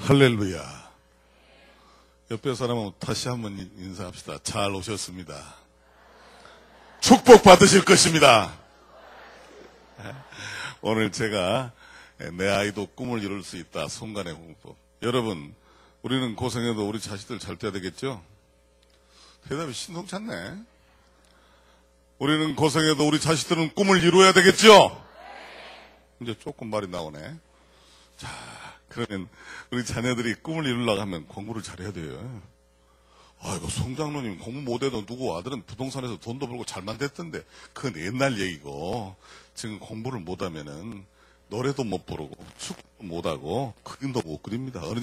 할렐루야. 옆에 사람은 다시 한번 인사합시다. 잘 오셨습니다. 축복 받으실 것입니다. 오늘 제가 내 아이도 꿈을 이룰 수 있다. 순간의 공법. 여러분, 우리는 고생해도 우리 자식들 잘 돼야 되겠죠? 대답이 신통치 않네. 우리는 고생해도 우리 자식들은 꿈을 이루어야 되겠죠? 이제 조금 말이 나오네. 자, 그러면 우리 자녀들이 꿈을 이루려고 하면 공부를 잘해야 돼요. 아이고, 송장로님 공부 못해도 누구 아들은 부동산에서 돈도 벌고 잘만 됐던데. 그건 옛날 얘기고, 지금 공부를 못하면은 노래도 못 부르고 축구도 못하고 그림도 못 그립니다. 어느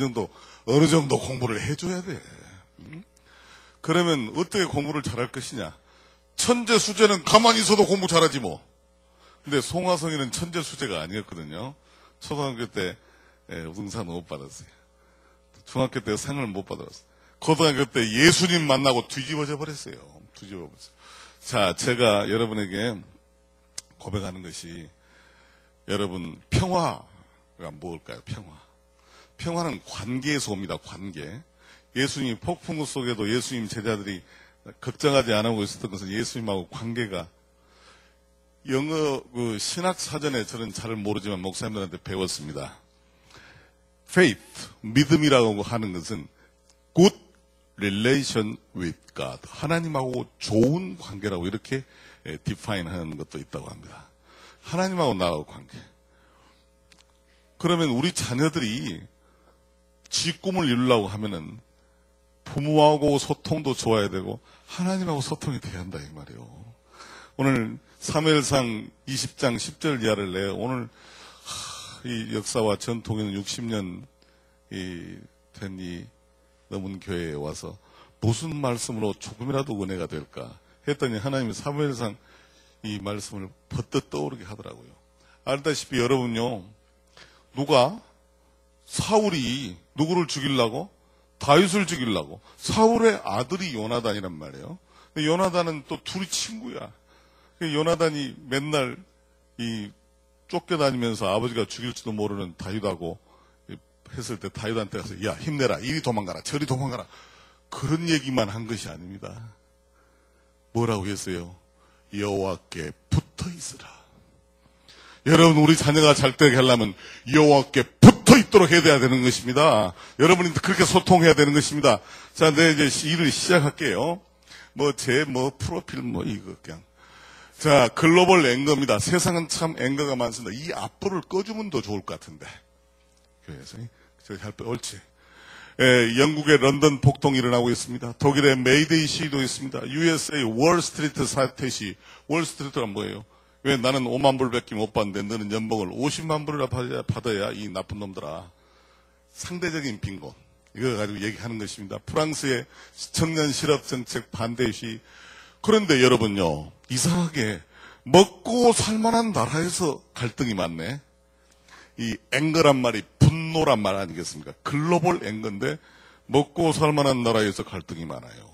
정도 공부를 해줘야 돼. 그러면 어떻게 공부를 잘할 것이냐? 천재 수재는 가만히 있어도 공부 잘하지 뭐. 근데 송하성이는 천재 수재가 아니었거든요. 초등학교 때 우등산 못 받았어요. 중학교 때 상을 못 받았어요. 고등학교 때 예수님 만나고 뒤집어져 버렸어요. 자, 제가 여러분에게 고백하는 것이, 여러분, 평화가 뭘까요? 평화는 관계에서 옵니다. 관계. 예수님 폭풍우 속에도 예수님 제자들이 걱정하지 않고 있었던 것은 예수님하고 관계가, 영어 신학 사전에 저는 잘 모르지만 목사님들한테 배웠습니다. faith, 믿음이라고 하는 것은 good relation with God, 하나님하고 좋은 관계라고 이렇게 define 하는 것도 있다고 합니다. 하나님하고 나하고 관계. 그러면 우리 자녀들이 지 꿈을 이루려고 하면은 부모하고 소통도 좋아야 되고 하나님하고 소통이 돼야 한다 이 말이에요. 오늘 사무엘상 20장 10절 이하를 내요. 오늘 이 역사와 전통에는 60년 된 이 넘은 교회에 와서 무슨 말씀으로 조금이라도 은혜가 될까 했더니 하나님이 사무엘상 이 말씀을 버뜩 떠오르게 하더라고요. 알다시피 여러분요, 사울이 누구를 죽이려고? 다윗을 죽이려고. 사울의 아들이 요나단이란 말이에요. 요나단은 또 둘이 친구야. 요나단이 맨날 쫓겨다니면서 아버지가 죽일지도 모르는 다윗하고 했을 때 다윗한테 가서, 야, 힘내라. 이리 도망가라. 저리 도망가라. 그런 얘기만 한 것이 아닙니다. 뭐라고 했어요? 여호와께 붙어 있으라. 여러분, 우리 자녀가 잘 되게 하려면 여호와께 붙어 있도록 해야 되는 것입니다. 여러분이 그렇게 소통해야 되는 것입니다. 자, 내 이제 일을 시작할게요. 프로필 이거 그냥. 자, 글로벌 앵거입니다. 세상은 참 앵거가 많습니다. 이 앞불을 꺼주면 더 좋을 것 같은데. 교회에서. 옳지. 영국의 런던 폭동이 일어나고 있습니다. 독일의 메이데이 시위도 있습니다. USA 월스트리트 사태시. 월스트리트가 뭐예요? 왜 나는 5만 불밖에 못 받는데 너는 연봉을 50만 불이나 받아야 이 나쁜 놈들아. 상대적인 빈곤. 이거 가지고 얘기하는 것입니다. 프랑스의 청년 실업 정책 반대 시위. 그런데 여러분요, 이상하게 먹고 살만한 나라에서 갈등이 많네. 이 앵거란 말이 분노란 말 아니겠습니까? 글로벌 앵거인데 먹고 살만한 나라에서 갈등이 많아요.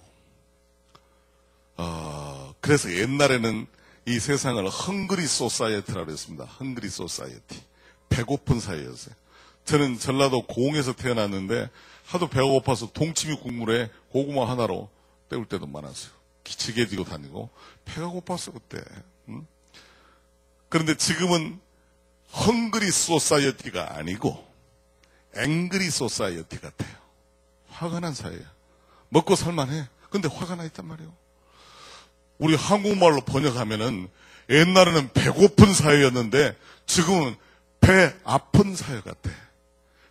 그래서 옛날에는 이 세상을 헝그리 소사이어티라고 했습니다. 헝그리 소사이어티. 배고픈 사회였어요. 저는 전라도 고흥에서 태어났는데 하도 배가 고파서 동치미 국물에 고구마 하나로 때울 때도 많았어요. 기치개 지고 다니고 배가 고팠어 그때. 그런데 지금은 헝그리 소사이어티가 아니고 앵그리 소사이어티 같아요. 화가 난 사회야. 먹고 살만해. 근데 화가 나 있단 말이에요. 우리 한국말로 번역하면은 옛날에는 배고픈 사회였는데 지금은 배 아픈 사회 같아.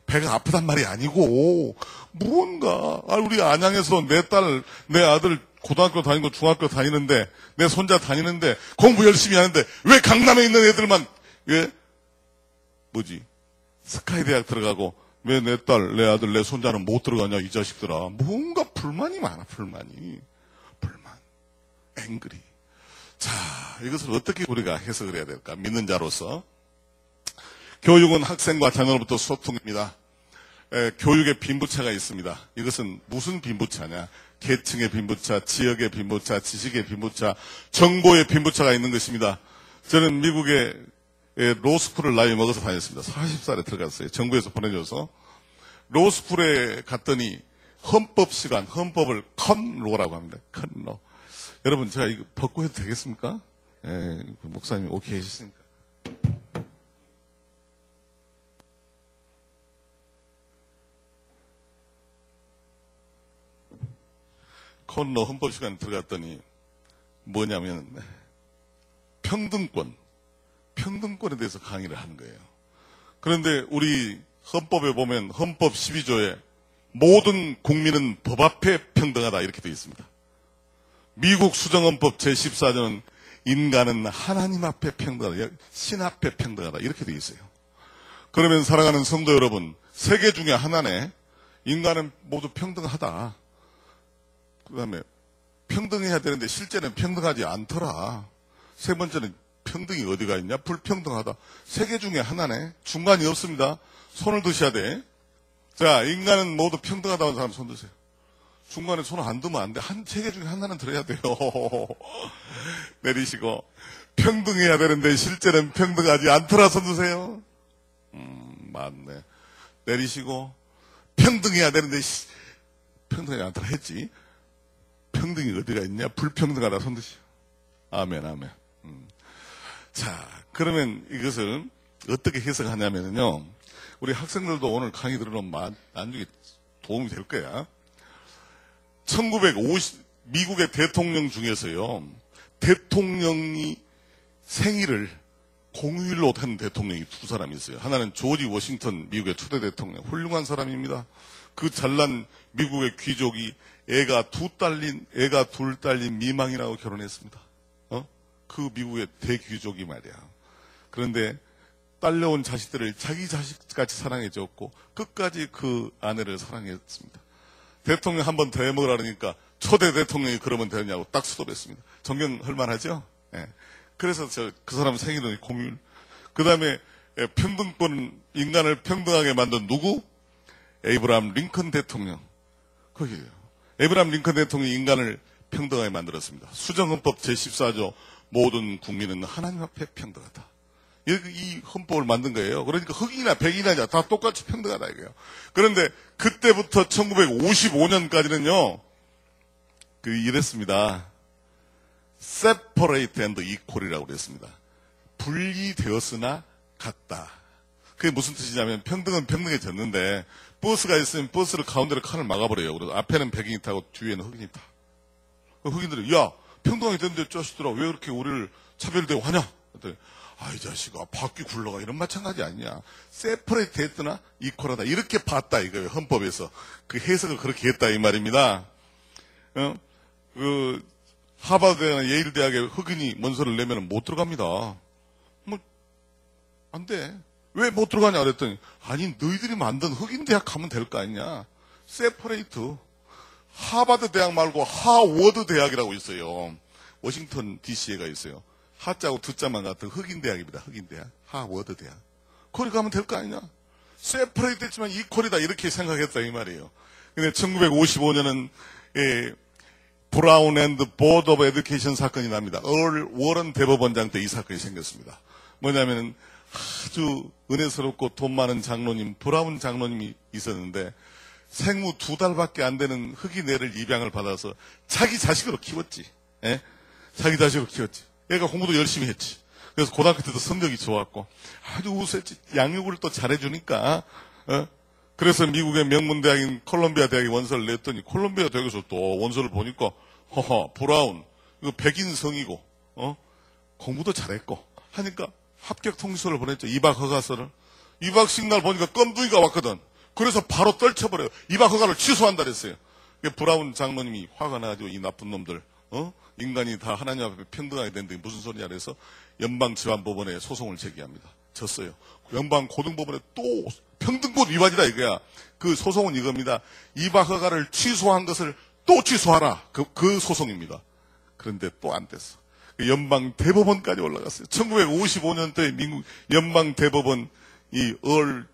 배가 아프단 말이 아니고 무언가 우리 안양에서 내 딸, 내 아들 고등학교 다니고 중학교 다니는데 내 손자 다니는데 공부 열심히 하는데 왜 강남에 있는 애들만 스카이 대학 들어가고 왜 내 딸, 내 아들, 내 손자는 못 들어가냐 이 자식들아. 뭔가 불만이 많아. 불만. 앵그리. 자, 이것을 어떻게 우리가 해석을 해야 될까? 믿는 자로서. 교육은 학생과 자녀로부터 소통입니다. 교육의 빈부차가 있습니다. 이것은 무슨 빈부차냐? 계층의 빈부차, 지역의 빈부차, 지식의 빈부차, 정보의 빈부차가 있는 것입니다. 저는 미국에 로스쿨을 나이 먹어서 다녔습니다. 40살에 들어갔어요. 정부에서 보내줘서. 로스쿨에 갔더니 헌법 시간, 헌법을 컨로라고 합니다. 컨로. 여러분, 제가 이거 벗고 해도 되겠습니까? 예, 목사님 오케이 해주시니까. 컨로 헌법 시간 들어갔더니 뭐냐면 평등권에 대해서 강의를 하는 거예요. 그런데 우리 헌법에 보면 헌법 12조에 모든 국민은 법 앞에 평등하다 이렇게 되어 있습니다. 미국 수정헌법 제14조는 인간은 하나님 앞에 평등하다, 신 앞에 평등하다 이렇게 되어 있어요. 그러면 사랑하는 성도 여러분, 세계 중에 하나네. 인간은 모두 평등하다. 그 다음에 평등해야 되는데 실제는 평등하지 않더라. 세 번째는 평등이 어디가 있냐? 불평등하다. 세계 중에 하나네. 중간이 없습니다. 손을 드셔야 돼. 자, 인간은 모두 평등하다는 사람 손 드세요. 중간에 손을 안 드면 안 돼. 세계 중에 하나는 들어야 돼요. 내리시고. 평등해야 되는데 실제는 평등하지 않더라 손 드세요. 맞네. 내리시고. 평등해야 되는데 평등하지 않더라 했지. 평등이 어디가 있냐? 불평등하다 손 드시오. 아멘, 아멘. 자, 그러면 이것을 어떻게 해석하냐면요. 우리 학생들도 오늘 강의 들으면 나중에 도움이 될 거야. 1950, 미국의 대통령 중에서요. 대통령이 생일을 공휴일로 한 대통령이 두 사람이 있어요. 하나는 조지 워싱턴, 미국의 초대 대통령. 훌륭한 사람입니다. 그 잘난 미국의 귀족이 애가 둘 딸린 미망이라고 결혼했습니다. 그 미국의 대귀족이 말이야. 그런데 딸려온 자식들을 자기 자식같이 사랑해줬고 끝까지 그 아내를 사랑했습니다. 대통령 한 번 더 해먹으라 그러니까 초대 대통령이 그러면 되느냐고 딱 수도했습니다. 존경할 만하죠? 예. 그래서 그 사람 생일은 공휴일. 그 다음에 평등권, 인간을 평등하게 만든 누구? 에이브라함 링컨 대통령. 거기에요. 에이브라함 링컨 대통령이 인간을 평등하게 만들었습니다. 수정헌법 제14조 모든 국민은 하나님 앞에 평등하다. 이 헌법을 만든 거예요. 그러니까 흑인이나 백인이나 다 똑같이 평등하다 이거예요. 그런데 그때부터 1955년까지는요. 이랬습니다. separate and equal이라고 그랬습니다. 분리되었으나 같다. 그게 무슨 뜻이냐면 평등은 평등해졌는데 버스가 있으면 버스를 가운데로 칸을 막아버려요. 그래서 앞에는 백인이 타고 뒤에는 흑인이 타. 흑인들이 야 평등하게 됐는데 자식들아 왜 그렇게 우리를 차별대우 하냐? 그랬더니 이 자식아 바퀴 굴러가 이런 마찬가지 아니냐. 세퍼레이트 했으나 이퀄하다. 이렇게 봤다 이거예요. 헌법에서. 그 해석을 그렇게 했다 이 말입니다. 하버드대나 예일대학에 흑인이 문서를 내면 못 들어갑니다. 안 돼. 왜 못 들어가냐 그랬더니 아니 너희들이 만든 흑인 대학 가면 될 거 아니냐. 세퍼레이트. 하버드 대학 말고 하워드 대학이라고 있어요. 워싱턴 DC에가 있어요. 하자고 두자만 같은 흑인 대학입니다. 흑인 대학. 하워드 대학. 거기 가면 될 거 아니냐. 세퍼레이트 했지만 이퀄이다 이렇게 생각했다 이 말이에요. 근데 1955년은 브라운 앤드 보드 오브 에듀케이션 사건이 납니다. 워런 대법원장 때 이 사건이 생겼습니다. 뭐냐면 아주 은혜스럽고 돈 많은 장로님 브라운 장로님이 있었는데 생후 2달밖에 안 되는 흑인 애를 입양을 받아서 자기 자식으로 키웠지. 예? 자기 자식으로 키웠지. 얘가 공부도 열심히 했지. 그래서 고등학교 때도 성적이 좋았고 아주 우수했지. 양육을 또 잘해주니까. 그래서 미국의 명문대학인 콜롬비아 대학에 원서를 냈더니 콜롬비아 대학에서 또 원서를 보니까 브라운 이거 백인 성이고 공부도 잘했고 하니까 합격 통지서를 보냈죠. 입학 허가서를. 입학식 날 보니까 껌둥이가 왔거든. 그래서 바로 떨쳐버려요. 입학 허가를 취소한다 그랬어요. 브라운 장로님이 화가 나가지고 이 나쁜 놈들 인간이 다 하나님 앞에 평등하게 된데 무슨 소리냐 그래서 연방지방법원에 소송을 제기합니다. 졌어요. 연방고등법원에 또 평등권 위반이다 이거야. 그 소송은 이겁니다. 입학 허가를 취소한 것을 또 취소하라. 그 소송입니다. 그런데 또 안 됐어. 연방대법원까지 올라갔어요. 1955년도에 미국 연방대법원 이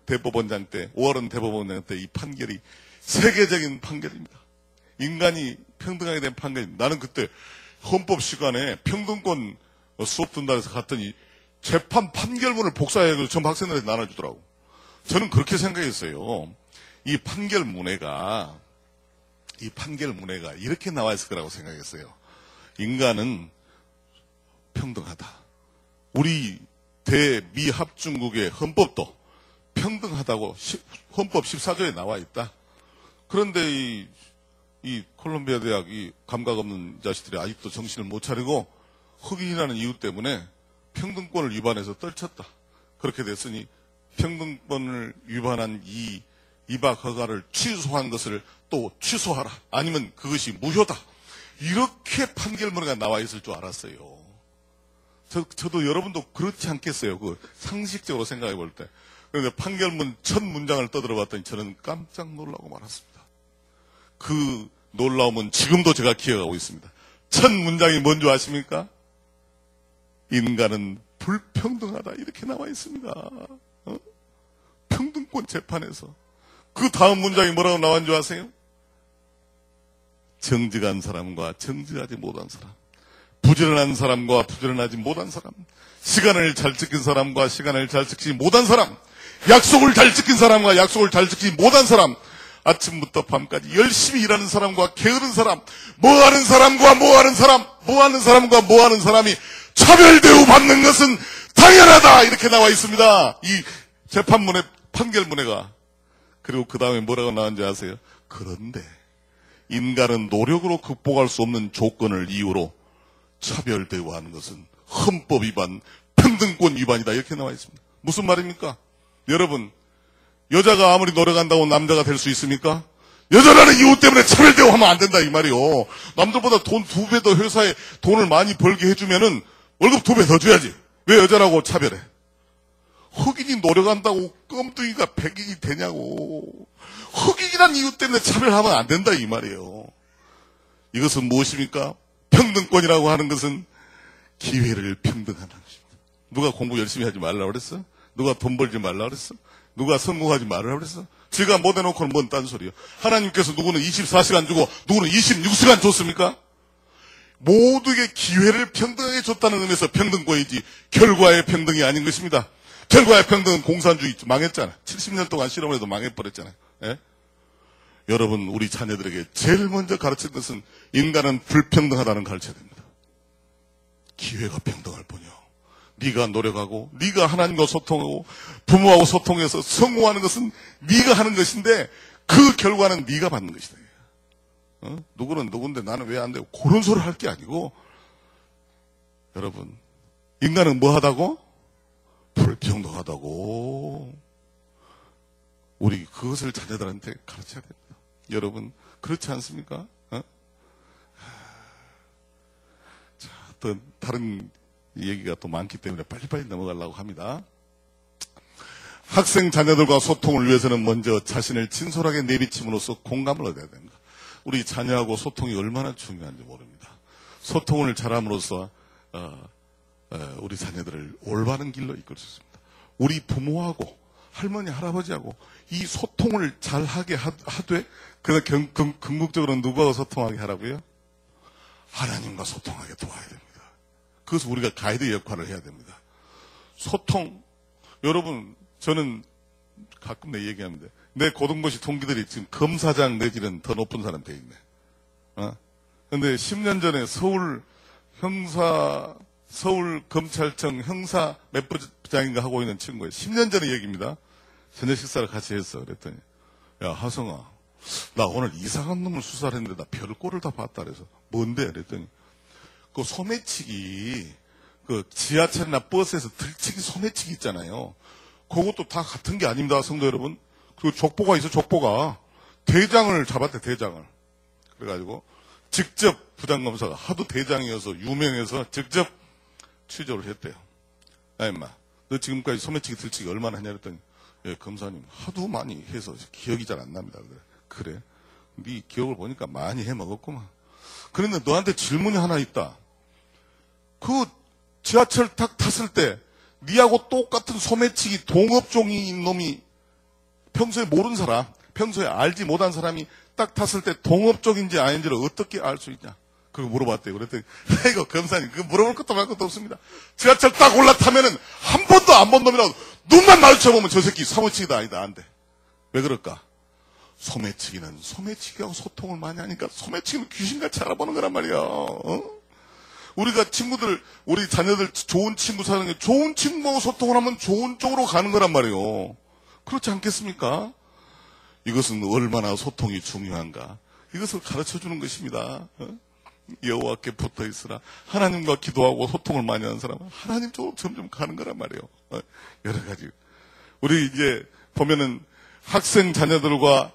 대법원장 때, 워런 대법원장 때 이 판결이 세계적인 판결입니다. 인간이 평등하게 된 판결입니다. 나는 그때 헌법 시간에 평등권 수업 든다 해서 갔더니 재판 판결문을 복사해서 전부 학생들한테 나눠주더라고. 저는 그렇게 생각했어요. 이 판결문회가 이렇게 나와 있을 거라고 생각했어요. 인간은 평등하다. 우리 대미합중국의 헌법도 평등하다고 헌법 14조에 나와 있다. 그런데 이 콜롬비아 대학 이 감각 없는 자식들이 아직도 정신을 못 차리고 흑인이라는 이유 때문에 평등권을 위반해서 떨쳤다. 그렇게 됐으니 평등권을 위반한 이 입학 허가를 취소한 것을 또 취소하라. 아니면 그것이 무효다. 이렇게 판결문에 나와 있을 줄 알았어요. 저도 여러분도 그렇지 않겠어요? 그 상식적으로 생각해 볼 때. 그런데 판결문 첫 문장을 떠들어 봤더니 저는 깜짝 놀라고 말았습니다. 그 놀라움은 지금도 제가 기억하고 있습니다. 첫 문장이 뭔지 아십니까? 인간은 불평등하다. 이렇게 나와 있습니다. 평등권 재판에서. 그 다음 문장이 뭐라고 나온 줄 아세요? 정직한 사람과 정직하지 못한 사람, 부지런한 사람과 부지런하지 못한 사람, 시간을 잘 지킨 사람과 시간을 잘 지키지 못한 사람, 약속을 잘 지킨 사람과 약속을 잘 지키지 못한 사람, 아침부터 밤까지 열심히 일하는 사람과 게으른 사람, 뭐하는 사람과 뭐하는 사람, 뭐하는 사람과 뭐하는 사람이 차별 대우받는 것은 당연하다. 이렇게 나와 있습니다. 이 재판문의 판결문회가. 그리고 그 다음에 뭐라고 나왔는지 아세요? 그런데 인간은 노력으로 극복할 수 없는 조건을 이유로 차별 대우하는 것은 헌법 위반, 평등권 위반이다. 이렇게 나와 있습니다. 무슨 말입니까? 여러분, 여자가 아무리 노력한다고 남자가 될 수 있습니까? 여자라는 이유 때문에 차별 대우하면 안 된다 이 말이요. 남들보다 돈 2배 더 회사에 돈을 많이 벌게 해주면은 월급 2배 더 줘야지. 왜 여자라고 차별해? 흑인이 노력한다고 껌둥이가 백인이 되냐고. 흑인이란 이유 때문에 차별하면 안 된다 이 말이에요. 이것은 무엇입니까? 평등권이라고 하는 것은 기회를 평등하는 것입니다. 누가 공부 열심히 하지 말라고 그랬어? 누가 돈 벌지 말라고 그랬어? 누가 성공하지 말라고 그랬어? 지가 못 해놓고는 뭔 딴소리요. 하나님께서 누구는 24시간 주고 누구는 26시간 줬습니까? 모두에게 기회를 평등하게 줬다는 의미에서 평등권이지 결과의 평등이 아닌 것입니다. 결과의 평등은 공산주의 망했잖아요. 70년 동안 실험해도 망해버렸잖아요. 예? 여러분, 우리 자녀들에게 제일 먼저 가르칠 것은 인간은 불평등하다는 가르쳐야 됩니다. 기회가 평등할 뿐이요. 네가 노력하고 네가 하나님과 소통하고 부모하고 소통해서 성공하는 것은 네가 하는 것인데 그 결과는 네가 받는 것이다. 누구는 누군데 나는 왜 안 되고 그런 소리를 할 게 아니고, 여러분, 인간은 뭐 하다고? 불평등하다고. 우리 그것을 자녀들한테 가르쳐야 됩니다. 여러분, 그렇지 않습니까? 자, 또 다른 얘기가 또 많기 때문에 빨리빨리 넘어가려고 합니다. 학생 자녀들과 소통을 위해서는 먼저 자신을 진솔하게 내비침으로써 공감을 얻어야 됩니다. 우리 자녀하고 소통이 얼마나 중요한지 모릅니다. 소통을 잘함으로써 우리 자녀들을 올바른 길로 이끌 수 있습니다. 우리 부모하고 할머니, 할아버지하고 이 소통을 잘하게 하되, 그래서 궁극적으로 누구하고 소통하게 하라고요? 하나님과 소통하게 도와야 됩니다. 그래서 우리가 가이드 역할을 해야 됩니다. 소통, 여러분, 저는 가끔 내 얘기합니다. 내 고등고시 동기들이 지금 검사장 내지는 더 높은 사람 돼 있네. 근데 10년 전에 서울검찰청 형사 몇 부장인가 하고 있는 친구예요. 10년 전의 얘기입니다. 저녁 식사를 같이 했어. 그랬더니, 야, 하성아, 나 오늘 이상한 놈을 수사를 했는데 나 별꼴을 다 봤다. 그래서, 뭔데? 그랬더니, 그 소매치기, 그 지하철이나 버스에서 들치기 소매치기 있잖아요. 그것도 다 같은 게 아닙니다, 성도 여러분. 그 족보가 있어, 족보가. 대장을 잡았대, 대장을. 그래가지고, 직접 부장검사가 하도 대장이어서, 유명해서 직접 취조를 했대요. 야, 임마, 너 지금까지 소매치기 들치기 얼마나 했냐 그랬더니, 예, 검사님, 하도 많이 해서 기억이 잘 안 납니다. 그래. 네 기억을 보니까 많이 해 먹었구만. 그런데 너한테 질문이 하나 있다. 그 지하철 탁 탔을 때 니하고 똑같은 소매치기 동업종인 놈이 평소에 모르는 사람, 평소에 알지 못한 사람이 딱 탔을 때 동업종인지 아닌지를 어떻게 알 수 있냐? 그거 물어봤대요. 그랬더니, 이거 검사님, 그거 물어볼 것도 말 것도 없습니다. 지하철 딱 올라타면은 한 번도 안 본 놈이라도 눈만 마주쳐보면 저 새끼 소매치기도 아니다, 안 돼. 왜 그럴까? 소매치기는 소매치기하고 소통을 많이 하니까 소매치기는 귀신같이 알아보는 거란 말이야. 우리가 친구들, 우리 자녀들 좋은 친구 사는 게 좋은 친구하고 소통을 하면 좋은 쪽으로 가는 거란 말이에요. 그렇지 않겠습니까? 이것은 얼마나 소통이 중요한가. 이것을 가르쳐 주는 것입니다. 여호와께 붙어 있으라. 하나님과 기도하고 소통을 많이 하는 사람은 하나님 쪽으로 점점 가는 거란 말이에요. 여러 가지. 우리 이제 보면은 학생 자녀들과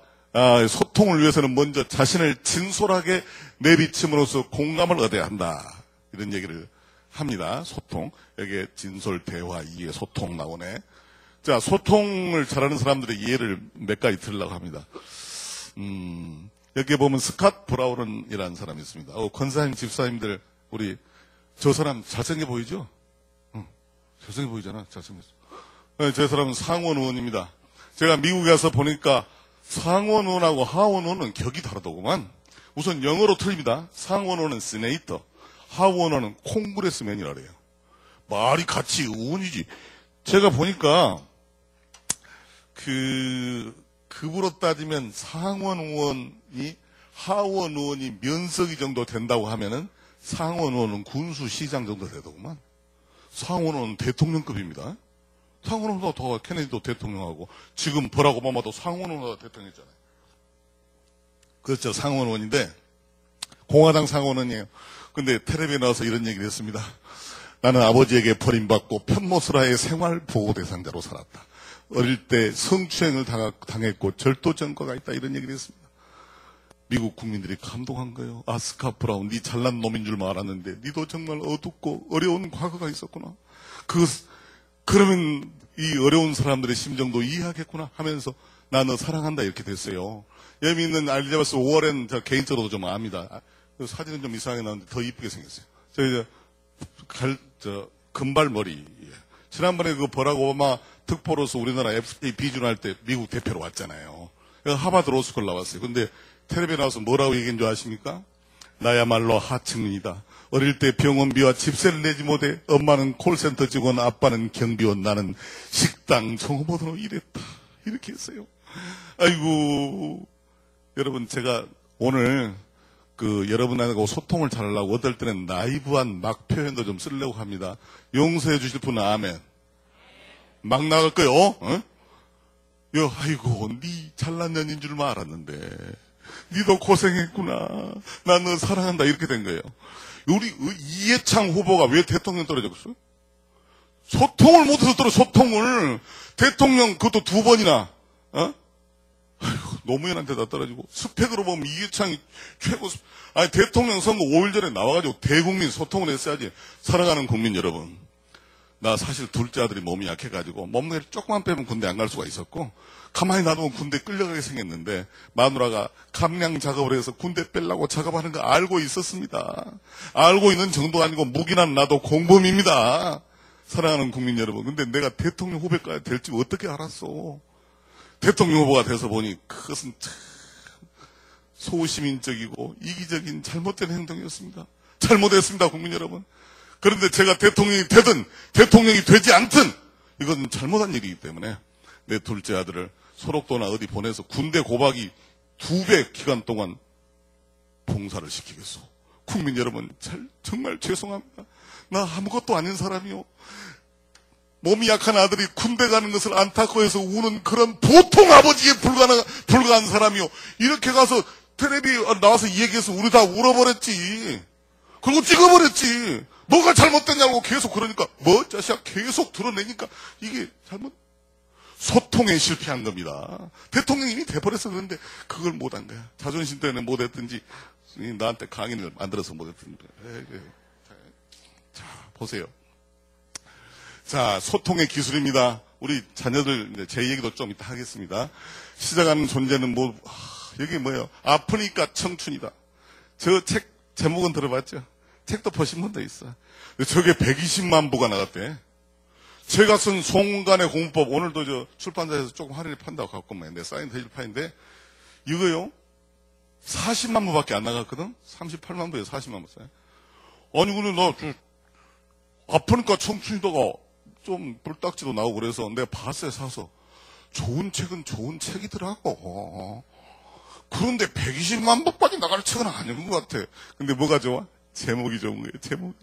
소통을 위해서는 먼저 자신을 진솔하게 내비침으로써 공감을 얻어야 한다. 이런 얘기를 합니다. 소통. 여기에 진솔, 대화, 이해, 소통 나오네. 자, 소통을 잘하는 사람들의 예를 몇 가지 들으려고 합니다. 여기에 보면 스캇 브라운이라는 사람이 있습니다. 권사님, 집사님들, 우리, 저 사람 잘생겨 보이죠? 잘생겨 보이잖아. 잘생겼어. 저 사람은 상원 의원입니다. 제가 미국에 가서 보니까 상원 의원하고 하원 의원은 격이 다르더구만. 우선 영어로 틀립니다. 상원 의원은 시네이터, 하원 의원은 콩그레스맨이라 그래요. 말이 같이 의원이지. 제가 보니까 급으로 따지면 상원 의원이 하원 의원이 면석이 정도 된다고 하면은 상원 의원은 군수시장 정도 되더구만. 상원 의원은 대통령급입니다. 상원 의원보다 더 케네디도 대통령하고 지금 버락 오바마도 상원 의원보다 대통령이잖아요. 그렇죠. 상원 의원인데 공화당 상원 의원이에요. 근데 텔레비에 나와서 이런 얘기를 했습니다. 나는 아버지에게 버림받고 편모스라의 생활보호 대상자로 살았다. 어릴 때 성추행을 당했고 절도전과가 있다. 이런 얘기를 했습니다. 미국 국민들이 감동한 거예요. 스캇 브라운, 네 잘난 놈인 줄 알았는데 니도 정말 어둡고 어려운 과거가 있었구나. 그러면 이 어려운 사람들의 심정도 이해하겠구나 하면서 나 너 사랑한다 이렇게 됐어요. 여기 있는 엘리자베스 워렌 저 개인적으로도 좀 압니다. 사진은 좀 이상하게 나왔는데 더 이쁘게 생겼어요. 금발머리. 지난번에 그 버락 오바마 특보로서 우리나라 FTA 비준할 때 미국 대표로 왔잖아요. 하버드 로스쿨 나왔어요. 근데 텔레비에 나와서 뭐라고 얘기한 줄 아십니까? 나야말로 하층민이다. 어릴 때 병원비와 집세를 내지 못해 엄마는 콜센터 직원, 아빠는 경비원, 나는 식당 종업원으로 일했다. 이렇게 했어요. 아이고, 여러분 제가 오늘 여러분하고 소통을 잘하려고 어떨 때는 나이브한 막 표현도 좀 쓰려고 합니다. 용서해 주실 분은 아멘. 막 나갈 거요. 아이고, 네 잘난 년인 줄만 알았는데 니도 고생했구나. 나 너 사랑한다. 이렇게 된 거예요. 우리 이해창 후보가 왜 대통령 떨어졌어요? 소통을 못해서 소통을. 대통령 그것도 2번이나. 노무현한 데다 떨어지고. 스펙으로 보면 이해창이 최고. 대통령 선거 5일 전에 나와가지고 대국민 소통을 했어야지. 사랑하는 국민 여러분. 나 사실 둘째 아들이 몸이 약해가지고 몸무게를 조금만 빼면 군대 안 갈 수가 있었고 가만히 놔두면 군대 끌려가게 생겼는데 마누라가 감량 작업을 해서 군대 빼려고 작업하는 거 알고 있었습니다. 알고 있는 정도가 아니고 무기난 나도 공범입니다. 사랑하는 국민 여러분. 근데 내가 대통령 후보가 될지 어떻게 알았어. 대통령 후보가 돼서 보니 그것은 참 소시민적이고 이기적인 잘못된 행동이었습니다. 잘못했습니다. 국민 여러분. 그런데 제가 대통령이 되든 대통령이 되지 않든 이건 잘못한 일이기 때문에 내 둘째 아들을 소록도나 어디 보내서 군대 고박이 2배 기간 동안 봉사를 시키겠소. 국민 여러분 정말 죄송합니다. 나 아무것도 아닌 사람이요. 몸이 약한 아들이 군대 가는 것을 안타까워해서 우는 그런 보통 아버지에 불과한 사람이요. 이렇게 가서 텔레비에 나와서 이 얘기해서 우리 다 울어버렸지. 그리고 찍어버렸지. 뭐가 잘못됐냐고 계속 그러니까 자식아 계속 드러내니까 이게 소통에 실패한 겁니다. 대통령이 돼버려서 그런데 그걸 못한 거야. 자존심 때문에 못했든지 나한테 강인을 만들어서 못했든지. 자 보세요. 자 소통의 기술입니다. 우리 자녀들 제 얘기도 좀 이따 하겠습니다. 시작하는 존재는 여기 뭐예요? 아프니까 청춘이다. 저 책 제목은 들어봤죠? 책도 보신 분도 있어. 저게 120만 부가 나갔대. 제가 쓴 송간의 공부법, 오늘도 저 출판사에서 조금 할인을 판다고 갖고 왔네. 내 사인 대질판인데, 이거요, 40만 부밖에 안 나갔거든? 38만 부에 40만 부 써요. 아니, 근데 나, 아프니까 청춘이다가 좀 불딱지도 나오고 그래서 내가 봤어요, 사서. 좋은 책은 좋은 책이더라고. 그런데 120만 부까지 나갈 책은 아닌 것 같아. 근데 뭐가 좋아? 제목이 좋은 거예요, 제목이.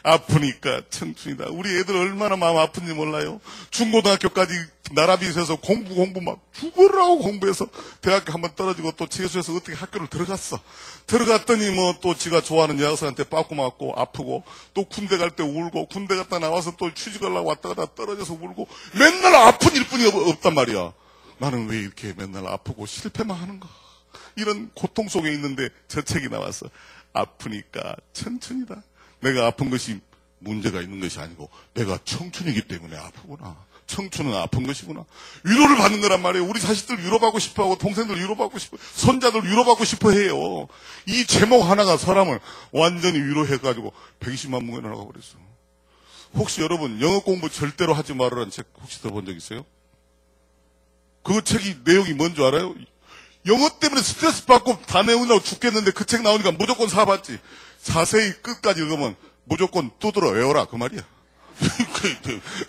아프니까 청춘이다. 우리 애들 얼마나 마음 아픈지 몰라요. 중고등학교까지 나라비 세서 공부 막 죽으라고 공부해서 대학교 한번 떨어지고 또 재수해서 어떻게 학교를 들어갔어. 들어갔더니 뭐 또 지가 좋아하는 여학생한테 빠꾸 맞고 아프고 또 군대 갈 때 울고 군대 갔다 나와서 또 취직하려고 왔다 갔다 떨어져서 울고 맨날 아픈 일뿐이 없단 말이야. 나는 왜 이렇게 맨날 아프고 실패만 하는가. 이런 고통 속에 있는데 저 책이 나왔어. 아프니까 청춘이다. 내가 아픈 것이 문제가 있는 것이 아니고 내가 청춘이기 때문에 아프구나. 청춘은 아픈 것이구나. 위로를 받는 거란 말이에요. 우리 자식들 위로받고 싶어하고 동생들 위로받고 싶어, 손자들 위로받고 싶어 해요. 이 제목 하나가 사람을 완전히 위로해가지고 120만 문에 나가 버렸어. 혹시 여러분 영어 공부 절대로 하지 말으라는 책 혹시 들어본 적 있어요? 그 책이 내용이 뭔지 알아요? 영어 때문에 스트레스 받고 다 내운다고 죽겠는데 그 책 나오니까 무조건 사봤지. 자세히 끝까지 읽으면 무조건 두드러 외워라 그 말이야.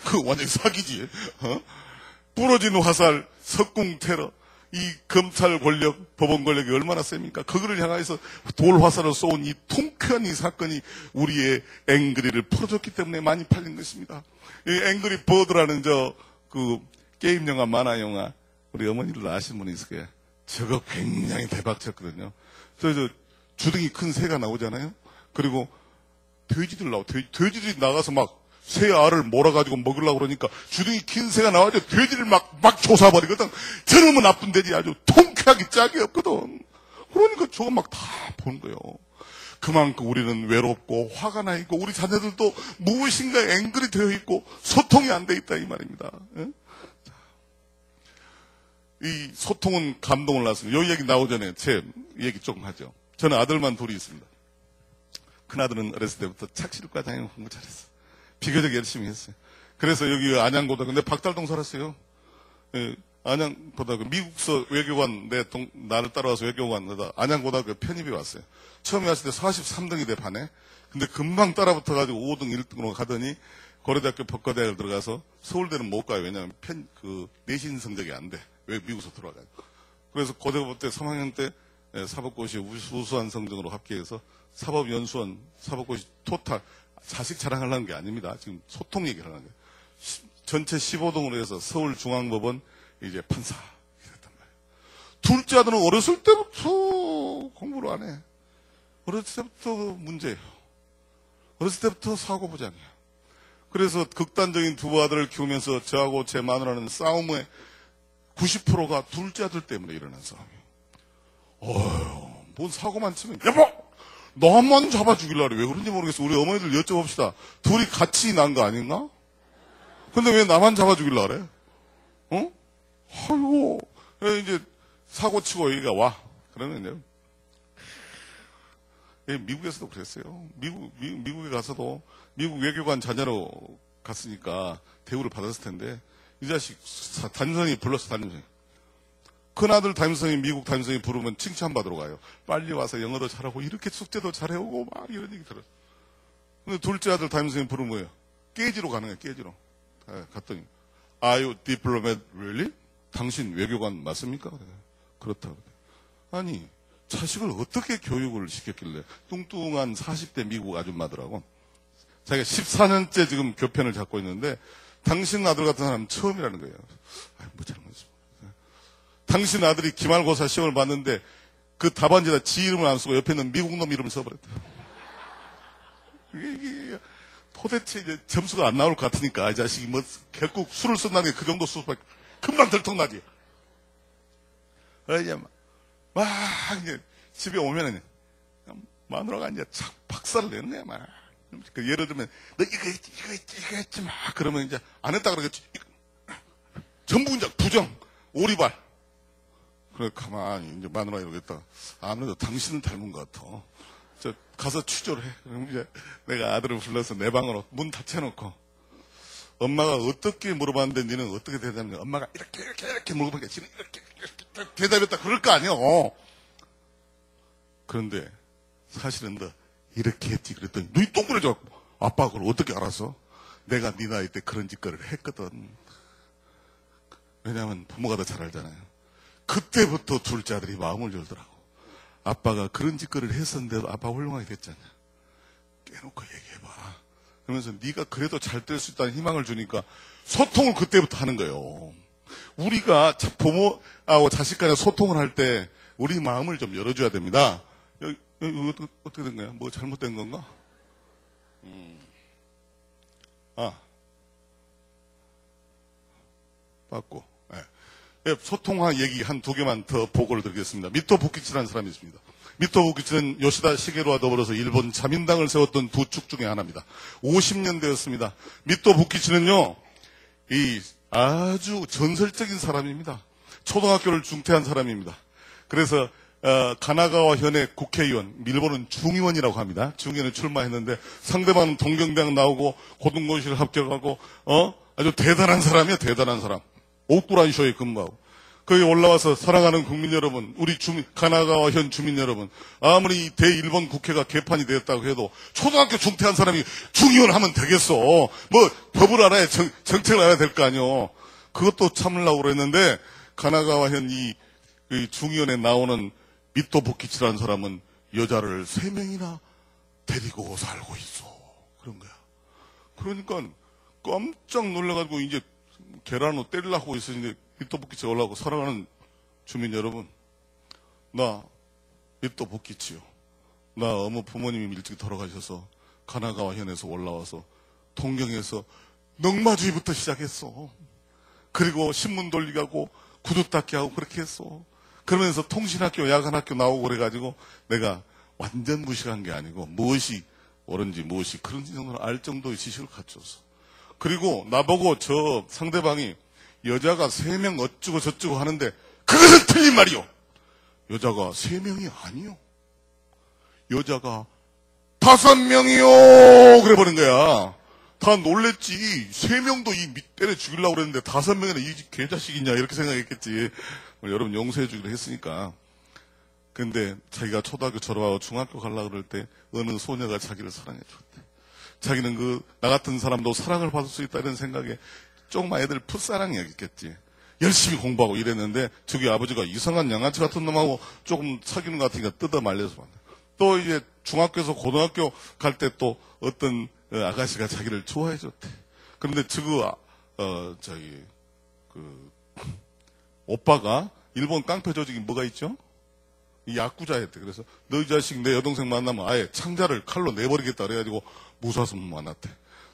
그 완전히 사기지. 부러진 화살, 석궁 테러, 이 검찰 권력, 법원 권력이 얼마나 셉니까? 그거를 향해서 돌 화살을 쏘은 이 통쾌한 이 사건이 우리의 앵그리를 풀어줬기 때문에 많이 팔린 것입니다. 이 앵그리 버드라는 그 게임 영화, 만화 영화, 우리 어머니들 아시는 분이 있을 거예요. 저거 굉장히 대박쳤거든요. 저 주둥이 큰 새가 나오잖아요. 그리고 돼지들 나와. 돼지들이 나가서 막 새 알을 몰아가지고 먹으려고 그러니까 주둥이 긴 새가 나와서 돼지를 막 조사버리거든. 저놈은 나쁜 돼지 아주 통쾌하게 짝이 없거든. 그러니까 저거 막 다 본 거예요. 그만큼 우리는 외롭고 화가 나 있고 우리 자녀들도 무엇인가 앵글이 되어 있고 소통이 안 돼 있다 이 말입니다. 예? 이 소통은 감동을 낳습니다. 이 얘기 나오기 전에 제 얘기 조금 하죠. 저는 아들만 둘이 있습니다. 큰아들은 어렸을 때부터 착실과장에 공부 잘했어. 비교적 열심히 했어요. 그래서 여기 안양고등학교, 근데 박달동 살았어요. 예, 안양고등학교, 미국서 외교관, 나를 따라와서 외교관, 안양고등학교 편입이 왔어요. 처음에 왔을 때 43등이 돼, 반에. 근데 금방 따라붙어가지고 5등, 1등으로 가더니 고려대학교 법과대학을 들어가서 서울대는 못 가요. 왜냐하면 내신 성적이 안 돼. 왜 미국서 들어와가지고. 그래서 고대법 때 3학년 때 사법고시 우수한 성적으로 합격해서 사법연수원, 사법고시 토탈, 자식 자랑하려는 게 아닙니다. 지금 소통 얘기를 하는 거예요. 전체 15등으로 해서 서울중앙법원 이제 판사. 이랬단 말이에요. 둘째 아들은 어렸을 때부터 공부를 안 해. 어렸을 때부터 문제예요. 어렸을 때부터 사고부장이에요. 그래서 극단적인 두 아들을 키우면서 저하고 제 마누라는 싸움의 90%가 둘째 아들 때문에 일어난 싸움이에요. 뭔 사고만 치면, 여보! 너만 잡아 죽이려고 왜 그런지 모르겠어. 우리 어머니들 여쭤봅시다. 둘이 같이 난 거 아닌가? 근데 왜 나만 잡아 죽이려고 그래? 아이고. 이제 사고 치고 여기가 와. 그러면 미국에서도 그랬어요. 미국에 가서도 미국 외교관 자녀로 갔으니까 대우를 받았을 텐데 이 자식 담임선생님이 불렀어. 담임선생님. 큰아들 담임선생님 미국 담임선생님 부르면 칭찬받으러 가요. 빨리 와서 영어도 잘하고 이렇게 숙제도 잘해오고 막 이런 얘기 들었어요. 근데 둘째 아들 담임선생님 부르면 뭐예요? 깨지로 가는 거예요. 깨지로. 갔더니 Are you diplomat really? 당신 외교관 맞습니까? 그렇다고. 아니 자식을 어떻게 교육을 시켰길래 뚱뚱한 40대 미국 아줌마들하고 자기가 14년째 지금 교편을 잡고 있는데 당신 아들 같은 사람은 처음이라는 거예요. 뭐 저런 거지. 당신 아들이 기말고사 시험을 봤는데 그 답안지에다 지 이름을 안 쓰고 옆에 있는 미국 놈 이름을 써버렸다. 이게 도대체 이제 점수가 안 나올 것 같으니까 이 자식이 뭐 결국 술을 쓴다는 게 그 정도 수밖에 금방 들통나지. 이제 막 이제 집에 오면은 마누라가 이제 착 박살을 냈네 막. 그 예를 들면 너 이거 했지 막 그러면 이제 안 했다 그러겠지. 전부 이제 부정 오리발. 그래, 가만히, 이제 마누라 이러겠다. 아무래도 당신을 닮은 것 같아. 가서 취조를 해. 그럼 이제 내가 아들을 불러서 내 방으로 문 닫혀놓고, 엄마가 어떻게 물어봤는데 니는 어떻게 대답했냐. 엄마가 이렇게 물어보니까 지는 이렇게 대답했다. 그럴 거 아니야. 그런데 사실은 너 이렇게 했지. 그랬더니 눈이 동그래져갖고, 아빠 그걸 어떻게 알았어? 내가 네 나이 때 그런 짓거리를 했거든. 왜냐하면 부모가 더 잘 알잖아요. 그때부터 둘째 아들이 마음을 열더라고. 아빠가 그런 짓거리를 했었는데도 아빠 훌륭하게 됐잖아. 깨놓고 얘기해봐. 그러면서 네가 그래도 잘 될 수 있다는 희망을 주니까 소통을 그때부터 하는 거예요. 우리가 부모하고 자식 간에 소통을 할 때 우리 마음을 좀 열어줘야 됩니다. 여기 어떻게 된 거야? 뭐 잘못된 건가? 맞고. 예, 소통화 얘기 한 두 개만 더 보고를 드리겠습니다. 미토 부키치라는 사람이 있습니다. 미토 부키치는 요시다 시게루와 더불어서 일본 자민당을 세웠던 두 축 중에 하나입니다. 50년대였습니다. 미토 부키치는요, 이 아주 전설적인 사람입니다. 초등학교를 중퇴한 사람입니다. 그래서 가나가와 현의 국회의원, 일본은 중의원이라고 합니다. 중의원에 출마했는데 상대방은 동경대학 나오고 고등고시를 합격하고 아주 대단한 사람이에요. 대단한 사람. 오쿠란쇼에 근무하고 거기 올라와서 사랑하는 국민 여러분, 우리 가나가와 현 주민 여러분, 아무리 대일본 국회가 개판이 되었다고 해도 초등학교 중퇴한 사람이 중의원 하면 되겠어. 뭐 법을 알아야 정책을 알아야 될 거 아니요. 그것도 참으려고 그랬는데 가나가와 현 이 중의원에 나오는 미토 부키치라는 사람은 여자를 3명이나 데리고 살고 있어. 그런 거야. 그러니까 깜짝 놀라가지고 이제 계란으로 때리려고 하고 있으니 미토 부키치가 올라오고, 사랑하는 주민 여러분, 나 미토 부키치요. 나 어머 부모님이 일찍 돌아가셔서 가나가와 현에서 올라와서 동경에서 넝마주의부터 시작했어. 그리고 신문 돌리게 하고 구두 닦기 하고 그렇게 했어. 그러면서 통신학교, 야간학교 나오고 그래가지고 내가 완전 무식한 게 아니고 무엇이 옳은지 무엇이 그런지 정도는 알 정도의 지식을 갖췄어. 그리고 나보고 저 상대방이 여자가 3명 어쩌고 저쩌고 하는데 그것은 틀린 말이요. 여자가 3명이 아니요. 여자가 5명이요. 그래버린 거야. 다 놀랬지. 3명도 이 때려 죽이려고 그랬는데 5명이나 이 개자식이냐 이렇게 생각했겠지. 여러분 용서해 주기로 했으니까. 근데 자기가 초등학교 졸업하고 중학교 가려고 그럴 때 어느 소녀가 자기를 사랑해 줬대. 자기는 나 같은 사람도 사랑을 받을 수 있다 이런 생각에 조그만 애들 풋사랑이었겠지. 열심히 공부하고 이랬는데 저기 아버지가 이상한 양아치 같은 놈하고 조금 사귀는 것 같으니까 뜯어 말려서 만나. 또 이제 중학교에서 고등학교 갈 때 또 어떤 아가씨가 자기를 좋아해 줬대. 그런데 오빠가 일본 깡패 조직이 뭐가 있죠? 이 야쿠자였대. 그래서 너 이 자식 내 여동생 만나면 아예 창자를 칼로 내버리겠다 그래가지고 무사서 만났대.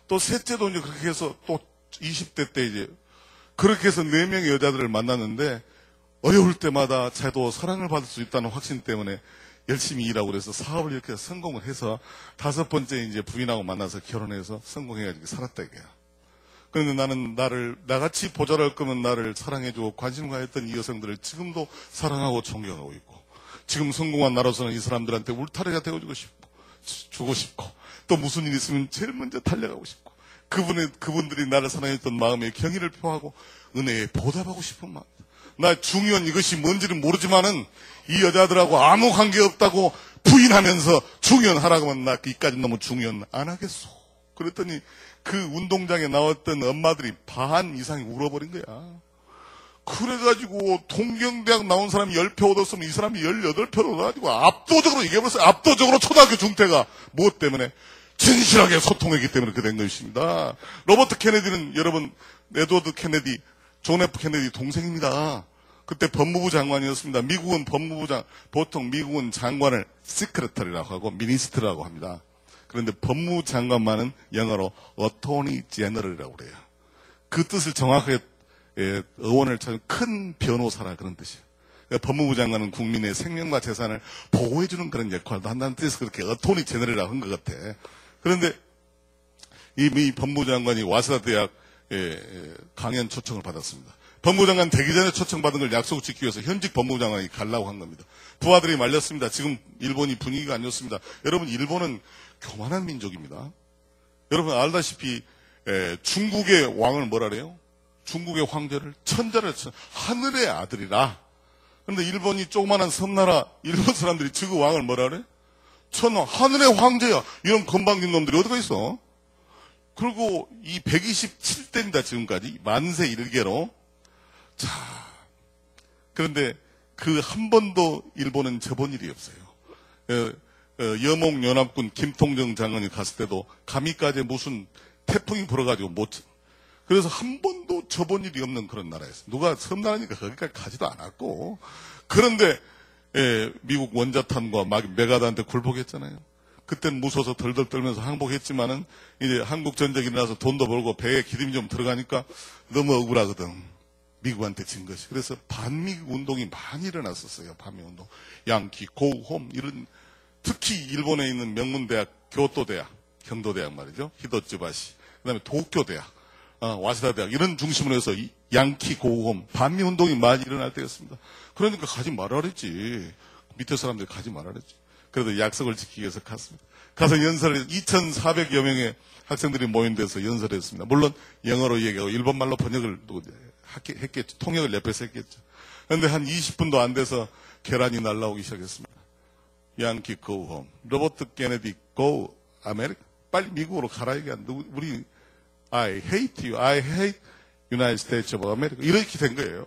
또 셋째도 이제 그렇게 해서 또 20대 때 이제 그렇게 해서 4명의 여자들을 만났는데 어려울 때마다 자도 사랑을 받을 수 있다는 확신 때문에 열심히 일하고 그래서 사업을 이렇게 성공을 해서 5번째 이제 부인하고 만나서 결혼해서 성공해가지고 살았다 이거야. 그런데 나는 나같이 보잘할 거면 나를 사랑해주고 관심 가했던 이 여성들을 지금도 사랑하고 존경하고 있고, 지금 성공한 나로서는 이 사람들한테 울타리가 주고 싶고, 또 무슨 일 있으면 제일 먼저 달려가고 싶고, 그분들이 나를 사랑했던 마음에 경의를 표하고 은혜에 보답하고 싶은 마음. 나 중요한 이것이 뭔지는 모르지만은 이 여자들하고 아무 관계없다고 부인하면서 중요한 하라고 하면 나 이까지 너무 중요한 안 하겠소. 그랬더니 그 운동장에 나왔던 엄마들이 반 이상이 울어버린 거야. 그래가지고 동경대학 나온 사람이 10표 얻었으면 이 사람이 18표를 얻어가지고 압도적으로 얘기해버렸어요. 압도적으로 초등학교 중퇴가. 무엇 때문에? 진실하게 소통했기 때문에 그렇게 된 것입니다. 로버트 케네디는 여러분, 에드워드 케네디, 존 F 케네디 동생입니다. 그때 법무부 장관이었습니다. 미국은 보통 미국은 장관을 시크레터리라고 하고 미니스트라고 합니다. 그런데 법무부 장관만은 영어로 어토니 제너럴이라고 그래요. 그 뜻을 정확하게 어원을 찾은 큰 변호사라 그런 뜻이에요. 그러니까 법무부 장관은 국민의 생명과 재산을 보호해주는 그런 역할도 한다는 뜻에서 그렇게 어토니 제너럴이라고 한 것 같아. 그런데 이 법무부 장관이 와세다 대학 강연 초청을 받았습니다. 법무부 장관 되기 전에 초청받은 걸 약속을 지키기 위해서 현직 법무부 장관이 가려고 한 겁니다. 부하들이 말렸습니다. 지금 일본이 분위기가 안 좋습니다. 여러분, 일본은 교만한 민족입니다. 여러분 알다시피 중국의 왕을 뭐라 그래요? 중국의 황제를 천자를 하늘의 아들이라. 그런데 일본이 조그마한 섬나라, 일본 사람들이 그 왕을 뭐라 그래? 하늘의 황제야. 이런 건방진 놈들이 어디가 있어? 그리고 이 127대입니다, 지금까지. 만세 일개로. 자, 그런데 그 한 번도 일본은 져본 일이 없어요. 여몽연합군 김통정 장관이 갔을 때도 가미까지 무슨 태풍이 불어가지고 그래서 한 번도 져본 일이 없는 그런 나라였어요. 누가 섬나라니까 거기까지 가지도 않았고. 그런데 미국 원자탄과 메가드한테 굴복했잖아요. 그때는 무서워서 덜덜 떨면서 항복했지만은 이제 한국 전쟁이 일어나서 돈도 벌고 배에 기름이 좀 들어가니까 너무 억울하거든. 미국한테 진 것이. 그래서 반미국 운동이 많이 일어났었어요. 반미 운동. 양키, 고홈 이런 특히 일본에 있는 명문대학, 교토대학, 경도대학 말이죠. 히도츠바시. 그다음에 도쿄대학, 와세다 대학 이런 중심으로 해서 양키, 고홈, 반미 운동이 많이 일어날 때였습니다. 그러니까 가지 말아 그랬지. 밑에 사람들이 가지 말아 그랬지. 그래도 약속을 지키기 위해서 갔습니다. 가서 연설을 2,400여 명의 학생들이 모인 데서 연설을 했습니다. 물론 영어로 얘기하고 일본말로 번역을 했겠죠. 통역을 옆에서 했겠죠. 그런데 한 20분도 안 돼서 계란이 날라오기 시작했습니다. 양키 go home. 로버트 케네디 go 아메리카. 빨리 미국으로 가라 얘기한 우리 I hate you. I hate United States of America. 이렇게 된 거예요.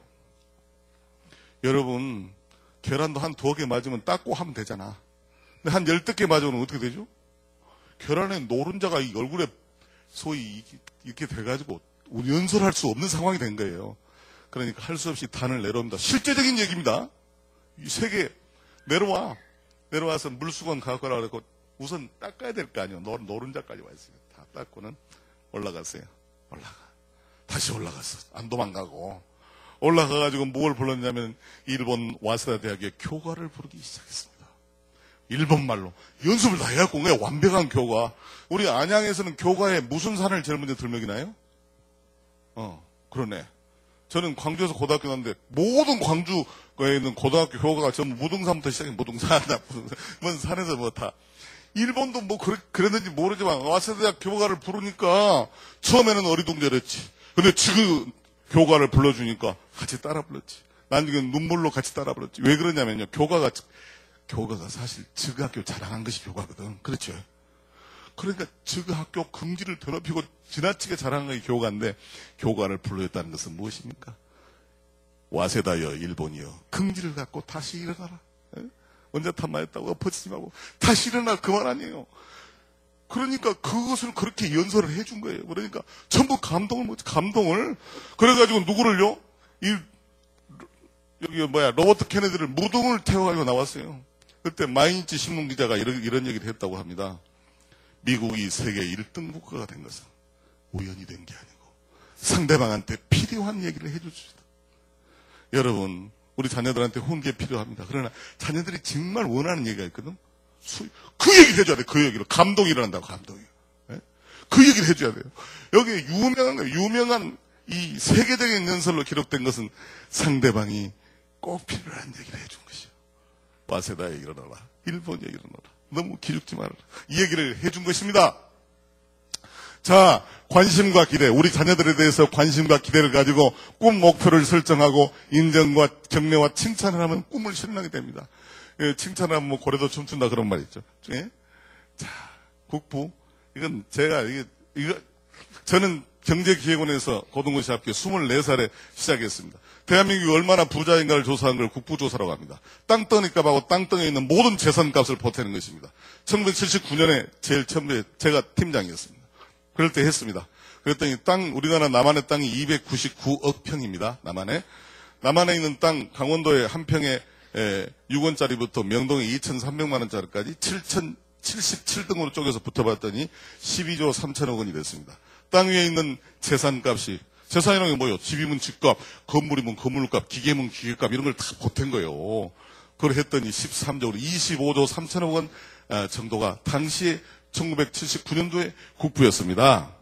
여러분 계란도 한 2개 맞으면 닦고 하면 되잖아. 근데 한 10개 맞으면 어떻게 되죠? 계란에 노른자가 이 얼굴에 소위 이렇게 돼가지고 연설할 수 없는 상황이 된 거예요. 그러니까 할 수 없이 단을 내려옵니다. 실제적인 얘기입니다. 이 세계 내려와서 물수건 갖고 가라 그러고 우선 닦아야 될 거 아니에요. 노른자까지 와 있어요. 다 닦고는 올라갔어요. 다시 올라갔어. 안 도망가고 올라가가지고 뭘 불렀냐면 일본 와세다 대학의 교과를 부르기 시작했습니다. 일본말로 연습을 다 해갖고 그냥 완벽한 교과. 우리 안양에서는 교과에 무슨 산을 제일 먼저 들먹이나요? 그러네. 저는 광주에서 고등학교 나왔는데 모든 광주에 있는 고등학교 교과가 전부 무등산부터 시작해. 무등산. 뭔 산에서 뭐 다. 일본도 뭐 그랬는지 모르지만 와세다 대학 교과를 부르니까 처음에는 어리둥절했지. 근데 지금 교과를 불러주니까 같이 따라 불렀지. 난 지금 눈물로 같이 따라 불렀지. 왜 그러냐면요. 교과가 사실 지그학교 자랑한 것이 교과거든. 그렇죠? 그러니까 지그학교 긍지를 더럽히고 지나치게 자랑한 것이 교과인데 교과를 불러줬다는 것은 무엇입니까? 와세다여 일본이여 긍지를 갖고 다시 일어나라. 원자탄 맞았다고 엎어지지 말고 다시 일어나 그 말 아니에요. 그러니까 그것을 그렇게 연설을 해준 거예요. 그러니까 전부 감동을 그래가지고 누구를요? 로버트 케네디를 무등을 태워가지고 나왔어요. 그때 마이니치 신문 기자가 이런 얘기를 했다고 합니다. 미국이 세계 1등 국가가 된 것은 우연이 된 게 아니고 상대방한테 필요한 얘기를 해줍시다. 여러분, 우리 자녀들한테 훈계 필요합니다. 그러나 자녀들이 정말 원하는 얘기가 있거든. 그 얘기를 해줘야 돼. 그 얘기를. 감동이 일어난다고, 감동이. 네? 그 얘기를 해줘야 돼요. 여기 유명한 이 세계적인 연설로 기록된 것은 상대방이 꼭 필요한 얘기를 해준 것이요. 와세다에 일어나라. 일본에 일어나라. 너무 기죽지 말아라. 이 얘기를 해준 것입니다. 자, 관심과 기대. 우리 자녀들에 대해서 관심과 기대를 가지고 꿈 목표를 설정하고 인정과 격려와 칭찬을 하면 꿈을 실현하게 됩니다. 칭찬을 하면 뭐 고래도 춤춘다 그런 말 있죠. 예? 자, 국부. 이건 제가 저는 경제기획원에서 고등고시학교 24살에 시작했습니다. 대한민국이 얼마나 부자인가를 조사한 걸 국부조사라고 합니다. 땅덩이값 하고 땅덩이에 있는 모든 재산값을 보태는 것입니다. 1979년에 제일 처음에 제가 팀장이었습니다. 그럴 때 했습니다. 그랬더니 우리나라 남한의 땅이 299억 평입니다. 남한에 있는 땅 강원도에 한 평에 6원짜리부터 명동에 2,300만 원짜리까지 7,077등으로 쪼개서 붙어봤더니 12조 3천억 원이 됐습니다. 땅 위에 있는 재산값이 재산이라는 게 뭐예요? 집이면 집값, 건물이면 건물값, 기계면 기계값 이런 걸 다 보탠 거예요. 그걸 했더니 13조, 25조 3천억 원 정도가 당시에 1979년도에 국부였습니다.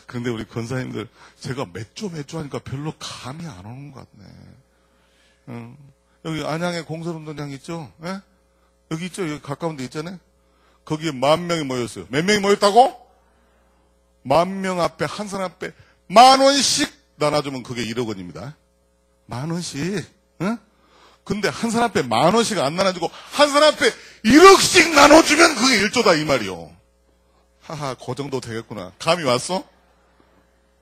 그런데 우리 권사님들 제가 몇 조 하니까 별로 감이 안 오는 것 같네. 여기 안양에 공설운동장 있죠? 예? 여기 있죠? 여기 가까운 데 있잖아요? 거기에 10,000명이 모였어요. 몇 명이 모였다고? 10,000명 앞에 한 사람 앞에 10,000원씩 나눠주면 그게 1억 원입니다. 10,000원씩. 응? 근데 한 사람 앞에 10,000원씩 안 나눠주고 한 사람 앞에 1억씩 나눠주면 그게 1조다 이 말이요. 하하, 그 정도 되겠구나. 감이 왔어?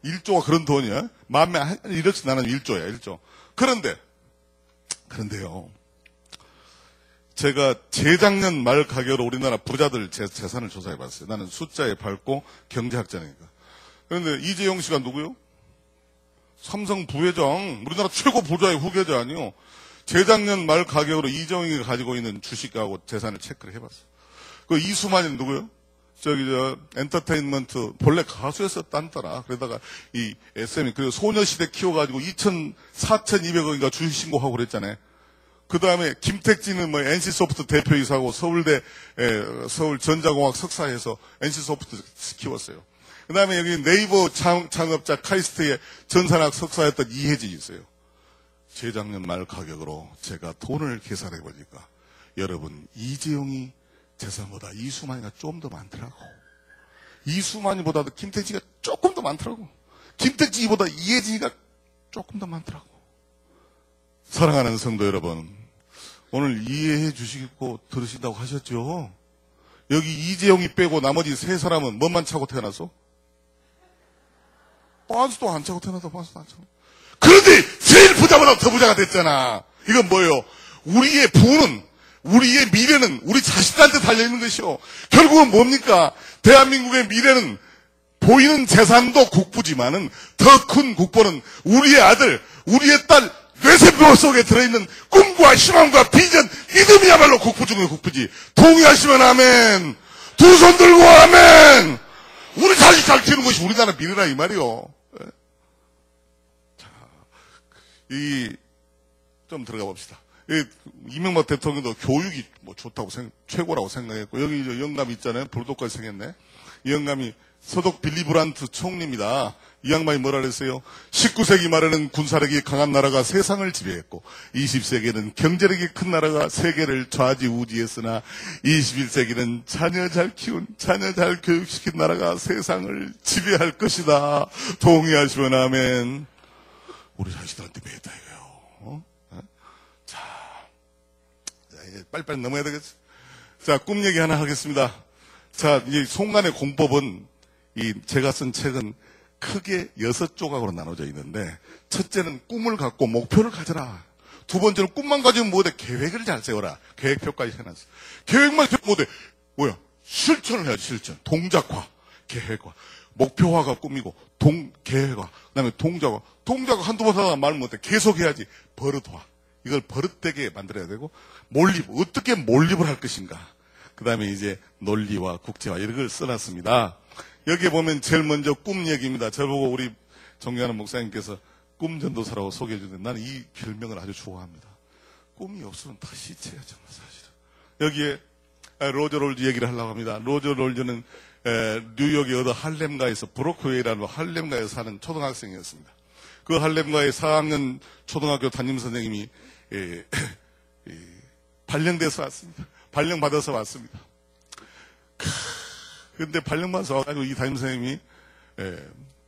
1조가 그런 돈이야? 10,000명 1억씩 나눠주면 1조야, 1조. 그런데 그런데요, 제가 재작년 말 가격으로 우리나라 부자들 재산을 조사해봤어요. 나는 숫자에 밝고 경제학자니까. 그런데 이재용 씨가 누구요? 삼성 부회장, 우리나라 최고 부자의 후계자 아니요. 재작년 말 가격으로 이재용이 가지고 있는 주식하고 재산을 체크를 해봤어요. 그 이수만이 누구요? 엔터테인먼트, 본래 가수였었단 따라. 그러다가 이 SM이, 그리고 소녀시대 키워가지고 4,200억인가 주식 신고하고 그랬잖아요. 그 다음에 김택진은 뭐 NC소프트 대표이사고 서울 전자공학 석사해서 NC소프트 키웠어요. 그 다음에 여기 네이버 창업자 카이스트의 전산학 석사였던 이혜진이 있어요. 재작년 말 가격으로 제가 돈을 계산해 보니까 여러분, 이재용이 재산보다 이수만이가 좀 더 많더라고. 이수만이보다도 김택진이가 조금 더 많더라고. 김택진이보다 이혜진이가 조금 더 많더라고. 사랑하는 성도 여러분, 오늘 이해해 주시고 들으신다고 하셨죠? 여기 이재용이 빼고 나머지 세 사람은 뭐만 차고 태어났어? 빤스도 안 차고 태어났다. 빤스도 안 차고. 그런데 제일 부자보다 더 부자가 됐잖아. 이건 뭐예요? 우리의 부는, 우리의 미래는 우리 자식들한테 달려있는 것이요. 결국은 뭡니까? 대한민국의 미래는 보이는 재산도 국부지만은 더 큰 국보는 우리의 아들, 우리의 딸, 뇌세포 속에 들어있는 꿈과 희망과 비전, 믿음이야말로 국부 중의 국부지. 동의하시면 아멘. 두 손 들고 아멘. 우리 자식 잘 키우는 것이 우리나라 미래라 이 말이요. 자, 좀 들어가 봅시다. 이명박 대통령도 교육이 뭐 좋다고 최고라고 생각했고, 여기 영감 있잖아요. 불독까지 생겼네. 이 영감이 서독 빌리 브란트 총리입니다. 이 양반이 뭐라 그랬어요? 19세기 말에는 군사력이 강한 나라가 세상을 지배했고 20세기에는 경제력이 큰 나라가 세계를 좌지우지했으나 21세기는 자녀 잘 키운, 자녀 잘 교육시킨 나라가 세상을 지배할 것이다. 동의하시면 아멘. 우리 자식들한테 배웠다 이거요. 자, 이제 빨리빨리 넘어야 되겠어. 자, 꿈 얘기 하나 하겠습니다. 자, 이 송간의 공법은 제가 쓴 책은 크게 6조각으로 나눠져 있는데, 첫째는 꿈을 갖고 목표를 가져라. 두 번째는 꿈만 가지면 뭐돼? 계획을 잘 세워라. 계획표까지 해놨어. 계획만 세우면 뭐돼? 뭐야? 실천을 해야지, 실천. 동작화, 계획화. 목표화가 꿈이고, 계획화. 그 다음에 동작화. 동작화 한두 번 하다가 말 못해. 계속 해야지. 버릇화. 이걸 버릇되게 만들어야 되고, 몰입. 어떻게 몰입을 할 것인가. 그 다음에 이제 논리와 국제화. 이런 걸 써놨습니다. 여기에 보면 제일 먼저 꿈 얘기입니다. 저보고 우리 존경하는 목사님께서 꿈전도사라고 소개해 주는데 나는 이 별명을 아주 좋아합니다. 꿈이 없으면 다 시체야, 정말 사실은. 여기에 로저 롤즈 얘기를 하려고 합니다. 로저 롤즈는 뉴욕의 어느 할렘가에서 브로크웨이라는 할렘가에서 사는 초등학생이었습니다. 그 할렘가의 4학년 초등학교 담임 선생님이 발령돼서 왔습니다. 발령받아서 왔습니다. 근데 발령받아서 와가지고 이 담임선생님이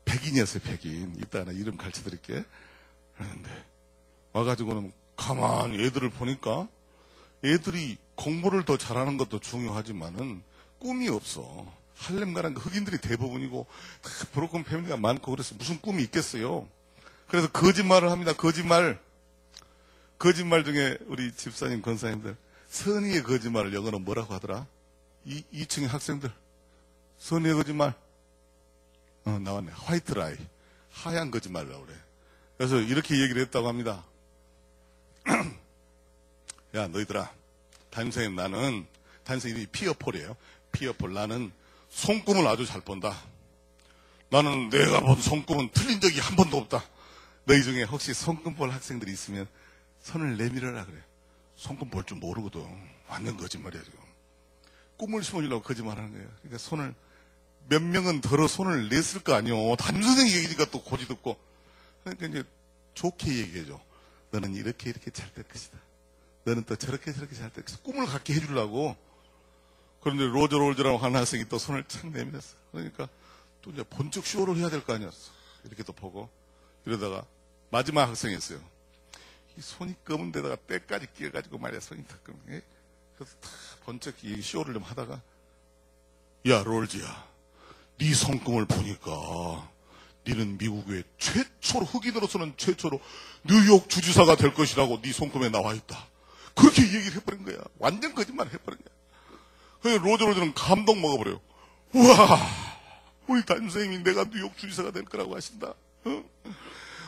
백인이었어요. 백인. 이따 나 이름 가르쳐 드릴게. 그런데 와가지고는 가만히 애들을 보니까 애들이 공부를 더 잘하는 것도 중요하지만은 꿈이 없어. 할렘 가는 흑인들이 대부분이고 브로큰 패밀리가 많고 그래서 무슨 꿈이 있겠어요. 그래서 거짓말을 합니다. 거짓말 중에 우리 집사님 권사님들 선의의 거짓말을 영어로 뭐라고 하더라? 2층의 학생들 선의의 거짓말 나왔네. 화이트 라이, 하얀 거짓말이라고 그래. 그래서 이렇게 얘기를 했다고 합니다. 야 너희들아, 담임선생님 나는, 담임선생님 이름이 피어폴이에요. 피어폴. 나는 손꿈을 아주 잘 본다. 나는 내가 본 손꿈은 틀린 적이 한 번도 없다. 너희 중에 혹시 손꿈 볼 학생들이 있으면 손을 내밀어라 그래. 손꿈 볼 줄 모르거든. 완전 거짓말이야 지금. 꿈을 심어주려고 거짓말하는 거예요. 그러니까 손을, 몇 명은 더러 손을 냈을 거 아니요. 담임선생님 얘기니까 또 고지 듣고. 그러니까 이제 좋게 얘기해줘. 너는 이렇게 잘 될 것이다. 너는 또 저렇게 잘 될 것이다. 꿈을 갖게 해주려고. 그런데 로저 롤즈라고 하는 학생이 또 손을 착 내밀었어. 그러니까 또 이제 본적 쇼를 해야 될 거 아니었어. 이렇게 또 보고. 이러다가 마지막 학생이었어요. 이 손이 검은 데다가 때까지 끼어가지고 말이야. 손이 다 검은. 그래서 다 번쩍 이 쇼를 좀 하다가, 야 롤즈야, 네 손금을 보니까 니는 미국의 흑인으로서는 최초로 뉴욕 주지사가 될 것이라고 네 손금에 나와 있다. 그렇게 얘기를 해버린 거야. 완전 거짓말 해버린 거야. 그래서 로저는 감동 먹어버려요. 우와, 우리 담임선생님이 내가 뉴욕 주지사가 될 거라고 하신다. 어?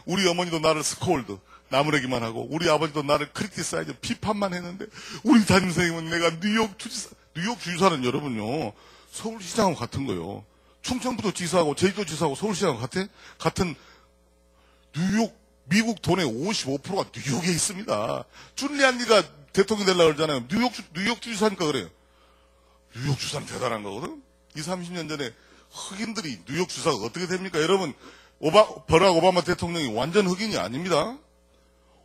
우리 어머니도 나를 스콜드, 나무래기만 하고, 우리 아버지도 나를 크리티사이즈, 비판만 했는데, 우리 담임선생님은 내가 뉴욕 주지사는 여러분요, 서울시장하고 같은 거요. 충청부도 지사하고, 제주도 지사하고, 서울시장하고 같은 뉴욕, 미국 돈의 55%가 뉴욕에 있습니다. 줄리안리가 대통령 되려고 그러잖아요. 뉴욕 주지사니까 그래요. 뉴욕 주지사는 대단한 거거든? 20, 30년 전에 흑인들이 뉴욕 주지사가 어떻게 됩니까? 여러분, 버락 오바마 대통령이 완전 흑인이 아닙니다.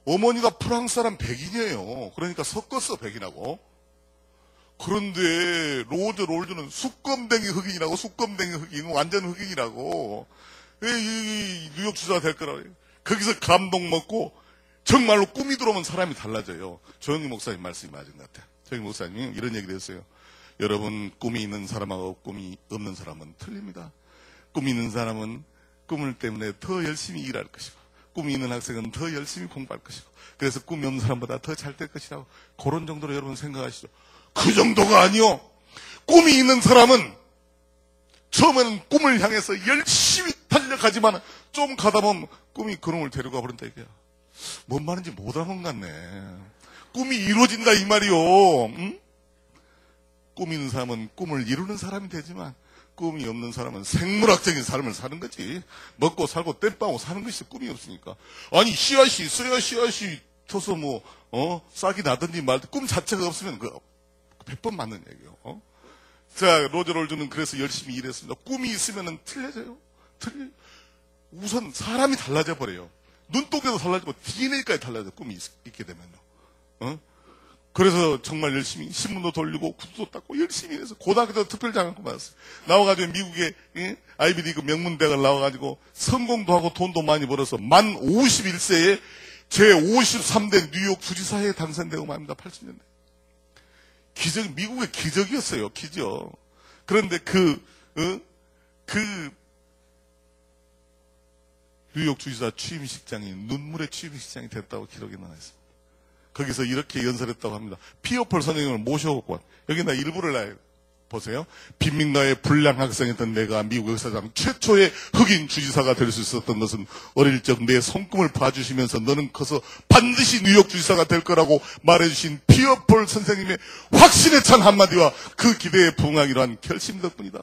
어머니가 프랑스 사람 백인이에요. 그러니까 섞었어, 백인하고. 그런데 로저 롤즈는 수검댕이 흑인이라고, 수검댕이 흑인, 완전 흑인이라고. 이 뉴욕 주지사가 될 거라고 해요. 거기서 감동 먹고 정말로 꿈이 들어오면 사람이 달라져요. 조영기 목사님 말씀이 맞은 것 같아요. 조영기 목사님이 이런 얘기를 했어요. 여러분, 꿈이 있는 사람하고 꿈이 없는 사람은 틀립니다. 꿈이 있는 사람은 꿈을 때문에 더 열심히 일할 것이고, 꿈이 있는 학생은 더 열심히 공부할 것이고, 그래서 꿈이 없는 사람보다 더 잘 될 것이라고, 그런 정도로 여러분 생각하시죠. 그 정도가 아니요. 꿈이 있는 사람은 처음에는 꿈을 향해서 열심히 달려가지만 좀 가다 보면 꿈이 그놈을 데려가 버린다 이거야. 뭔 말인지 못 알아본 것 같네. 꿈이 이루어진다 이 말이요. 응? 꿈이 있는 사람은 꿈을 이루는 사람이 되지만 꿈이 없는 사람은 생물학적인 삶을 사는 거지. 먹고 살고 땜빵하고 사는 것이 꿈이 없으니까. 아니 씨앗이 있어야 씨앗이 터서 싹이 나든지 말든 꿈 자체가 없으면 100번 맞는 얘기예요. 자, 로저 롤즈는 그래서 열심히 일했습니다. 꿈이 있으면 틀려져요. 우선 사람이 달라져 버려요. 눈독에도 달라지고 DNA까지 달라져요. 꿈이 있게 되면요. 그래서 정말 열심히 신문도 돌리고 구두도 닦고 열심히 해서 고등학교 때 특별장학금 받았어요. 나와가지고 미국의 아이비리그 명문대학을 나와가지고 성공도 하고 돈도 많이 벌어서 만 51세에 제53대 뉴욕 주지사에 당선되고 말입니다. 80년대. 미국의 기적이었어요. 기적. 그런데 뉴욕 주지사 취임식장이 눈물의 취임식장이 됐다고 기록이 나와 있습니다. 거기서 이렇게 연설했다고 합니다. 피어폴 선생님을 모셔오고 여기다 일부를 보세요. 빈민가의 불량 학생이었던 내가 미국 역사상 최초의 흑인 주지사가 될 수 있었던 것은 어릴 적 내 손금을 봐주시면서 너는 커서 반드시 뉴욕 주지사가 될 거라고 말해주신 피어폴 선생님의 확신에 찬 한마디와 그 기대에 부응하기로 한 결심 덕분이다.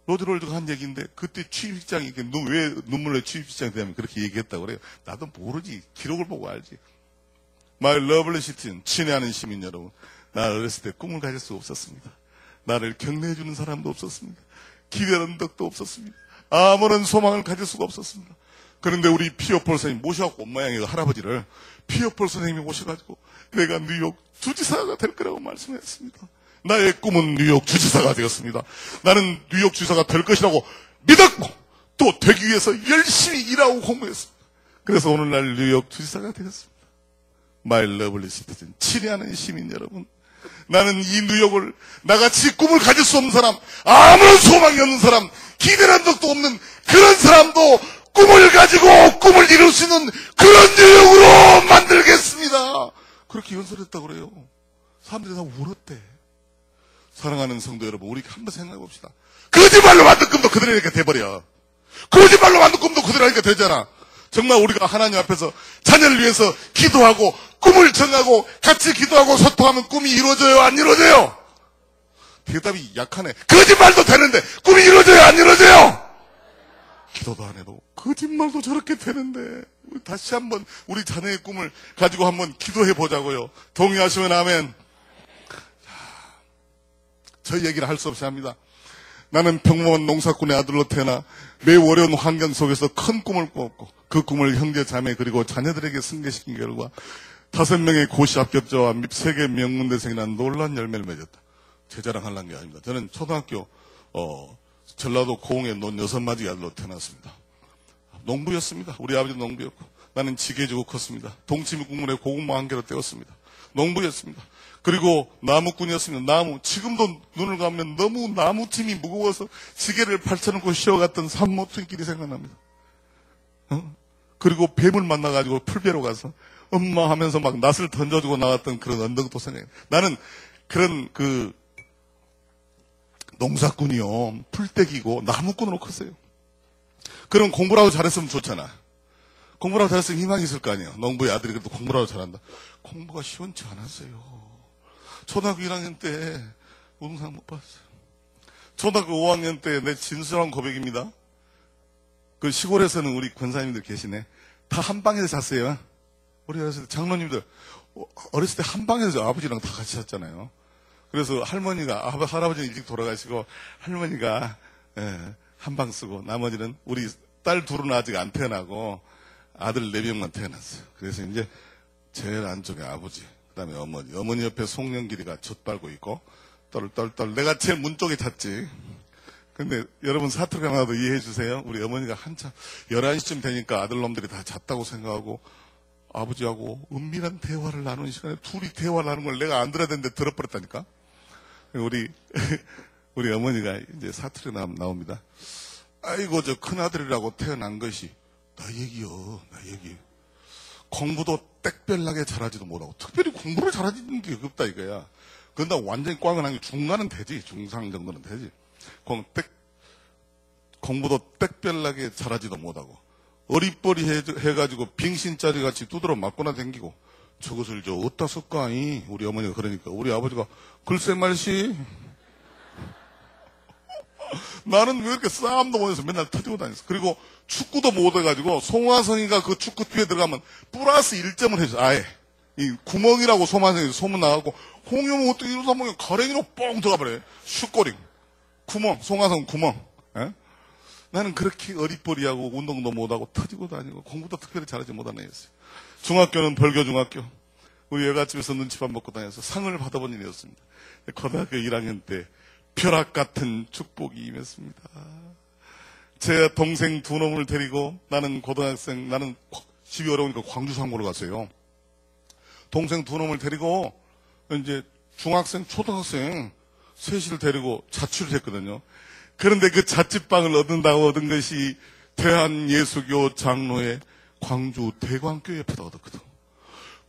로저 롤즈가 한 얘기인데 그때 취임식장이 왜 눈물로 취임식장이 되면 그렇게 얘기했다고 그래요. 나도 모르지. 기록을 보고 알지. My lovely citizen, 친애하는 시민 여러분. 나 어렸을 때 꿈을 가질 수 없었습니다. 나를 격려해주는 사람도 없었습니다. 기대하는 덕도 없었습니다. 아무런 소망을 가질 수가 없었습니다. 그런데 우리 피어폴 선생님 모셔갖고 엄마양의 할아버지를 피어폴 선생님이 모셔가지고 내가 뉴욕 주지사가 될 거라고 말씀했습니다. 나의 꿈은 뉴욕 주지사가 되었습니다. 나는 뉴욕 주지사가 될 것이라고 믿었고 또 되기 위해서 열심히 일하고 공부했습니다. 그래서 오늘날 뉴욕 주지사가 되었습니다. My lovely citizen, 친애하는 시민 여러분. 나는 이 뉴욕을 나같이 꿈을 가질 수 없는 사람, 아무런 소망이 없는 사람, 기대한 적도 없는 그런 사람도 꿈을 가지고 꿈을 이룰 수 있는 그런 뉴욕으로 만들겠습니다. 그렇게 연설했다고 그래요. 사람들이 다 울었대. 사랑하는 성도 여러분, 우리 한번 생각해 봅시다. 거짓말로 만든 꿈도 그들에게 돼버려. 거짓말로 만든 꿈도 그들에게 되잖아. 정말 우리가 하나님 앞에서 자녀를 위해서 기도하고 꿈을 정하고 같이 기도하고 소통하면 꿈이 이루어져요? 안 이루어져요? 대답이 약하네. 거짓말도 되는데 꿈이 이루어져요? 안 이루어져요? 기도도 안 해보고 거짓말도 저렇게 되는데 다시 한번 우리 자녀의 꿈을 가지고 한번 기도해 보자고요. 동의하시면 아멘. 저 얘기를 할 수 없이 합니다. 나는 평범한 농사꾼의 아들로 태어나 매우 어려운 환경 속에서 큰 꿈을 꾸었고 그 꿈을 형제 자매 그리고 자녀들에게 승계시킨 결과 5명의 고시 합격자와 세계 명문대생이라는 놀라운 열매를 맺었다. 제 자랑하려는 게 아닙니다. 저는 초등학교 전라도 고흥의 논 6마지 아들로 태어났습니다. 농부였습니다. 우리 아버지도 농부였고 나는 지게 주고 컸습니다. 동치미 국물에 고구마 한 개로 때웠습니다. 농부였습니다. 그리고 나무꾼이었습니다. 지금도 눈을 감으면 너무 나무팀이 무거워서 지게를 펼쳐놓고 쉬어갔던 산모퉁이길이 생각납니다. 그리고 뱀을 만나가지고 풀베로 가서 엄마 하면서 막 낫을 던져주고 나왔던 그런 언덕도 생각해. 나는 그런 농사꾼이요. 풀떼기고 나무꾼으로 컸어요. 그럼 공부라도 잘했으면 좋잖아. 공부라도 잘했으면 희망이 있을 거 아니에요. 농부의 아들이 그래도 공부라도 잘한다. 공부가 시원치 않았어요. 초등학교 1학년 때 우등상 못 봤어요. 초등학교 5학년 때 내 진솔한 고백입니다. 그 시골에서는 우리 권사님들 계시네. 다 한 방에서 잤어요. 우리 어렸을 때 장로님들 어렸을 때 한 방에서 아버지랑 다 같이 잤잖아요. 그래서 할머니가 할아버지는 일찍 돌아가시고 할머니가 한 방 쓰고 나머지는 우리 딸 둘은 아직 안 태어나고 아들 4명만 태어났어요. 그래서 이제 제일 안쪽에 아버지, 그다음에 어머니 옆에 송년길이가 젖 빨고 있고 떨떨떨 내가 제일 문 쪽에 잤지. 근데 여러분 사투리가 나도 이해해 주세요. 우리 어머니가 한참 11시쯤 되니까 아들놈들이 다 잤다고 생각하고 아버지하고 은밀한 대화를 나누는 시간에 둘이 대화를 하는 걸 내가 안 들어야 되는데 들어버렸다니까. 우리 어머니가 이제 사투리 나옵니다. 아이고 저 큰아들이라고 태어난 것이 나 얘기요. 공부도 땡별나게 잘하지도 못하고 특별히 공부를 잘하는 게 없다 이거야. 근데 완전히 꽝은 아니고 중간은 되지. 중상 정도는 되지. 공부도 땡별나게 잘하지도 못하고 어리버리 해가지고 빙신짜리 같이 두드러 맞거나 댕기고 저것을 저 어디다 쓸까이 우리 어머니가 그러니까 우리 아버지가 글쎄 말씨 나는 왜 이렇게 싸움도 못해서 맨날 터지고 다녔어. 그리고 축구도 못해가지고 송화성이가 그 축구 뒤에 들어가면 플러스 1점을 해줘. 아예 이 구멍이라고 송화성이 소문 나가고 홍유모 어떻게 이러다 보면 가랭이로 뻥 들어가버려. 슛골이 구멍 송화성 구멍. 에? 나는 그렇게 어리버리하고 운동도 못하고 터지고 다니고 공부도 특별히 잘하지 못한 애였어요. 중학교는 벌교 중학교. 우리 여가집에서 눈치밥 먹고 다녀서 상을 받아본 일이었습니다. 고등학교 1학년 때 벼락 같은 축복이 임했습니다. 제 동생 2놈을 데리고 나는 집이 어려우니까 광주 상고를 갔어요. 동생 2놈을 데리고 이제 중학생, 초등학생 셋을 데리고 자취를 했거든요. 그런데 그 자취방을 얻는다고 얻은 것이 대한예수교 장로의 광주 대광교회 옆에다 얻었거든.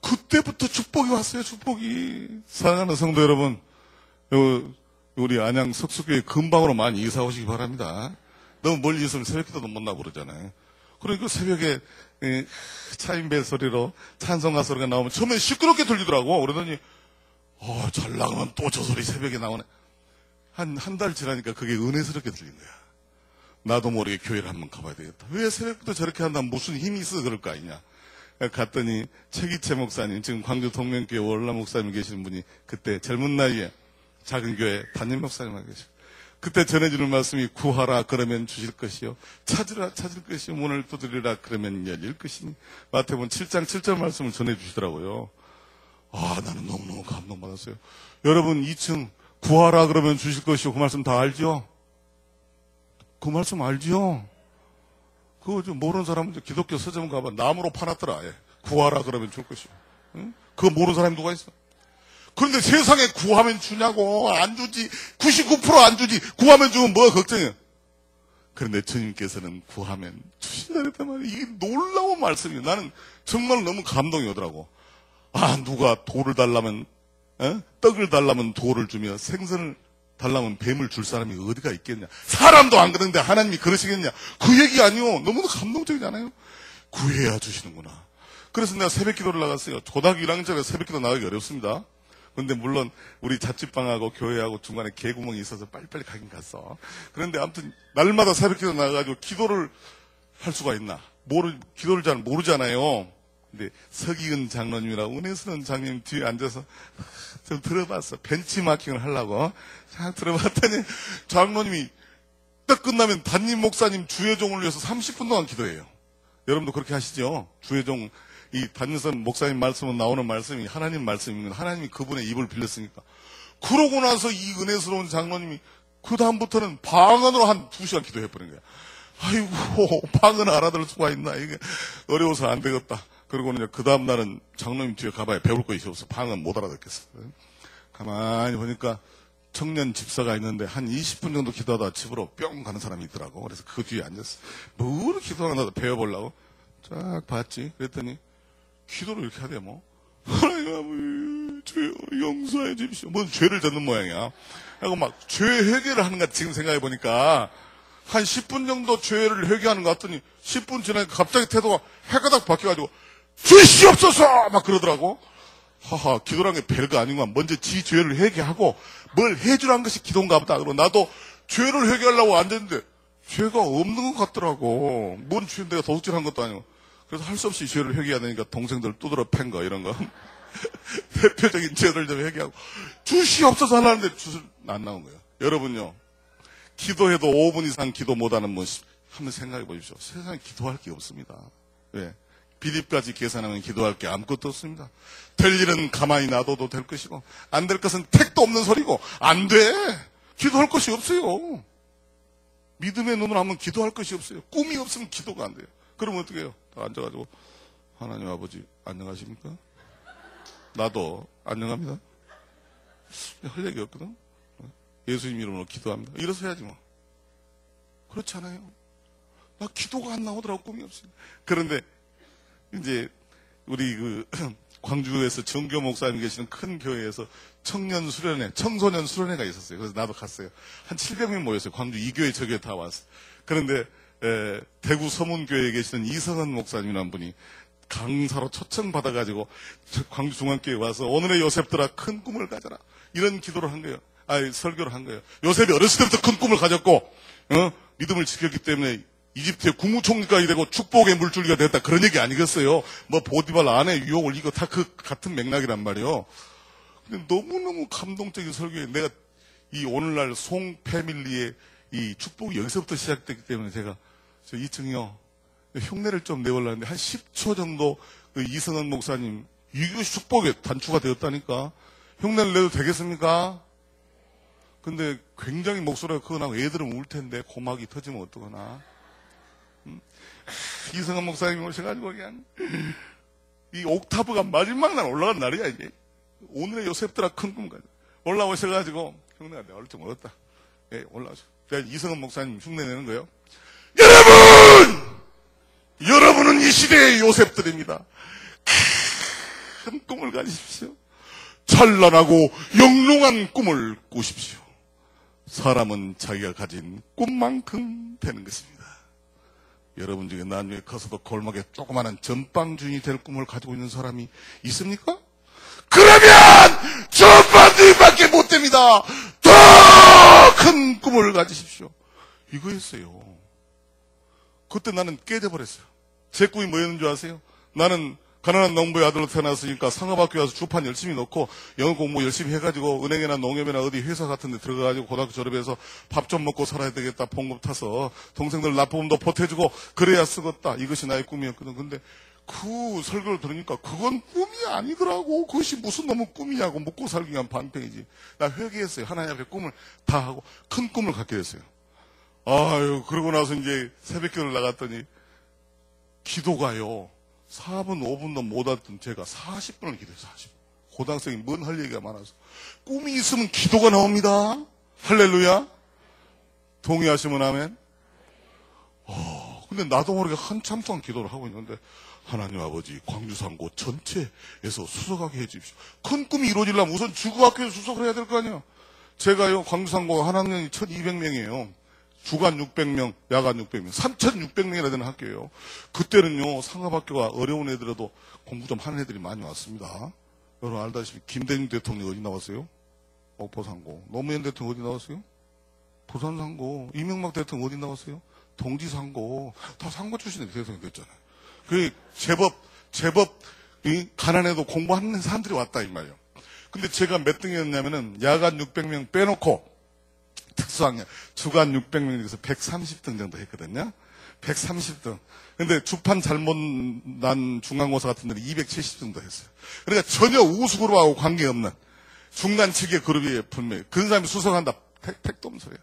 그때부터 축복이 왔어요, 축복이. 사랑하는 성도 여러분, 우리 안양 석수교회 근방으로 많이 이사 오시기 바랍니다. 너무 멀리 있으면 새벽기도도 못 나고 그러잖아요. 그러니까 새벽에 차인배 소리로 찬송가 소리가 나오면 처음에 시끄럽게 들리더라고. 그러더니 잘 나가면 또 저 소리 새벽에 나오네. 한 달 지나니까 그게 은혜스럽게 들린 거야. 나도 모르게 교회를 한번 가봐야 되겠다. 왜 새벽부터 저렇게 한다면 무슨 힘이 있어서 그럴 거 아니냐. 갔더니 최기채 목사님, 지금 광주 동명교회 월남 목사님 계시는 분이 그때 젊은 나이에 작은 교회 담임 목사님 하고 계시고 그때 전해주는 말씀이 구하라 그러면 주실 것이요 찾으라 찾을 것이요 문을 두드리라 그러면 열릴 것이니 마태복음 7장 7절 말씀을 전해주시더라고요. 나는 너무너무 감동받았어요. 여러분 2층 구하라 그러면 주실 것이요 그 말씀 다 알죠? 그 말씀 알죠? 그거 좀 모르는 사람은 기독교 서점 가봐 나무로 파놨더라. 아예. 구하라 그러면 줄 것이요. 응? 그거 모르는 사람이 누가 있어? 그런데 세상에 구하면 주냐고. 안 주지. 99% 안 주지. 구하면 주면 뭐가 걱정이야. 그런데 주님께서는 구하면 주신다 그랬단 말이야. 이게 놀라운 말씀이에요. 나는 정말 너무 감동이 오더라고. 누가 돌을 달라면 떡을 달라면 돌을 주며 생선을 달라면 뱀을 줄 사람이 어디가 있겠냐. 사람도 안 그러는데 하나님이 그러시겠냐. 그 얘기 아니요. 너무나 감동적이잖아요. 구해야 주시는구나. 그래서 내가 새벽 기도를 나갔어요. 고등학교 1학년 전에 새벽 기도 나가기 어렵습니다. 근데 물론 우리 자취방하고 교회하고 중간에 개구멍이 있어서 빨리빨리 가긴 갔어. 그런데 아무튼 날마다 새벽 기도 나가가지고 기도를 할 수가 있나. 기도를 잘 모르잖아요. 근데 서기은 장로님이라고 은혜스러운 장로님 뒤에 앉아서 좀 들어봤어. 벤치마킹을 하려고. 잘 들어봤더니 장로님이 딱 끝나면 담임 목사님 주혜종을 위해서 30분 동안 기도해요. 여러분도 그렇게 하시죠? 주혜종, 이 담임선 목사님 말씀은 나오는 말씀이 하나님 말씀이면 하나님이 그분의 입을 빌렸으니까. 그러고 나서 이 은혜스러운 장로님이 그 다음부터는 방언으로 한 2시간 기도해버린 거야. 아이고, 방언 알아들을 수가 있나. 이게 어려워서 안 되겠다. 그러고는 그 다음날은 장로님 뒤에 가봐야 배울 거 있어서 방언 못 알아듣겠어. 가만히 보니까 청년 집사가 있는데 한 20분 정도 기도하다 집으로 뿅 가는 사람이 있더라고. 그래서 그 뒤에 앉았어. 뭘 기도하나 배워보려고. 쫙 봤지. 그랬더니 기도를 이렇게 하대 뭐. 하나님 아버지 죄 용서해 주십시오. 뭔 죄를 졌는 모양이야. 하고 막 죄 회개를 하는 것 같아. 지금 생각해 보니까 한 10분 정도 죄를 회개하는 것 같더니 10분 지나니까 갑자기 태도가 해가닥 바뀌어가지고 주시옵소서 막 그러더라고. 하하, 기도란 게 별거 아니구만. 먼저 지 죄를 회개하고 뭘 해주라는 것이 기도인가 보다. 그러고 나도 죄를 회개하려고 앉았는데 죄가 없는 것 같더라고. 뭔 죄 내가 도둑질한 것도 아니고. 그래서 할 수 없이 죄를 회개해야 되니까 동생들 두드러 팬 거 이런 거. 대표적인 죄를 좀 회개하고 주시옵소서 하려는데 주술 안 나온 거예요. 여러분요. 기도해도 5분 이상 기도 못하는 분 한번 생각해 보십시오. 세상에 기도할 게 없습니다. 왜? 비립까지 계산하면 기도할 게 아무것도 없습니다. 될 일은 가만히 놔둬도 될 것이고 안 될 것은 택도 없는 소리고 안 돼. 기도할 것이 없어요. 믿음의 눈으로 하면 기도할 것이 없어요. 꿈이 없으면 기도가 안 돼요. 그러면 어떻게 해요? 다 앉아가지고 하나님 아버지 안녕하십니까? 나도 안녕합니다. 할 얘기 없거든. 예수님 이름으로 기도합니다. 이래서 해야지 뭐. 그렇지 않아요. 나 기도가 안 나오더라고. 꿈이 없어요. 그런데 이제 우리 광주에서 정교 목사님 계시는 큰 교회에서 청소년 수련회가 있었어요. 그래서 나도 갔어요. 한 700명 모였어요. 광주 2교회 저교회 다 왔어요. 그런데 대구 서문교회에 계시는 이성은 목사님이라는 분이 강사로 초청받아가지고 광주 중앙교회에 와서 오늘의 요셉들아 큰 꿈을 가져라. 이런 기도를 한 거예요. 설교를 한 거예요. 요셉이 어렸을 때부터 큰 꿈을 가졌고 믿음을 지켰기 때문에 이집트의 국무총리까지 되고 축복의 물줄기가 됐다. 그런 얘기 아니겠어요. 뭐 보디발 아내 유혹을 이거 다 그 같은 맥락이란 말이에요. 근데 너무너무 감동적인 설교에 내가 이 오늘날 송 패밀리의 이 축복이 여기서부터 시작됐기 때문에 제가 저 2층이요. 흉내를 좀 내보려는데 한 10초 정도 그 이성은 목사님 유교 축복에 단추가 되었다니까. 흉내를 내도 되겠습니까? 근데 굉장히 목소리가 크고 나고 애들은 울 텐데 고막이 터지면 어떡하나. 이성은 목사님이 오셔가지고 그냥 이 옥타브가 마지막 날 올라간 날이야 이게. 오늘의 요셉들아 큰 꿈 가져. 올라오셔가지고 흉내가 내가 얼른 멀었다. 예, 올라오셔. 제가 이성은 목사님 흉내 내는 거예요. 여러분은 이 시대의 요셉들입니다. 큰 꿈을 가지십시오. 찬란하고 영롱한 꿈을 꾸십시오. 사람은 자기가 가진 꿈만큼 되는 것입니다. 여러분 중에 나중에 커서도 골목에 조그마한 전빵주인이 될 꿈을 가지고 있는 사람이 있습니까? 그러면 전빵주인밖에 못 됩니다. 더 큰 꿈을 가지십시오. 이거였어요. 그때 나는 깨져버렸어요. 제 꿈이 뭐였는 줄 아세요? 나는 가난한 농부의 아들로 태어났으니까 상업학교 와서 주판 열심히 넣고 영어 공부 열심히 해가지고 은행이나 농협이나 어디 회사 같은 데 들어가가지고 고등학교 졸업해서 밥 좀 먹고 살아야 되겠다. 봉급 타서 동생들 납부금도 보태주고 그래야 쓰겠다. 이것이 나의 꿈이었거든. 근데 그 설교를 들으니까 그건 꿈이 아니더라고. 그것이 무슨 너무 꿈이냐고. 먹고 살기 위한 방편이지. 나 회개했어요. 하나님 앞에 꿈을 다 하고 큰 꿈을 갖게 됐어요. 아유, 그러고 나서 이제 새벽기도를 나갔더니 기도가요. 4분, 5분도 못 왔던 제가 40분을 기도했어요. 40분. 고등학생이 뭔 할 얘기가 많아서. 꿈이 있으면 기도가 나옵니다. 할렐루야. 동의하시면 아멘. 근데 나도 모르게 한참 동안 기도를 하고 있는데 하나님 아버지 광주상고 전체에서 수석하게 해주십시오. 큰 꿈이 이루어지려면 우선 주구학교에서 수석을 해야 될 거 아니에요. 제가요 광주상고 한 학년이 1200명이에요. 주간 600명, 야간 600명, 3600명이나 되는 학교예요. 그때는요, 상업학교가 어려운 애들에도 공부 좀 하는 애들이 많이 왔습니다. 여러분 알다시피 김대중 대통령 어디 나왔어요? 옥포상고. 노무현 대통령 어디 나왔어요? 부산상고. 이명박 대통령 어디 나왔어요? 동지상고. 다 상고 출신들이 대통령 됐잖아요. 그 제법 가난해도 공부하는 사람들이 왔다 이 말이에요. 근데 제가 몇 등이었냐면은 야간 600명 빼놓고 특수학년, 주간 600명 중에서 130등 정도 했거든요. 130등. 근데 주판 잘못 난 중간고사 같은 데는 270등도 했어요. 그러니까 전혀 우수그룹하고 관계없는 중간치기의 그룹이 분명히. 그런 사람이 수석한다. 택도 없는 소리예요.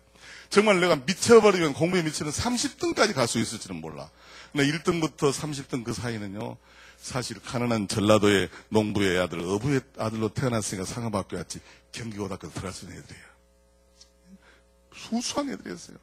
정말 내가 미쳐버리면 공부에 미치는 30등까지 갈 수 있을지는 몰라. 근데 1등부터 30등 그 사이는요. 사실 가난한 전라도의 농부의 아들, 어부의 아들로 태어났으니까 상업학교 왔지 경기고등학교 들어갈 수 있는 애들이에요. 수수한 애들이었어요.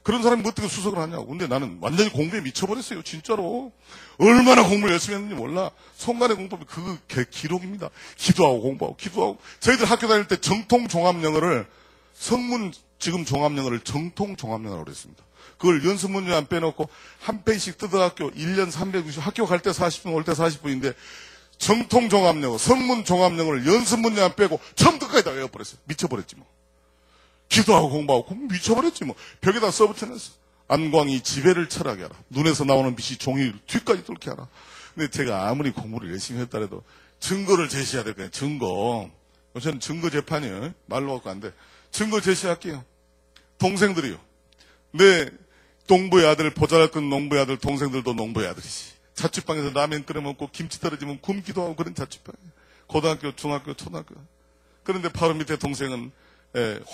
그런 사람이 어떻게 수석을 하냐고. 근데 나는 완전히 공부에 미쳐버렸어요. 진짜로. 얼마나 공부를 열심히 했는지 몰라. 송간의 공법이 그 기록입니다. 기도하고 공부하고 기도하고. 저희들 학교 다닐 때 정통 종합영어를 성문 지금 종합영어를 정통 종합영어라고 그랬습니다. 그걸 연습 문제 안 빼놓고 한 페이지씩 뜯어갖고 1년 360 학교 갈 때 40분 올 때 40분인데 정통 종합영어, 성문 종합영어를 연습 문제 안 빼고 처음부터까지 다 외워버렸어요. 미쳐버렸지 뭐. 기도하고 공부하고 공부 미쳐버렸지 뭐. 벽에다 써붙여놨어. 안광이 지배를 철하게 하라. 눈에서 나오는 빛이 종이 뒤까지 뚫게 하라. 근데 제가 아무리 공부를 열심히 했더라도 증거를 제시해야 될 거예요. 증거. 저는 증거 재판이에요. 말로 갖고 안 돼. 증거 제시할게요. 동생들이요. 내 농부의 아들, 보잘것 농부의 아들, 동생들도 농부의 아들이지. 자취방에서 라면 끓여 먹고 김치 떨어지면 굶기도 하고 그런 자취방이에요. 고등학교, 중학교, 초등학교. 그런데 바로 밑에 동생은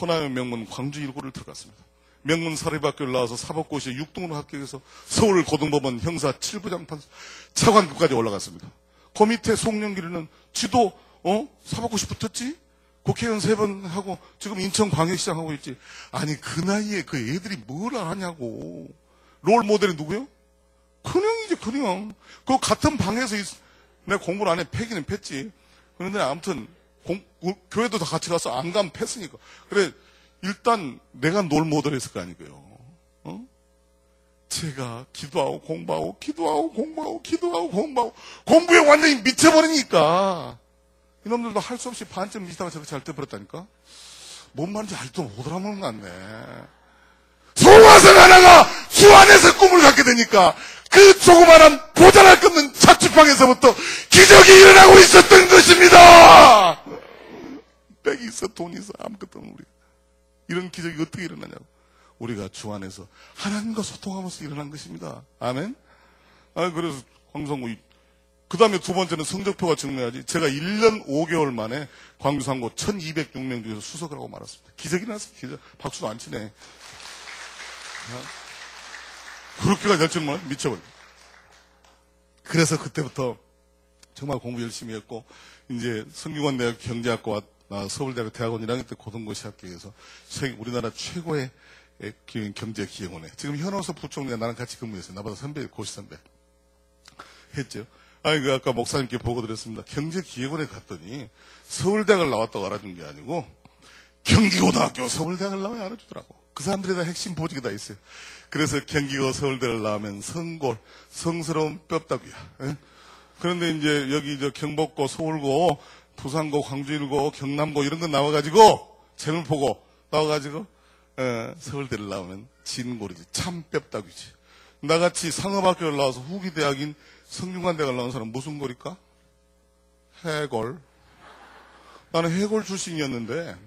호남의 명문 광주 1구를 들어갔습니다. 명문 사립학교를 나와서 사법고시에 6등으로 합격해서 서울 고등법원 형사 7부장 판사 차관급까지 올라갔습니다. 그 밑에 송영길이는 지도 사법고시 붙었지? 국회의원 3번 하고 지금 인천광역시장 하고 있지. 아니 그 나이에 그 애들이 뭘 알았냐고. 롤 모델이 누구요? 큰형이지 큰형. 그 같은 방에서 내가 공부를 안 해. 패기는 팼지. 그런데 아무튼 교회도 다 같이 가서 안 가면 패스니까. 그래 일단 내가 롤 모델했을 거 아니고요. 제가 기도하고 공부하고 기도하고 공부하고 기도하고 공부하고 공부에 완전히 미쳐버리니까 이놈들도 할 수 없이 반쯤 미치다가 저렇게 잘 떼버렸다니까. 뭔 말인지 아직도 못 알아먹는 것 같네. 송화성 하나가 주 안에서 꿈을 갖게 되니까 그 조그마한 보잘할 것 없는 자취방에서부터 기적이 일어나고 있었던 것입니다. 백이 있어 돈이 있어 아무것도 없는 우리. 이런 기적이 어떻게 일어나냐고. 우리가 주 안에서 하나님과 소통하면서 일어난 것입니다. 아멘. 그래서 광성구 그 다음에 두 번째는 성적표가 증명해야지. 제가 1년 5개월 만에 광주 상고 1206명 중에서 수석을 하고 말았습니다. 기적이 났어요. 기적. 박수도 안 치네. 그렇게가 될 줄 몰라. 미쳐버려. 그래서 그때부터 정말 공부 열심히 했고 이제 성균관대학 경제학과 서울대학교 대학원 1학년 때 고등고시 합격해서 우리나라 최고의 경제기획원에 지금 현호섭 부총리가 나랑 같이 근무했어요. 나보다 선배, 고시 선배 했죠. 그 아까 목사님께 보고 드렸습니다. 경제기획원에 갔더니 서울대학을 나왔다고 알아준 게 아니고 경기고등학교 서울대학을 나와야 알아주더라고. 그 사람들이 다 핵심 보직이 다 있어요. 그래서 경기고 서울대를 나오면 성골, 성스러운 뼈다귀야. 그런데 이제 여기 경복고, 서울고, 부산고, 광주일고, 경남고 이런 거 나와가지고 재물 보고 나와가지고 서울대를 나오면 진골이지. 참 뼈다귀지. 나같이 상업학교를 나와서 후기 대학인 성균관대학을 나온 사람 무슨 골일까? 해골. 나는 해골 출신이었는데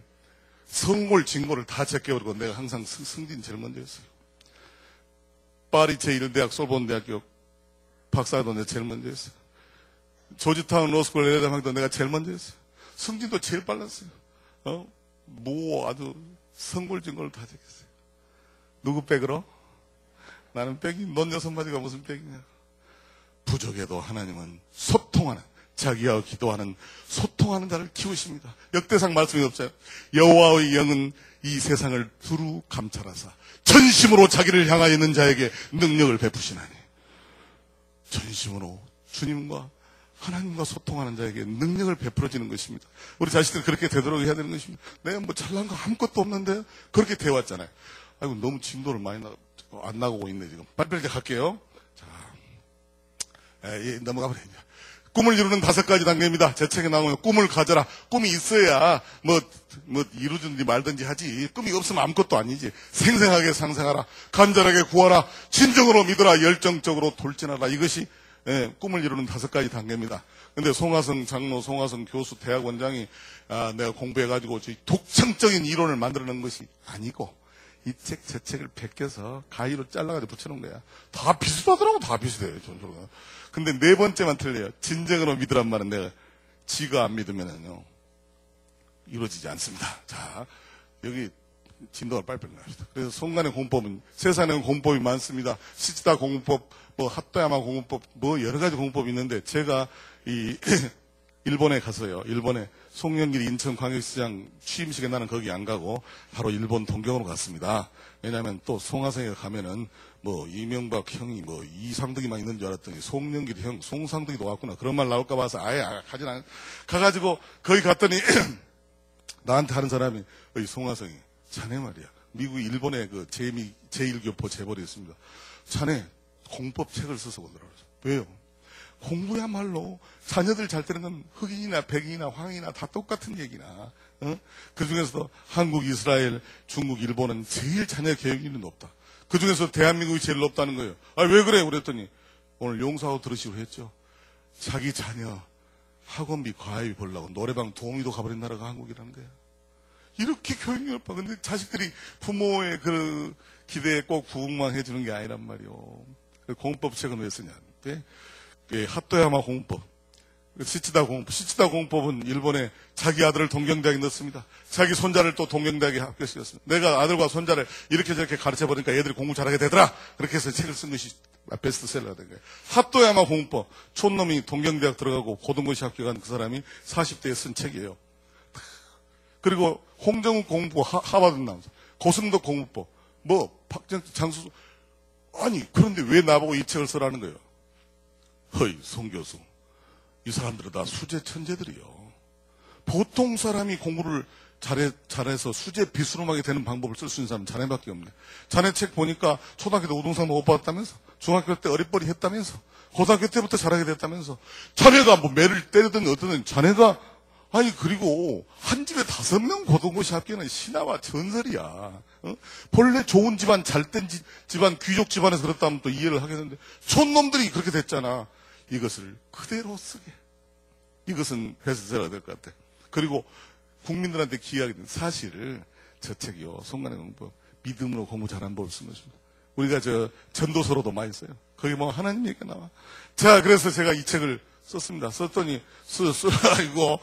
성골, 진골을 다 제껴버리고 내가 항상 승진 제일 먼저 했어요. 파리 제1대학 솔본대학교 박사도 내가 제일 먼저 했어요. 조지타운 로스쿨 LLM학도 내가 제일 먼저 했어요. 승진도 제일 빨랐어요. 아주 성골, 진골을 다 제꼈어요. 누구 백으로? 나는 백이, 넌 여섯 마디가 무슨 백이냐. 부족해도 하나님은 소통하는, 자기와 기도하는, 소통하는 자를 키우십니다. 역대상 말씀이 없어요. 여호와의 영은 이 세상을 두루 감찰하사 전심으로 자기를 향하여 있는 자에게 능력을 베푸시나니. 전심으로 주님과 하나님과 소통하는 자에게 능력을 베풀어지는 것입니다. 우리 자식들 그렇게 되도록 해야 되는 것입니다. 내가 뭐 잘난 거 아무것도 없는데 그렇게 되어왔잖아요. 아이고 너무 진도를 많이 안 나가고 있네 지금. 빨리빨리 갈게요. 자, 넘어가 버려. 꿈을 이루는 5가지 단계입니다. 제 책에 나오면 꿈을 가져라. 꿈이 있어야 뭐 이루든지 말든지 하지. 꿈이 없으면 아무것도 아니지. 생생하게 상상하라. 간절하게 구하라. 진정으로 믿어라. 열정적으로 돌진하라. 이것이 꿈을 이루는 5가지 단계입니다. 근데 송하성 장로, 송하성 교수, 대학원장이 내가 공부해가지고 독창적인 이론을 만들어낸 것이 아니고 이 책, 제 책을 베껴서 가위로 잘라가지고 붙여놓은 거야. 다 비슷하더라고. 다 비슷해요. 근데 4번째만 틀려요. 진정으로 믿으란 말은 내가 지가 안 믿으면은요 이루어지지 않습니다. 자, 여기 진도가 빨리빨리 나옵니다. 그래서 송간의 공법은 세상에는 공법이 많습니다. 시치다 공법, 뭐 핫도야마 공법, 뭐 여러 가지 공법이 있는데 제가 이 일본에 갔어요. 일본에 송영길 인천광역시장 취임식에 나는 거기 안 가고 바로 일본 동경으로 갔습니다. 왜냐하면 또 송화성에 가면은 뭐 이명박 형이 뭐 이상득이만 있는 줄 알았더니 송영길 형, 송상득이도 왔구나. 그런 말 나올까 봐서 아예 가진 않. 가가지고 거기 갔더니 나한테 하는 사람이 이 송화성이 자네 말이야. 미국 일본의 그 제1교포 재벌이 있습니다. 자네 공법책을 써서 오더라고요. 왜요? 공부야말로 자녀들 잘 되는 건 흑인이나 백인이나 황인이나 다 똑같은 얘기나 그 중에서도 한국, 이스라엘, 중국, 일본은 제일 자녀 교육률이 높다. 그 중에서 대한민국이 제일 높다는 거예요. 아, 왜 그래? 그랬더니 오늘 용사하고 들으시고 했죠. 자기 자녀 학원비 과외비 벌라고 노래방 동의도 가버린 나라가 한국이라는 거예요. 이렇게 교육률 높아. 근데 자식들이 부모의 그 기대에 꼭 부응만 해주는 게 아니란 말이요. 공법책은 왜 쓰냐? 핫도야마 공법, 시치다 공법. 시치다 공법은 일본에 자기 아들을 동경대학에 넣습니다. 자기 손자를 또 동경대학에 합격시켰습니다. 내가 아들과 손자를 이렇게 저렇게 가르쳐버리니까 얘들이 공부 잘하게 되더라. 그렇게 해서 책을 쓴 것이 베스트셀러가 된 거예요. 핫도야마 공법. 촌놈이 동경대학 들어가고 고등고시 합격한 그 사람이 40대에 쓴 책이에요. 그리고 홍정욱 공부 하버드 나오면서 고승덕 공부법. 장수. 아니, 그런데 왜 나보고 이 책을 쓰라는 거예요? 허이, 송 교수. 이 사람들은 다 수재 천재들이요. 보통 사람이 공부를 잘해서 수재 비스름하게 되는 방법을 쓸 수 있는 사람은 자네밖에 없네. 자네 책 보니까 초등학교 때 우등상도 못 받았다면서, 중학교 때 어리버리 했다면서, 고등학교 때부터 잘하게 됐다면서, 자네가 뭐 매를 때리든 어떤 자네가, 아니, 그리고 한 집에 5명 고등고시 합격은 신화와 전설이야. 본래 좋은 집안, 잘된 집안, 귀족 집안에서 그렇다면 또 이해를 하겠는데, 촌놈들이 그렇게 됐잖아. 이것을 그대로 쓰게. 이것은 베스트셀러가 될 것 같아. 그리고 국민들한테 기여하게 된 사실, 저 책이요. 송간의 공부, 믿음으로 공부 잘하는 법을 쓴 것입니다. 우리가 전도서로도 많이 써요. 거기 뭐 하나님 얘기가 나와. 자, 그래서 제가 이 책을 썼습니다. 썼더니, 이거,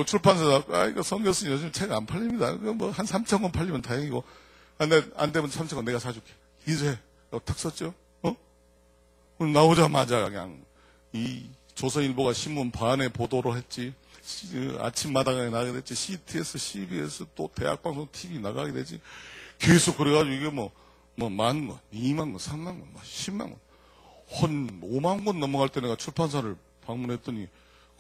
출판사가, 이거 성 교수님 요즘 책 안 팔립니다. 뭐, 한 3,000권 팔리면 다행이고, 안 되면 3,000권 내가 사줄게. 인쇄해. 탁 썼죠? 나오자마자 그냥, 이 조선일보가 신문 반에 보도를 했지, 아침마당에 나가게 됐지, CTS, CBS, 또 대학방송 TV 나가게 되지, 계속 그래가지고 이게 뭐 10,000권, 20,000권, 30,000권, 100,000권, 한 50,000권 넘어갈 때 내가 출판사를 방문했더니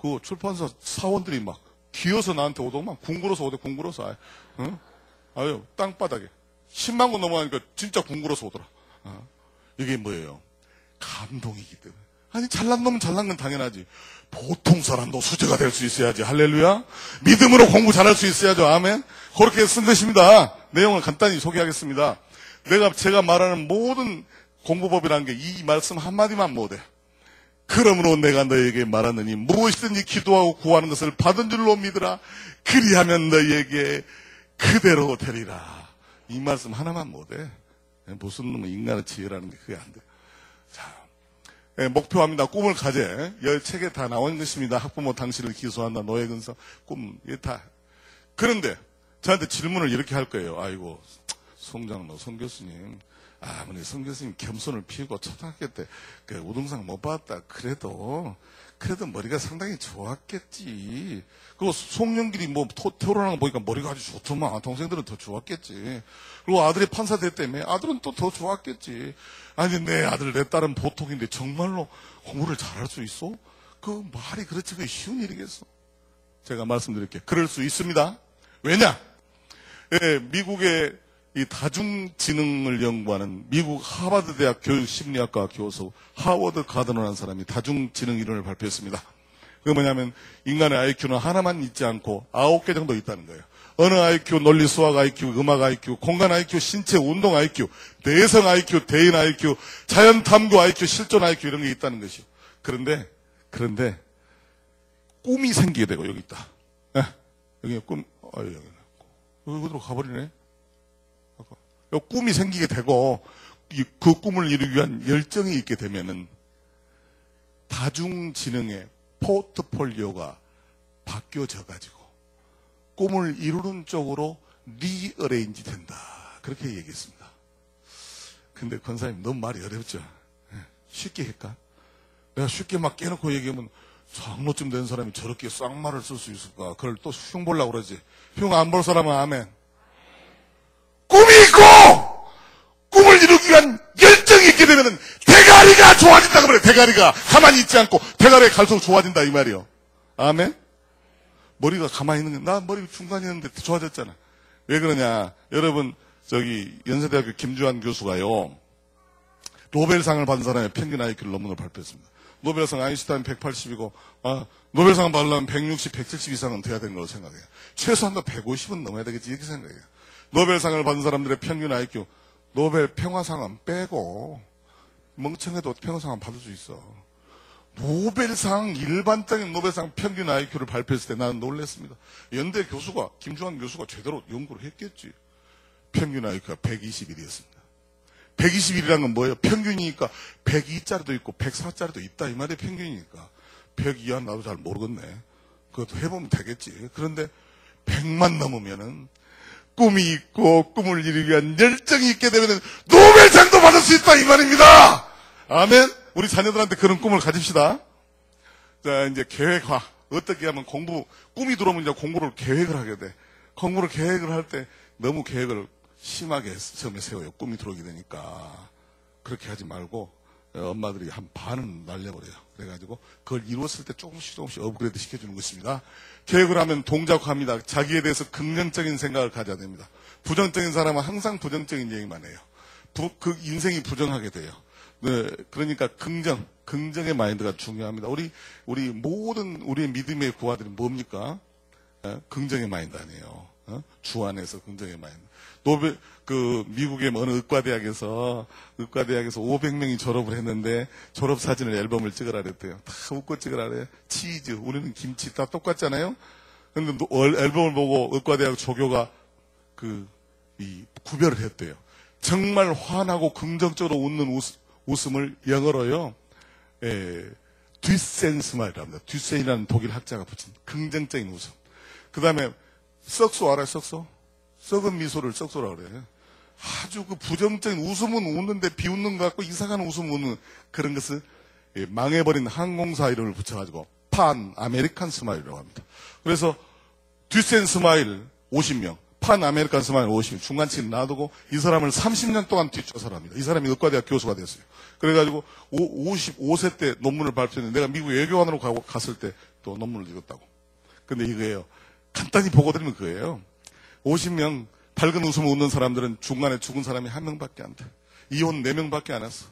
그 출판사 사원들이 막 기어서 나한테 오더만 궁굴어서 오대. 궁굴어서 아유 땅바닥에 100,000권 넘어가니까 진짜 궁굴어서 오더라. 이게 뭐예요? 감동이기 때문에. 아니 잘난 놈은 잘난 건 당연하지. 보통 사람도 수재가 될 수 있어야지. 할렐루야. 믿음으로 공부 잘할 수 있어야죠. 아멘. 그렇게 쓴 것입니다. 내용을 간단히 소개하겠습니다. 제가 말하는 모든 공부법이라는 게 이 말씀 한마디만 못해. 그러므로 내가 너에게 말하느니 무엇이든지 기도하고 구하는 것을 받은 줄로 믿으라. 그리하면 너에게 그대로 되리라. 이 말씀 하나만 못해. 무슨 놈의 인간의 지혜라는 게 그게 안 돼. 자, 목표합니다. 꿈을 가제. 책에 다 나온 것입니다. 학부모 당신을 기소한다. 노예근서 꿈. 이게 다. 그런데 저한테 질문을 이렇게 할 거예요. 아이고 송장로 송 교수님. 아무리 성 교수님 겸손을 피우고 초등학교 때 우등상 못 받았다. 그래도 머리가 상당히 좋았겠지. 그리고 송영길이 뭐 토론하는 거 보니까 머리가 아주 좋더만. 동생들은 더 좋았겠지. 그리고 아들이 판사 됐다며. 아들은 또 더 좋았겠지. 아니 내 아들 내 딸은 보통인데 정말로 공부를 잘할 수 있어? 그 말이 그렇지 그게 쉬운 일이겠어? 제가 말씀드릴게요. 그럴 수 있습니다. 왜냐? 미국의 이 다중지능을 연구하는 미국 하버드 대학 교육심리학과 교수 하워드 가드너라는 사람이 다중지능 이론을 발표했습니다. 그게 뭐냐면 인간의 IQ는 하나만 있지 않고 9개 정도 있다는 거예요. 언어 IQ, 논리 수학 IQ, 음악 IQ, 공간 IQ, 신체 운동 IQ, 내성 IQ, 대인 IQ, 자연 탐구 IQ, 실존 IQ 이런 게 있다는 것이요. 그런데 꿈이 생기게 되고 여기 있다. 여기 꿈, 여기 그대로 가버리네. 꿈이 생기게 되고 그 꿈을 이루기 위한 열정이 있게 되면은 다중지능의 포트폴리오가 바뀌어져 가지고 꿈을 이루는 쪽으로 리어레인지 된다. 그렇게 얘기했습니다. 근데 권사님 너무 말이 어렵죠. 쉽게 할까? 내가 쉽게 막 깨놓고 얘기하면 장로쯤 된 사람이 저렇게 쌍말을 쓸 수 있을까? 그걸 또 흉 보려고 그러지. 흉 안 볼 사람은 아멘. 꿈이 있고 꿈을 이루기 위한 열정이 있게 되면 대가리가 좋아진다고 그래. 대가리가 가만히 있지 않고 대가리가 갈수록 좋아진다 이 말이요. 아멘. 머리가 가만히 있는 나 머리 중간에 있는데 좋아졌잖아. 왜 그러냐? 여러분 저기 연세대학교 김주환 교수가요. 노벨상을 받은 사람의 평균 IQ를 논문을 발표했습니다. 노벨상 아인슈타인 180이고 노벨상 받으려면 160, 170 이상은 돼야 되는 거라고 생각해요. 최소한도 150은 넘어야 되겠지 이렇게 생각해요. 노벨상을 받은 사람들의 평균 IQ 노벨 평화상은 빼고 멍청해도 평화상은 받을 수 있어. 노벨상 일반적인 노벨상 평균 IQ를 발표했을 때 나는 놀랐습니다. 연대 교수가 김주환 교수가 제대로 연구를 했겠지. 평균 IQ가 121이었습니다. 121이라는 건 뭐예요? 평균이니까 102짜리도 있고 104짜리도 있다 이 말이 평균이니까 102한 나도 잘 모르겠네. 그것도 해보면 되겠지. 그런데 100만 넘으면은 꿈이 있고 꿈을 이루기 위한 열정이 있게 되면은 노벨상도 받을 수 있다 이 말입니다. 아멘. 우리 자녀들한테 그런 꿈을 가집시다. 자 이제 계획화 어떻게 하면 꿈이 들어오면 이제 공부를 계획을 하게 돼. 공부를 계획을 할 때 너무 계획을 심하게 처음에 세워요. 꿈이 들어오게 되니까. 그렇게 하지 말고 엄마들이 한 반은 날려버려요. 그래가지고 그걸 이루었을 때 조금씩 업그레이드 시켜주는 것입니다. 계획을 하면 동작화합니다. 자기에 대해서 긍정적인 생각을 가져야 됩니다. 부정적인 사람은 항상 부정적인 얘기만 해요. 그 인생이 부정하게 돼요. 네, 그러니까 긍정의 마인드가 중요합니다. 우리 모든 우리의 믿음의 구하들이 뭡니까? 긍정의 마인드 아니에요. 주 안에서 긍정의 마인드. 미국의 어느 의과대학에서 500명이 졸업을 했는데 졸업 사진을 앨범을 찍으라 그랬대요. 다 웃고 찍으라 그래. 치즈, 우리는 김치 다 똑같잖아요. 근데 앨범을 보고 의과대학 조교가 구별을 했대요. 정말 환하고 긍정적으로 웃는 웃음을 영어로요. 듀센 스마일이라고 합니다. 듀센이라는 독일 학자가 붙인 긍정적인 웃음. 그 다음에 썩소 알아요? 썩소? 썩은 미소를 썩소라고 그래요. 아주 그 부정적인 웃음은 웃는데 비웃는 것 같고 이상한 웃음 웃는 그런 것을 망해버린 항공사 이름을 붙여가지고 판 아메리칸 스마일이라고 합니다. 그래서 듀센 스마일 50명, 판 아메리칸 스마일 50명 중간치를 놔두고 이 사람을 30년 동안 뒷조사를 합니다. 이 사람이 의과대학 교수가 됐어요. 그래가지고 55세 때 논문을 발표했는데 내가 미국 외교관으로 갔을 때 또 논문을 읽었다고. 근데 이거예요. 간단히 보고드리면 그거예요. 50명 밝은 웃음 웃는 사람들은 중간에 죽은 사람이 1명밖에 안 돼. 이혼 4명밖에 안 했어.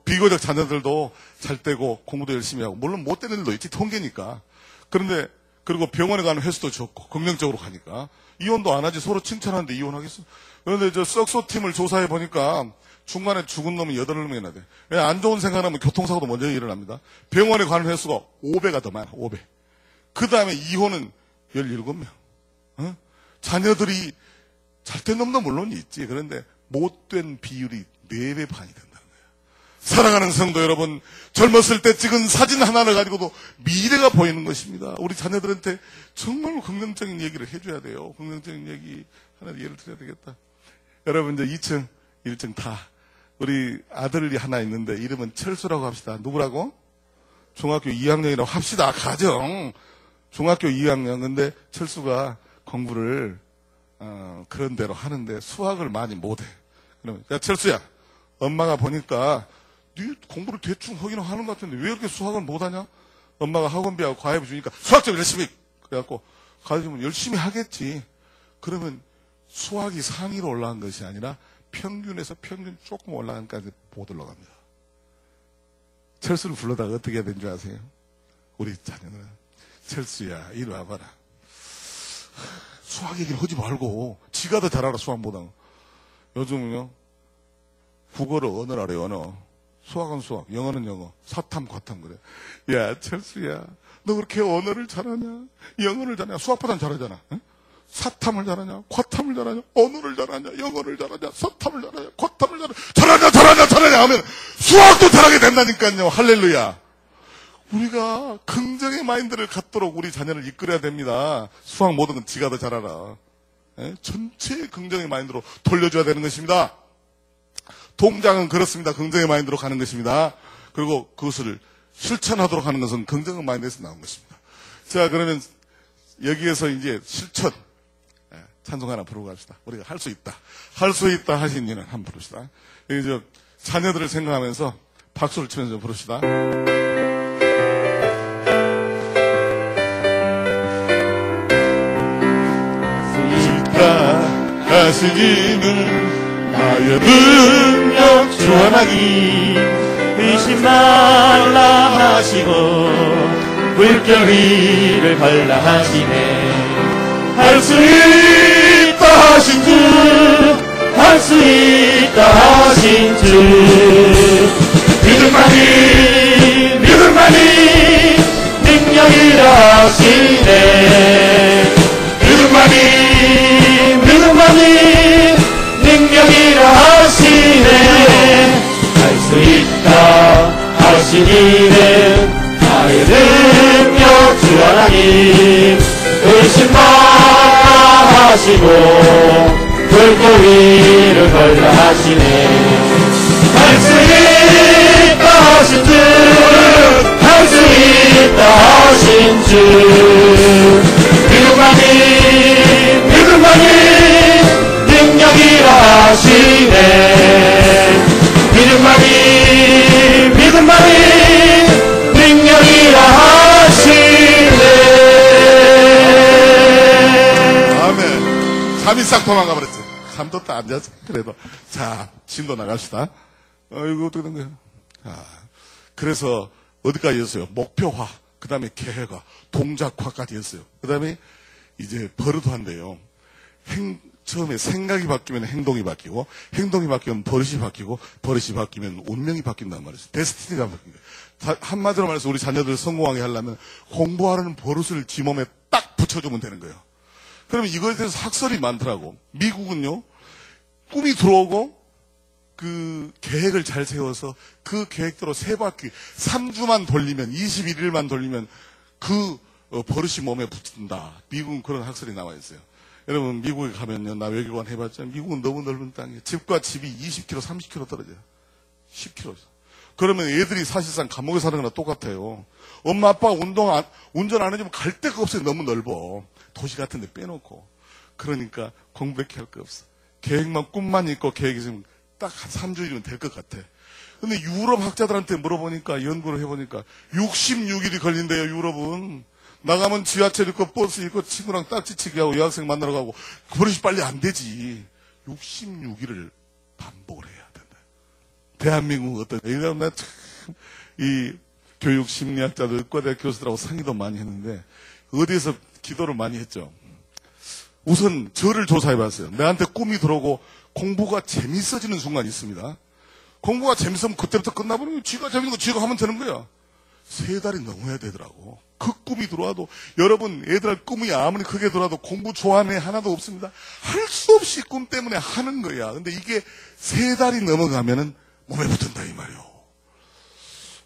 비교적 자녀들도 잘 되고 공부도 열심히 하고 물론 못 되는 일도 있지 통계니까. 그런데 그리고 병원에 가는 횟수도 적고 긍정적으로 가니까 이혼도 안 하지. 서로 칭찬하는데 이혼하겠어. 그런데 저 썩소 팀을 조사해 보니까 중간에 죽은 놈이 8명이나 돼. 왜 안 좋은 생각하면 교통사고도 먼저 일어납니다. 병원에 가는 횟수가 5배가 더 많아. 5배. 그 다음에 이혼은 17명. 자녀들이 잘된 놈도 물론 있지. 그런데 못된 비율이 4배 반이 된다는 거예요. 사랑하는 성도 여러분, 젊었을 때 찍은 사진 하나를 가지고도 미래가 보이는 것입니다. 우리 자녀들한테 정말 긍정적인 얘기를 해줘야 돼요. 긍정적인 얘기 하나 예를 들어야 되겠다. 여러분 이제 2층, 1층 다 우리 아들이 하나 있는데 이름은 철수라고 합시다. 누구라고? 중학교 2학년이라고 합시다. 가정. 중학교 2학년. 근데 철수가 공부를 그런 대로 하는데 수학을 많이 못해. 그러면 야 철수야, 엄마가 보니까 네 공부를 대충 하기는 하는 것 같은데 왜 이렇게 수학을 못하냐? 엄마가 학원비하고 과외비 주니까 수학 좀 열심히 그래갖고 가르치면 열심히 하겠지. 그러면 수학이 상위로 올라간 것이 아니라 평균에서 평균 조금 올라간 까지 못 올라갑니다. 철수를 불러다가 어떻게 해야 되는 줄 아세요? 우리 자녀는 철수야 이리 와봐라. 수학 얘기를 하지 말고 지가 더 잘 알아. 수학보다. 요즘은요 국어를 언어를 알아요. 언어. 수학은 수학, 영어는 영어, 사탐 과탐 그래. 야 철수야 너 그렇게 언어를 잘하냐? 영어를 잘하냐? 수학보다는 잘하잖아. 응? 사탐을 잘하냐? 과탐을 잘하냐? 언어를 잘하냐? 영어를 잘하냐? 사탐을 잘하냐? 과탐을 잘하냐 하면 수학도 잘하게 된다니까요. 할렐루야. 우리가 긍정의 마인드를 갖도록 우리 자녀를 이끌어야 됩니다. 수학 모든 건 지가 더 잘 알아. 전체 긍정의 마인드로 돌려줘야 되는 것입니다. 동장은 그렇습니다. 긍정의 마인드로 가는 것입니다. 그리고 그것을 실천하도록 하는 것은 긍정의 마인드에서 나온 것입니다. 자, 그러면 여기에서 이제 실천, 찬송 하나 부르고 갑시다. 우리가 할 수 있다. 할 수 있다 하신 이는 한번 부릅시다. 여기 저 자녀들을 생각하면서 박수를 치면서 부릅시다. 하시기는 나의 능력 주하나니 의심 말라 하시고 물결 위를 걸라 하시네. 할 수 있다 하신 주, 할 수 있다 하신 주, 믿음만이 능력이라 하시네. 믿음만이 능력이라 하시네. 할 수 있다 하시기는 나의 능력 주 하나님 의심 말라 하시고 불꽃 위를 걸라 하시네. 할 수 있다 하신 주, 할 수 있다 하신 주, 믿음만이 능력이라 하시네. 믿음만이 능력이라 하시네. 아멘. 잠이 싹 도망가 버렸지. 잠도 또 안 잤어. 그래도. 자, 진도 나갑시다. 이거 어떻게 된 거야? 그래서 어디까지 했어요? 목표화, 그 다음에 계획화, 동작화까지 했어요. 그 다음에 이제 버릇화인데요. 처음에 생각이 바뀌면 행동이 바뀌고, 행동이 바뀌면 버릇이 바뀌고, 버릇이 바뀌면 운명이 바뀐단 말이죠. 데스티니가 바뀐 거예요. 한마디로 말해서 우리 자녀들 성공하게 하려면 공부하라는 버릇을 지 몸에 딱 붙여주면 되는 거예요. 그러면 이거에 대해서 학설이 많더라고. 미국은요, 꿈이 들어오고, 그 계획을 잘 세워서 그 계획대로 3바퀴, 3주만 돌리면, 21일만 돌리면 그 버릇이 몸에 붙는다. 미국은 그런 학설이 나와 있어요. 여러분, 미국에 가면요, 나 외교관 해봤자 미국은 너무 넓은 땅이에요. 집과 집이 20km, 30km 떨어져요. 10km. 그러면 애들이 사실상 감옥에 사는 거나 똑같아요. 엄마, 아빠가 운전 안 해주면 갈 데가 없어요. 너무 넓어. 도시 같은 데 빼놓고. 그러니까 공부밖에 할 거 없어. 계획만, 꿈만 있고 계획이 있으면 딱 한 3주일이면 될 것 같아. 근데 유럽 학자들한테 물어보니까, 연구를 해보니까 66일이 걸린대요, 유럽은. 나가면 지하철 있고 버스 있고 친구랑 딱지치기 하고 여학생 만나러 가고 버릇이 빨리 안 되지. 66일을 반복을 해야 된다. 대한민국은 어떤, 왜냐면 나 참, 이 교육 심리학자들, 의과대학 교수들하고 상의도 많이 했는데, 어디에서 기도를 많이 했죠. 우선 저를 조사해봤어요. 내한테 꿈이 들어오고 공부가 재밌어지는 순간이 있습니다. 공부가 재밌으면 그때부터 끝나버리면 쥐가 재밌는 거 쥐가 하면 되는 거야. 3달이 넘어야 되더라고. 그 꿈이 들어와도, 여러분, 애들 꿈이 아무리 크게 들어와도 공부 좋아하는 애 하나도 없습니다. 할 수 없이 꿈 때문에 하는 거야. 근데 이게 3달이 넘어가면은 몸에 붙은다, 이 말이요.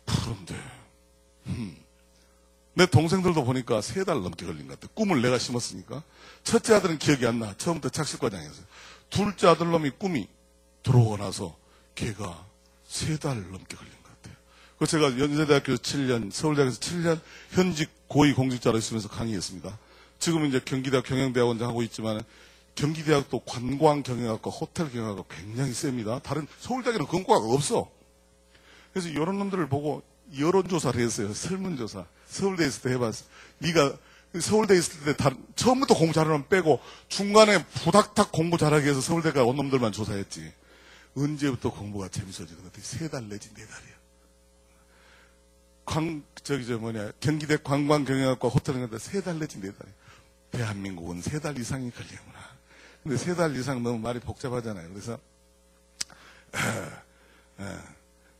그런데, 내 동생들도 보니까 3달 넘게 걸린 것 같아. 꿈을 내가 심었으니까. 첫째 아들은 기억이 안 나. 처음부터 착식과장이었어요. 둘째 아들놈이 꿈이 들어오고 나서 걔가 3달 넘게 걸린 것 같아요. 그래서 제가 연세대학교에서 7년, 서울대학에서 7년 현직 고위 공직자로 있으면서 강의했습니다. 지금은 이제 경기대학 경영대학원장 하고 있지만, 경기대학도 관광경영학과, 호텔경영학과 굉장히 셉니다. 다른 서울대학에는 그런 과가 없어. 그래서 이런 놈들을 보고 여론조사를 했어요. 설문조사. 서울대에 있을 때 해봤어. 네가 서울대에 있을 때 처음부터 공부 잘하는 빼고 중간에 부닥닥 공부 잘하게 해서 서울대가 온 놈들만 조사했지. 언제부터 공부가 재밌어지는 것 같아? 3달 내지 4달이야. 경기대 관광경영학과 호텔경영학과 3달 내지 4달. 대한민국은 3달 이상이 걸리구나. 근데 3달 이상 너무 말이 복잡하잖아요. 그래서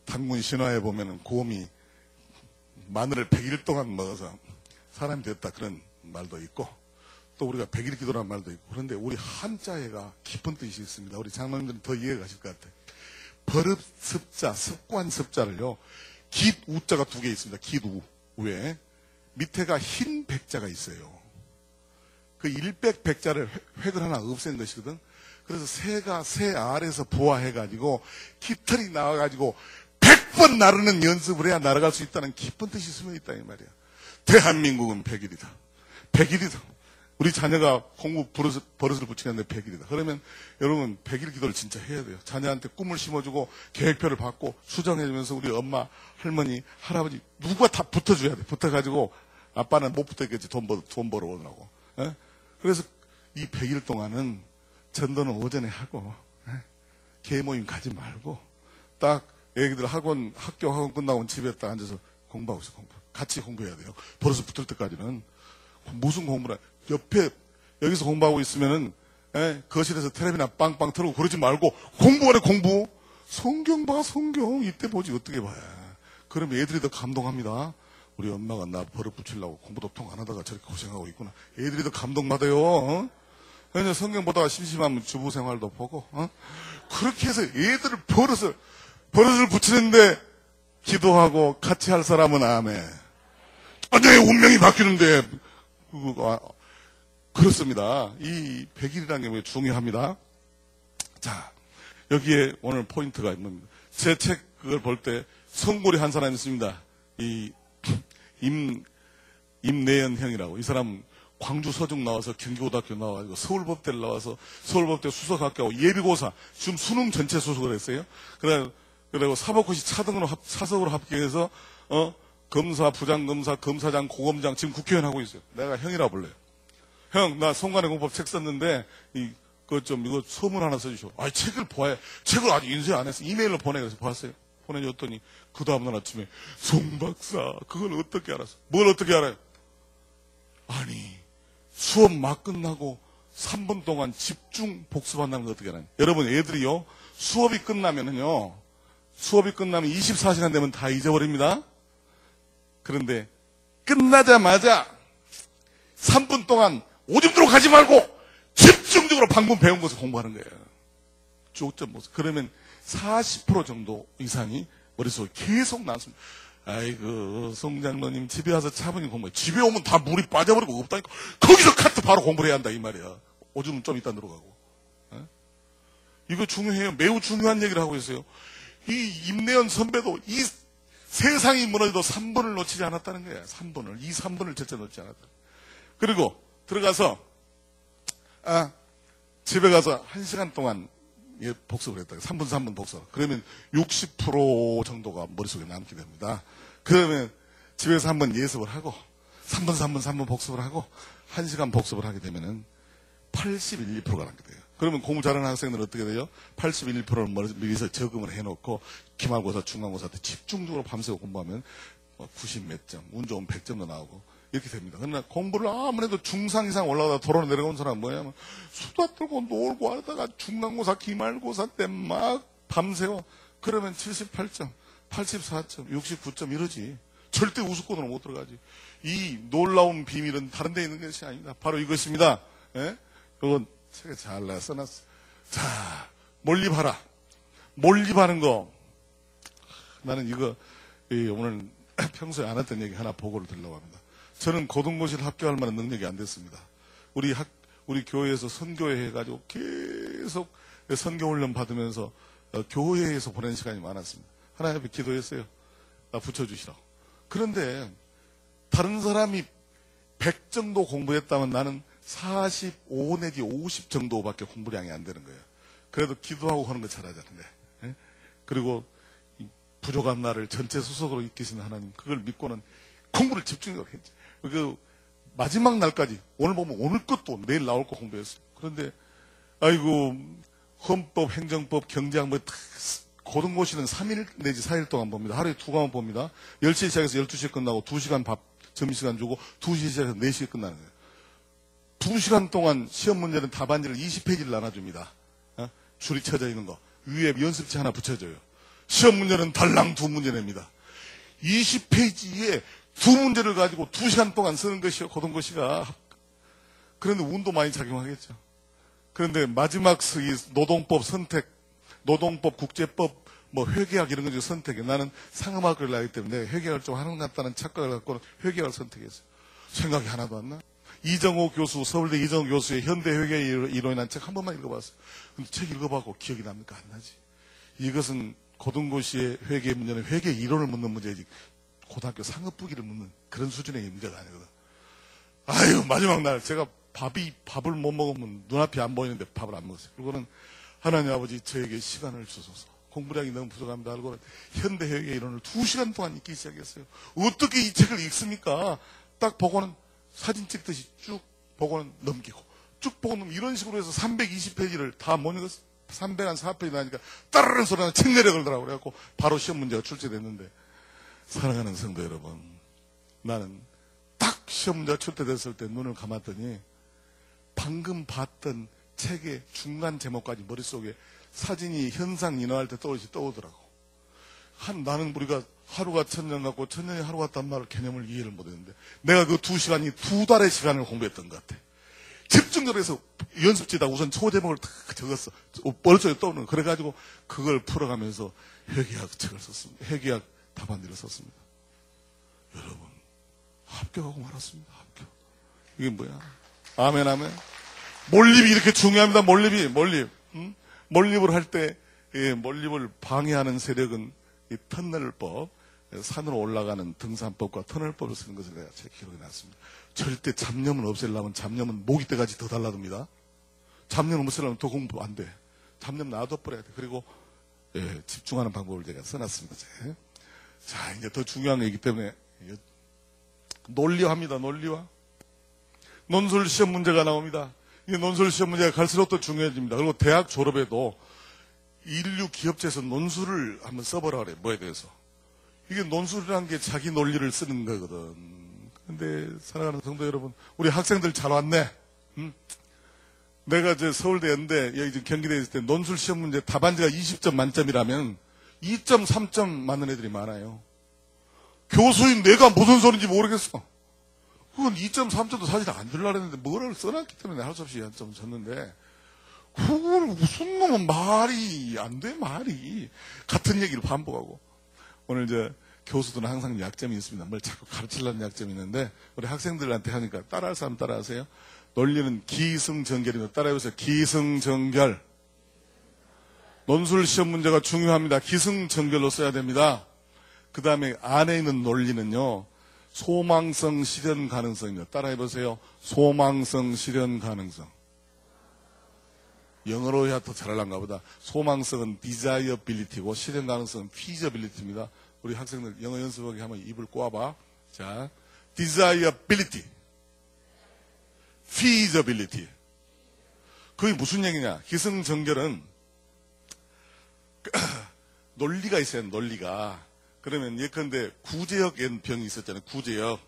단군 신화에 보면은 곰이 마늘을 100일 동안 먹어서 사람이 됐다, 그런 말도 있고, 또 우리가 100일 기도라는 말도 있고. 그런데 우리 한자에가 깊은 뜻이 있습니다. 우리 장로님들은 더 이해가 가실 것 같아요. 버릇 습자, 습관 습자를요, 깃 우자가 2개 있습니다. 깃 우 위에 밑에가 흰 백자가 있어요. 그 일백 백자를 획을 하나 없앤 것이거든. 그래서 새가 새 알에서 부화해가지고 깃털이 나와가지고 번 나르는 연습을 해야 날아갈 수 있다는 깊은 뜻이 숨어 있다 이 말이야. 대한민국은 100일이다. 100일이다. 우리 자녀가 공부 버릇을 붙이는데 100일이다. 그러면 여러분 100일 기도를 진짜 해야 돼요. 자녀한테 꿈을 심어주고 계획표를 받고 수정해주면서 우리 엄마, 할머니, 할아버지 누가 다 붙어줘야 돼. 붙어가지고 아빠는 못 붙었겠지. 돈 벌어 오느라고. 예? 그래서 이 100일 동안은 전도는 오전에 하고 개 모임 가지 말고 딱 애기들 학교 학원 끝나고 집에 딱 앉아서 공부하고 있어. 같이 공부해야 돼요. 버릇을 붙을 때까지는. 무슨 공부를 옆에 여기서 공부하고 있으면은 거실에서 텔레비나 빵빵 틀고 그러지 말고 공부하래 공부. 성경 봐 성경. 이때 보지 어떻게 봐요. 그러면 애들이 더 감동합니다. 우리 엄마가 나 버릇 붙이려고 공부도 통 안 하다가 저렇게 고생하고 있구나. 애들이 더 감동받아요. 그래서 성경 보다가 심심하면 주부 생활도 보고. 그렇게 해서 애들을 버릇을 붙이는데 기도하고 같이 할 사람은 아멘. 자녀의 운명이 바뀌는데 그렇습니다. 이 100일이라는 게 중요합니다. 자, 여기에 오늘 포인트가 있는 제 책을 볼 때 성골이 한 사람이 있습니다. 이 임내연 형이라고. 이 사람은 광주 서중 나와서 경기고등학교 나와가지고 서울법대를 나와서 서울법대 수석학교하고 예비고사 지금 수능 전체 수석을 했어요. 그리고 사법고시 차석으로 합격해서 검사, 부장검사, 검사장, 고검장 지금 국회의원 하고 있어요. 내가 형이라 불러요. 형, 나 송간의 공법 책 썼는데 이거 서문 하나 써주셔. 책을 봐야 책을 아직 인쇄 안 했어. 이메일로 보내. 그래서 봤어요. 보내줬더니 그 다음날 아침에 송 박사 그걸 어떻게 알았어? 뭘 어떻게 알아요? 아니 수업 막 끝나고 3분 동안 집중 복습한다는 거 어떻게 알아요? 여러분 애들이요 수업이 끝나면 24시간 되면 다 잊어버립니다. 그런데 끝나자마자 3분 동안 오줌 들어 가지 말고 집중적으로 방금 배운 것을 공부하는 거예요. 조점 모습. 그러면 40% 정도 이상이 머릿속에 계속 남습니다. 아이고 송장로님 집에 와서 차분히 공부해. 집에 오면 다 물이 빠져버리고 없다니까. 거기서 카트 바로 공부를 해야 한다 이 말이야. 오줌은 좀 이따 들어가고. 이거 중요해요. 매우 중요한 얘기를 하고 있어요. 이 임내연 선배도 이 세상이 무너져도 3분을 놓치지 않았다는 거야. 3분을. 이 3분을 절대 놓치지 않았다. 그리고 들어가서 집에 가서 1시간 동안 복습을 했다. 3분 복습. 그러면 60% 정도가 머릿속에 남게 됩니다. 그러면 집에서 한번 예습을 하고 3분 복습을 하고 1시간 복습을 하게 되면은 81, 2%가 남게 돼요. 그러면 공부 잘하는 학생들은 어떻게 돼요? 81, 2%를 미리서 적응을 해놓고 기말고사, 중간고사 때 집중적으로 밤새고 공부하면 90 몇 점, 운 좋으면 100점도 나오고 이렇게 됩니다. 그러나 공부를 아무래도 중상 이상 올라가다 도로 내려온 사람은 뭐냐면 수다 떨고 놀고 하다가 중간고사, 기말고사 때 막 밤새워. 그러면 78점, 84점, 69점 이러지. 절대 우수권으로 못 들어가지. 이 놀라운 비밀은 다른 데 있는 것이 아닙니다. 바로 이것입니다. 예? 그건 책에 잘 써놨어. 자, 몰입하라. 몰입하는 거. 나는 이거 오늘 평소에 안 했던 얘기 하나 보고를 드리려고 합니다. 저는 고등고시를 합격할 만한 능력이 안 됐습니다. 우리 교회에서 선교회 해가지고 계속 선교훈련 받으면서 교회에서 보내는 시간이 많았습니다. 하나님 앞에 기도했어요. 나 붙여주시라고. 그런데 다른 사람이 100 정도 공부했다면 나는 45 내지 50 정도밖에 공부량이 안 되는 거예요. 그래도 기도하고 하는 거 잘하잖아요. 예? 그리고 부족한 나를 전체 수석으로 이끄시는 하나님, 그걸 믿고는 공부를 집중적으로 했지. 그 마지막 날까지 오늘 보면 오늘 것도 내일 나올 거 공부했어요. 그런데 아이고 헌법, 행정법, 경제학 고등고시는 3일 내지 4일 동안 봅니다. 하루에 2과목 봅니다. 10시에 시작해서 12시에 끝나고 2시간 밥 점심시간 주고 2시에 시작해서 4시에 끝나는 거예요. 2시간 동안 시험 문제는 답안지를 20페이지를 나눠줍니다. 줄이 쳐져 있는 거. 위에 연습지 하나 붙여줘요. 시험 문제는 달랑 2문제 냅니다. 20페이지에 2문제를 가지고 2시간 동안 쓰는 것이요, 고등고시가. 그런데 운도 많이 작용하겠죠. 그런데 마지막 노동법 선택, 노동법, 국제법, 회계학 이런 거 중에 선택해. 나는 상음학교를 나기 때문에 회계학을 좀 하는 것 같다는 착각을 갖고는 회계학을 선택했어요. 생각이 하나도 안 나. 이정호 교수, 서울대 이정호 교수의 현대회계 이론이라는 책 한 번만 읽어봤어요. 근데 책 읽어봤고 기억이 납니까? 안 나지. 이것은 고등고시의 회계 문제는 회계 이론을 묻는 문제지 고등학교 상업부기를 묻는 그런 수준의 문제가 아니거든. 아유, 마지막 날 제가 밥을 못 먹으면 눈앞이 안 보이는데 밥을 안 먹었어요. 그리고는 하나님 아버지 저에게 시간을 주소서. 공부량이 너무 부족합니다. 그리고 현대회계 이론을 2시간 동안 읽기 시작했어요. 어떻게 이 책을 읽습니까? 딱 보고는 사진 찍듯이 쭉 보고는 넘기고 쭉 보고는 이런 식으로 해서 320페이지를 다 못 읽었어요. 304페이지 나니까 따르르 소리 나서 책 내려 걸더라고요. 그래갖고 바로 시험 문제가 출제됐는데, 사랑하는 성도 여러분, 나는 딱 시험 문제가 출제됐을 때 눈을 감았더니 방금 봤던 책의 중간 제목까지 머릿속에 사진이 현상 인화할 때 떠오르더라고. 나는 우리가 하루가 천년 같고 천년이 하루 같단 말을 개념을 이해를 못했는데, 내가 그 2시간이 2달의 시간을 공부했던 것 같아. 집중적으로 해서 연습지에다 우선 초제목을 탁 적었어. 머릿속에 떠오르는. 그래가지고 그걸 풀어가면서 회계학 책을 썼습니다. 회계학 답안지를 썼습니다. 여러분, 합격하고 말았습니다. 합격. 이게 뭐야? 아멘, 아멘. 몰입이 이렇게 중요합니다. 몰입. 응? 몰입을 할 때, 몰입을 방해하는 세력은 이 터널법, 산으로 올라가는 등산법과 터널법을 쓰는 것을 내가 제 기록에 놨습니다. 절대 잡념을 없애려면 잡념은 모기 때까지 더 달라듭니다. 잡념을 없애려면 더 공부 안 돼. 잡념 놔둬버려야 돼. 그리고 집중하는 방법을 제가 써놨습니다. 자, 이제 더 중요한 얘기이기 때문에 논리화합니다. 논리화. 논술 시험 문제가 나옵니다. 이 논술 시험 문제가 갈수록 더 중요해집니다. 그리고 대학 졸업에도 인류 기업체에서 논술을 한번 써보라 그래. 뭐에 대해서. 이게 논술이라는 게 자기 논리를 쓰는 거거든. 근데 사랑하는 성도 여러분, 우리 학생들 잘 왔네. 응? 내가 서울대 연대 여기 지금 경기대에 있을 때 논술 시험 문제 답안지가 20점 만점이라면 2점, 3점 맞는 애들이 많아요. 교수인 내가 무슨 소리인지 모르겠어. 그건 2점, 3점도 사실 안 주려고 했는데 뭐를 써놨기 때문에 할 수 없이 1점 줬는데, 그걸 무슨 놈은 말이 안 돼, 말이. 같은 얘기를 반복하고. 오늘 교수들은 항상 약점이 있습니다. 뭘 자꾸 가르치려는 약점이 있는데, 우리 학생들한테 하니까 따라할 사람 따라하세요. 논리는 기승전결입니다. 따라해보세요. 기승전결. 논술 시험 문제가 중요합니다. 기승전결로 써야 됩니다. 그 다음에 안에 있는 논리는요, 소망성 실현 가능성입니다. 따라해보세요. 소망성 실현 가능성. 영어로 해야 더 잘하려는가 보다. 소망성은 desirability고 실현 가능성은 feasibility입니다. 우리 학생들 영어 연습하기 하면 입을 꼬아봐. 자, desirability, feasibility. 그게 무슨 얘기냐? 기승전결은 논리가 있어요. 논리가. 그러면 예컨대 구제역 병이 있었잖아요. 구제역.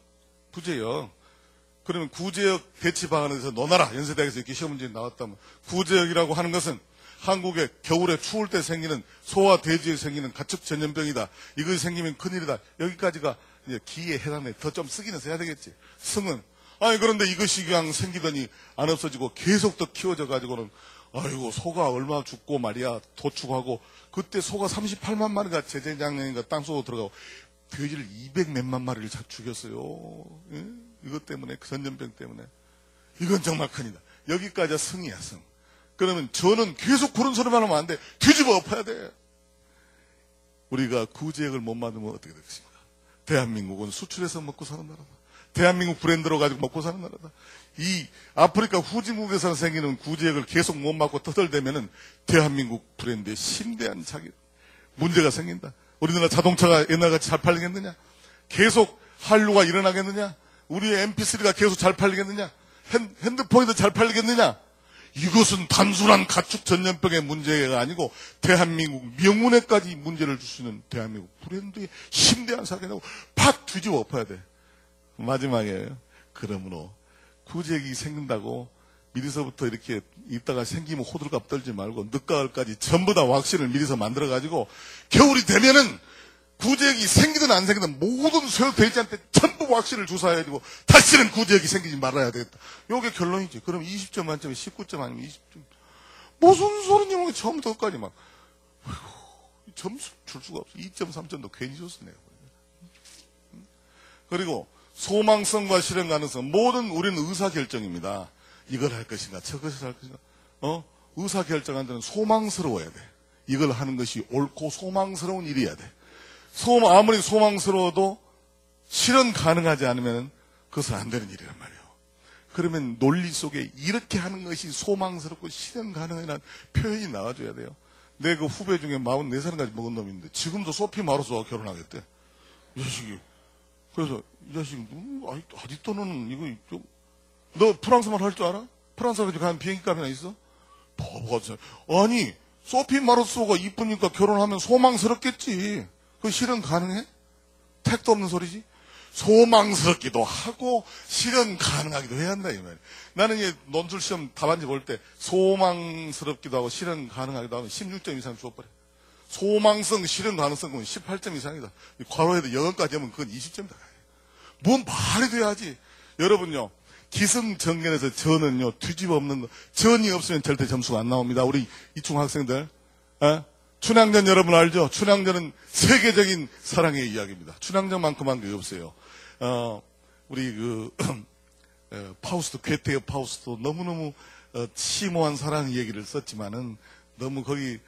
그러면 구제역 대치 방안에서 너나라 연세대학에서 이렇게 시험 문제 나왔다면, 구제역이라고 하는 것은 한국에 겨울에 추울 때 생기는 소화 대지에 생기는 가축 전염병이다. 이것이 생기면 큰일이다. 여기까지가 이제 기에 해당돼. 더 좀 쓰기는 써야 되겠지. 승은. 아니 그런데 이것이 그냥 생기더니 안 없어지고 계속 더 키워져 가지고는, 아이고 소가 얼마 죽고 말이야. 도축하고 그때 소가 38만 마리가 재작년인가 땅속으로 들어가고 돼지를 200몇만 마리를 죽였어요. 예? 이것 때문에, 그 전염병 때문에. 이건 정말 큰일이다. 여기까지가 승이야, 승. 그러면 저는 계속 그런 소리만 하면 안 돼. 뒤집어 엎어야 돼. 우리가 구제역을 못 만들면 어떻게 되겠습니까? 대한민국은 수출해서 먹고 사는 나라다. 대한민국 브랜드로 가지고 먹고 사는 나라다. 이 아프리카 후진국에서 생기는 구제역을 계속 못 막고 터덜대면은 대한민국 브랜드에 심대한 문제가 생긴다. 우리나라 자동차가 옛날같이 잘 팔리겠느냐? 계속 한류가 일어나겠느냐? 우리의 MP3가 계속 잘 팔리겠느냐? 핸드폰이 잘 팔리겠느냐? 이것은 단순한 가축 전염병의 문제가 아니고 대한민국 명운에까지 문제를 줄 수 있는 대한민국 브랜드의 심대한 사기라고 팍 뒤집어 엎어야 돼. 마지막에 그러므로 구제역이 생긴다고 미리서부터 이렇게 있다가 생기면 호들갑 떨지 말고 늦가을까지 전부 다 왁신을 미리서 만들어가지고 겨울이 되면은 구제역이 생기든 안 생기든 모든 소요 돼지한테 전부 왁신을 주사해가지고 다시는 구제역이 생기지 말아야 되겠다. 요게 결론이지. 그럼 20점 만점에 19점 아니면 20점. 무슨 소리냐, 처음부터 끝까지 막. 어이구, 점수 줄 수가 없어. 2점, 3점도 괜히 줬어, 내가. 그리고 소망성과 실현 가능성. 모든 우리는 의사결정입니다. 이걸 할 것인가, 저것을 할 것인가. 의사결정한 데는 소망스러워야 돼. 이걸 하는 것이 옳고 소망스러운 일이어야 돼. 아무리 소망스러워도 실현 가능하지 않으면 그것은 안 되는 일이란 말이에요. 그러면 논리 속에 이렇게 하는 것이 소망스럽고 실현 가능한 표현이 나와줘야 돼요. 내 그 후배 중에 44살까지 먹은 놈이 있는데 지금도 소피 마르소와 결혼하겠대. 이 자식이. 그래서 이 자식이 아직도는 이거 너 프랑스말 할 줄 알아? 프랑스 가지고 가는 비행기 값이나 있어? 바보가. 아니 소피 마르소가 이쁘니까 결혼하면 소망스럽겠지. 그 실현 가능해? 택도 없는 소리지. 소망스럽기도 하고 실현 가능하기도 해야 한다 이 말이야. 나는 이제 논술 시험 답안지 볼 때 소망스럽기도 하고 실현 가능하기도 하면 16점 이상 주어버려. 소망성 실현 가능성은 18점 이상이다. 괄호에도 영어까지 하면 그건 20점이다. 뭔 말이 돼야지. 여러분요, 기승전결에서 전은요 뒤집어 없는 거. 전이 없으면 절대 점수가 안 나옵니다. 우리 이중 학생들. 춘향전 여러분 알죠? 춘향전은 세계적인 사랑의 이야기입니다. 춘향전만큼 한 게 없어요. 우리 파우스트, 괴테의 파우스트 너무너무 심오한 사랑 얘기를 썼지만은 너무 거기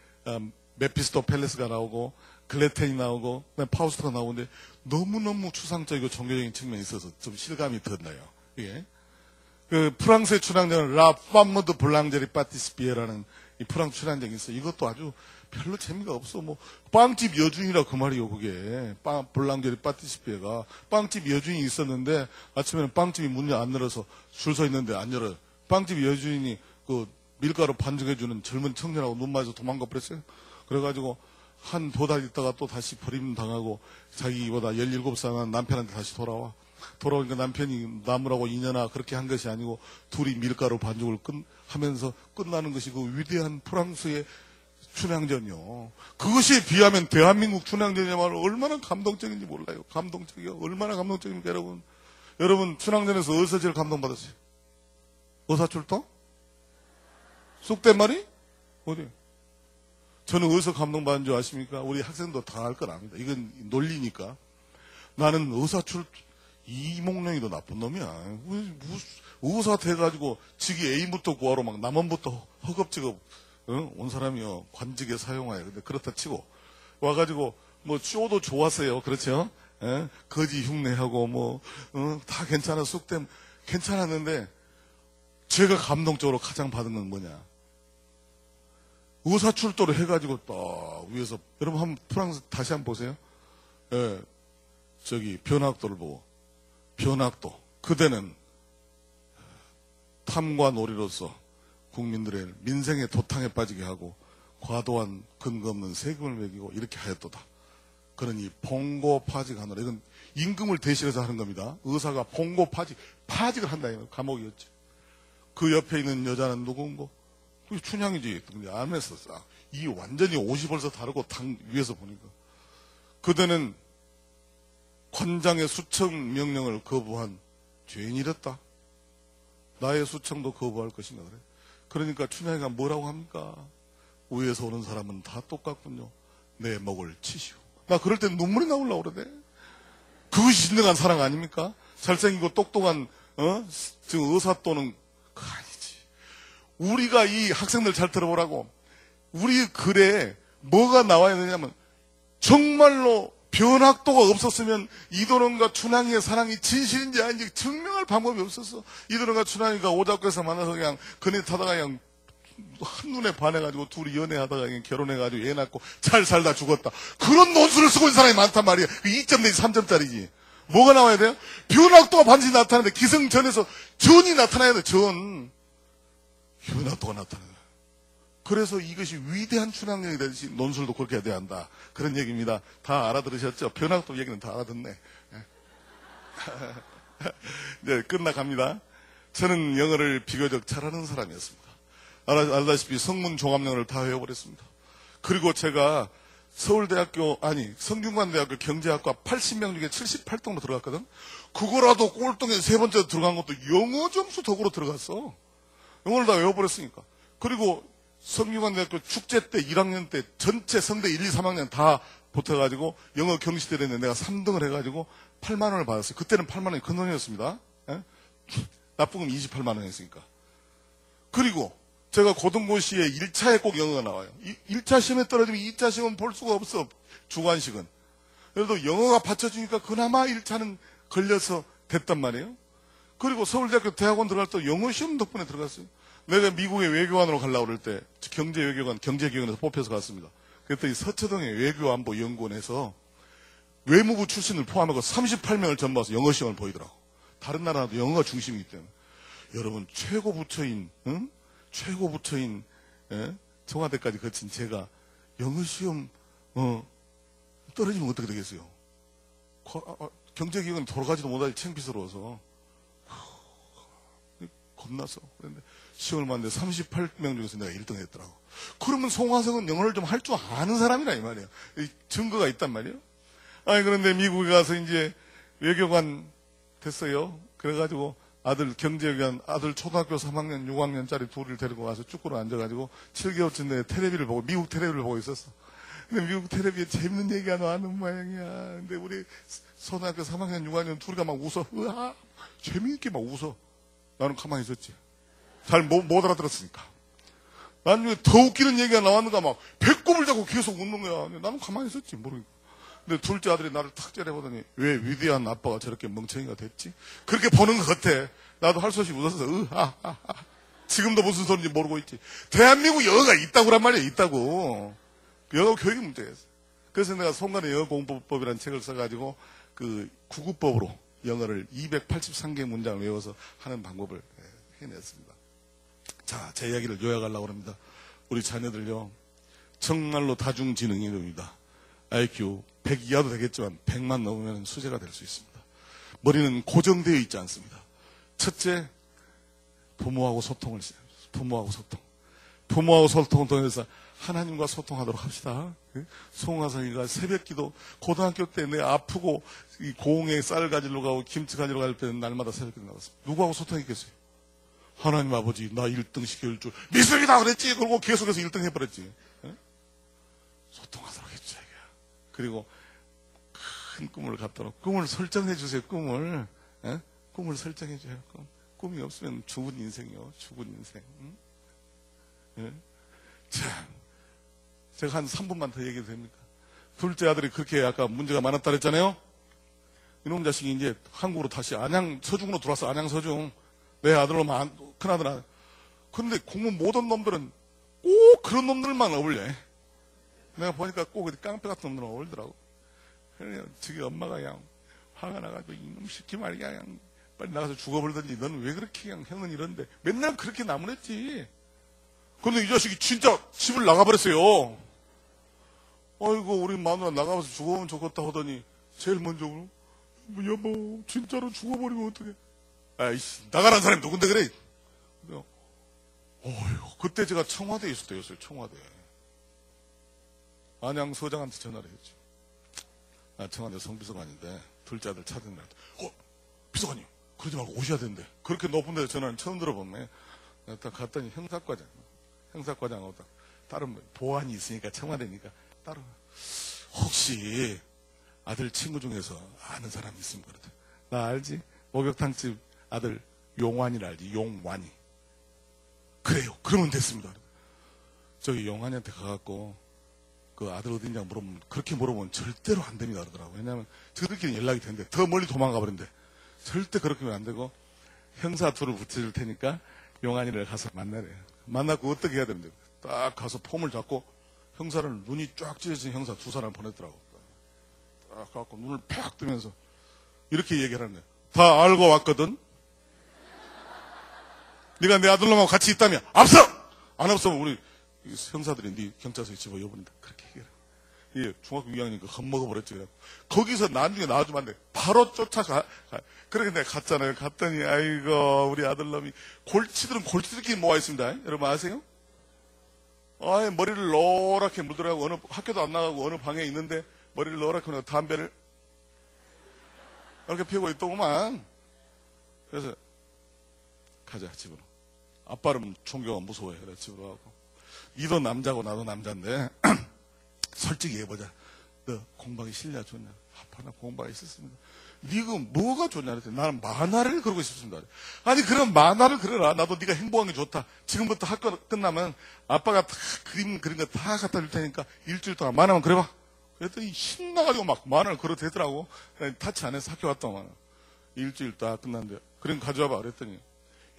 메피스토펠레스가 나오고 글레텐이 나오고 파우스트가 나오는데 너무너무 추상적이고 종교적인 측면이 있어서 좀 실감이 더 나요. 예. 그 프랑스의 춘향전은 라 파머드 블랑제리 파티스피에라는 이 프랑스 춘향전이 있어요. 이것도 아주 별로 재미가 없어. 뭐 빵집 여주인이라 그 말이요. 그게 블랑제리 파티스피에가 빵집 여주인이 있었는데 아침에는 빵집이 문을 안 열어서 줄 서 있는데 안 열어요. 빵집 여주인이 그 밀가루 반죽해주는 젊은 청년하고 눈 맞아서 도망가 버렸어요. 그래가지고 한 2달 있다가 또 다시 버림 당하고 자기보다 17살 남편한테 다시 돌아오니까 남편이 나무라고 인연아 그렇게 한 것이 아니고 둘이 밀가루 반죽을 하면서 끝나는 것이 그 위대한 프랑스의 춘향전이요. 그것에 비하면 대한민국 춘향전이야말로 얼마나 감동적인지 몰라요. 감동적이요. 얼마나 감동적입니까, 여러분? 여러분, 춘향전에서 어디서 제일 감동받았어요? 의사출동? 쑥대마리? 어디? 저는 어디서 감동받은 줄 아십니까? 우리 학생도 다 알 건 압니다. 이건 논리니까. 나는 이몽룡이도 나쁜 놈이야. 의사 돼가지고 지기 애인부터 구하러 막 남원부터 허겁지겁 온 사람이요. 관직에 사용하여. 근데 그렇다 치고 와가지고 뭐 쇼도 좋았어요. 그렇죠? 예? 거지 흉내하고 다 괜찮아. 쑥댐 괜찮았는데 제가 감동적으로 가장 받은 건 뭐냐? 의사출도를 해가지고 딱 위에서 여러분 한번 프랑스 다시 한번 보세요. 예, 저기 변학도를 보고 변학도 그대는 탐과 놀이로서 국민들의 민생의 도탕에 빠지게 하고 과도한 근거 없는 세금을 매기고 이렇게 하였도다. 그러니 봉고파직 하노라. 이건 임금을 대신해서 하는 겁니다. 의사가 파직을 한다. 감옥이었지. 그 옆에 있는 여자는 누구고? 그 춘향이지. 근데 안 했었어. 이 완전히 옷이 벌써 다르고 당 위에서 보니까. 그대는 관장의 수청 명령을 거부한 죄인이랬다. 나의 수청도 거부할 것인가 그래. 그러니까 춘향이가 뭐라고 합니까? 위에서 오는 사람은 다 똑같군요. 내 목을 치시오. 나 그럴 때 눈물이 나오려고 그러네. 그것이 진정한 사랑 아닙니까? 잘생기고 똑똑한 지금 의사 또는 그거 아니지. 우리가 이 학생들 잘 들어보라고. 우리 글에 뭐가 나와야 되냐면 정말로 변학도가 없었으면 이도령과 춘향이의 사랑이 진실인지 아닌지 증명할 방법이 없었어. 이도령과 춘향이가 오작교에서 만나서 그냥 그네 타다가 그냥 한눈에 반해가지고 둘이 연애하다가 그냥 결혼해가지고 애 낳고 잘 살다 죽었다. 그런 논술을 쓰고 있는 사람이 많단 말이야. 2점 내지 3점짜리지. 뭐가 나와야 돼요? 변학도가 반드시 나타나는데 기승전에서 전이 나타나야 돼. 전. 변학도가 나타나야 돼. 그래서 이것이 위대한 춘향전이 되듯이 논술도 그렇게 돼야 한다. 그런 얘기입니다. 다 알아들으셨죠? 변학도 얘기는 다 알아듣네. 네, 끝나갑니다. 저는 영어를 비교적 잘하는 사람이었습니다. 알다시피 성문 종합영어를 다 외워버렸습니다. 그리고 제가 성균관대학교 경제학과 80명 중에 78등으로 들어갔거든. 그거라도 꼴등에 세 번째 들어간 것도 영어 점수 덕으로 들어갔어. 영어를 다 외워버렸으니까. 그리고 성균관대학교 축제 때 1학년 때 전체 성대 1, 2, 3학년 다 붙어가지고 영어 경시대를 했는데 내가 3등을 해가지고 8만 원을 받았어요. 그때는 8만 원이 큰 돈이었습니다. 납부금 28만 원 했으니까. 그리고 제가 고등고시에 1차에 꼭 영어가 나와요. 1차 시험에 떨어지면 2차 시험은 볼 수가 없어. 주관식은. 그래도 영어가 받쳐주니까 그나마 1차는 걸려서 됐단 말이에요. 그리고 서울대학교 대학원 들어갈 때 영어 시험 덕분에 들어갔어요. 내가 미국에 외교관으로 가려고 그럴 때 경제외교관, 경제기관에서 뽑혀서 갔습니다. 그랬더니 서초동의 외교안보연구원에서 외무부 출신을 포함하고 38명을 전부해서 영어 시험을 보이더라고. 다른 나라도 영어가 중심이기 때문에. 여러분, 최고 부처인, 예? 청와대까지 거친 제가 영어 시험, 떨어지면 어떻게 되겠어요? 경제기관이 돌아가지도 못하지 창피스러워서. 겁나서. 그런데 시험을 봤는데 38명 중에서 내가 1등 했더라고. 그러면 송화성은 영어를 좀 할 줄 아는 사람이라 이 말이에요. 증거가 있단 말이에요. 아니, 그런데 미국에 가서 이제 외교관 됐어요. 그래가지고 아들 경제위원 아들 초등학교 3학년 6학년짜리 둘을 데리고 와서 쭈꾸로 앉아가지고 7개월쯤 내에 텔레비를 보고 미국 텔레비를 보고 있었어. 근데 미국 텔레비에 재밌는 얘기가 나왔는 모양이야. 근데 우리 초등학교 3학년 6학년 둘이가 막 웃어. 으아 재미있게 막 웃어. 나는 가만히 있었지. 잘 못 알아들었으니까. 나중에 더 웃기는 얘기가 나왔는가 막 배꼽을 잡고 계속 웃는 거야. 근데 나는 가만히 있었지 모르니까. 근데 둘째 아들이 나를 탁 째려보더니 왜 위대한 아빠가 저렇게 멍청이가 됐지? 그렇게 보는 것 같아. 나도 할 수 없이 웃었어. 으하하하. 지금도 무슨 소리인지 모르고 있지. 대한민국 영어가 있다고란 말이야. 있다고. 영어 교육이 문제였어. 그래서 내가 송간의 영어 공부법이라는 책을 써가지고 그 구구법으로 영어를 283개 문장을 외워서 하는 방법을 해냈습니다. 자, 제 이야기를 요약하려고 합니다. 우리 자녀들요. 정말로 다중지능인입니다. IQ 100 이하도 되겠지만 100만 넘으면 수재가 될 수 있습니다. 머리는 고정되어 있지 않습니다. 첫째, 부모하고 소통을 해요. 부모하고 소통을 통해서 하나님과 소통하도록 합시다. 송화성이가 새벽기도 고등학교 때 내 아프고 이 고흥에 쌀 가지러 가고 김치 가지러 갈 때는 날마다 새벽기도 나갔어요. 누구하고 소통했겠어요? 하나님 아버지 나 1등 시킬 줄 미술이다 그랬지. 그러고 계속해서 1등 해버렸지. 소통하도록 했죠. 그리고 큰 꿈을 갖도록 꿈을 설정해 주세요. 꿈을 설정해 줘요. 꿈이 없으면 죽은 인생이요. 죽은 인생. 자, 제가 한 3분만 더 얘기해도 됩니까? 둘째 아들이 그렇게 아까 문제가 많았다 그랬잖아요. 이놈 자식이 이제 한국으로 다시 서중으로 들어와서 서중. 내 아들로 큰아들 아들. 그런데 공무원 모든 놈들은 꼭 그런 놈들만 어울려. 내가 보니까 꼭 깡패 같은 놈들은 어울리더라고. 그래, 저기 엄마가 그냥 화가 나가지고 이놈 시키 말이야. 그냥 빨리 나가서 죽어버리든지 너는 왜 그렇게 그냥 형은 이런데 맨날 그렇게 나무랬지. 그런데 이 자식이 진짜 집을 나가버렸어요. 아이고 우리 마누라 나가면서 죽어보면 좋겠다 하더니 제일 먼저 여보 진짜로 죽어버리면 어떡해. 아이씨 나가라는 사람이 누군데 그래. 어휴 그때 제가 청와대에 있을 때였어요. 청와대. 안양서장한테 전화를 했죠. 청와대 성비서관인데 둘째 아들 찾은 날 비서관님 그러지 말고 오셔야 되는데 그렇게 높은 데서 전화는 처음 들어보네. 딱 갔더니 형사과장하고 다른 보안이 있으니까 청와대니까 따로 혹시 아들 친구 중에서 아는 사람 있으면 그러대. 나 알지? 목욕탕집 아들 용환이를 알지? 용환이. 그래요. 그러면 됐습니다. 저기 용환이한테 가갖고 그 아들 어딨냐 물어보면 그렇게 물어보면 절대로 안 됩니다 그러더라고. 왜냐하면 저들끼리 연락이 되는데 더 멀리 도망가 버린대. 절대 그렇게 하면 안 되고 형사 둘을 붙여줄 테니까 용환이를 가서 만나래요. 만나고 어떻게 해야 됩니까? 딱 가서 폼을 잡고 형사를 눈이 쫙 찢어진 형사 두 사람을 보냈더라고. 딱 가갖고 눈을 팍 뜨면서 이렇게 얘기를 하는 거야. 다 알고 왔거든. 네가 내 아들놈하고 같이 있다며 없어. 안 없으면 우리 형사들이 네 경찰서에 집어여버린다. 그렇게 얘기를 해. 예, 중학교 2학년이니까 겁먹어버렸지. 거기서 나중에 나와주면 안 돼. 바로 쫓아가. 그렇게 내가 갔잖아요. 갔더니 아이고 우리 아들놈이 골치들끼리 모아 있습니다. 여러분 아세요? 아예 머리를 노랗게 물들어가고 어느 학교도 안 나가고 어느 방에 있는데 머리를 노랗게 물고 담배를 이렇게 피우고 있더구만. 그래서 가자 집으로. 아빠는 총경가 무서워해. 그래 집으로 가고. 니도 남자고 나도 남자인데 솔직히 해보자. 너 공부하기 싫냐 좋냐? 아빠 나 공부하기 싫습니다. 니가 뭐가 좋냐 그랬더니 나는 만화를 그리고 싶습니다. 아니 그럼 만화를 그려라. 나도 네가 행복한 게 좋다. 지금부터 학교 끝나면 아빠가 다 그림 그린 거 다 갖다 줄 테니까 일주일 동안 만화만 그려봐. 그랬더니 신나가지고 막 만화를 그려대더라고. 타치 안 해서 학교 갔다만 일주일 딱 끝났는데 그림 가져와봐 그랬더니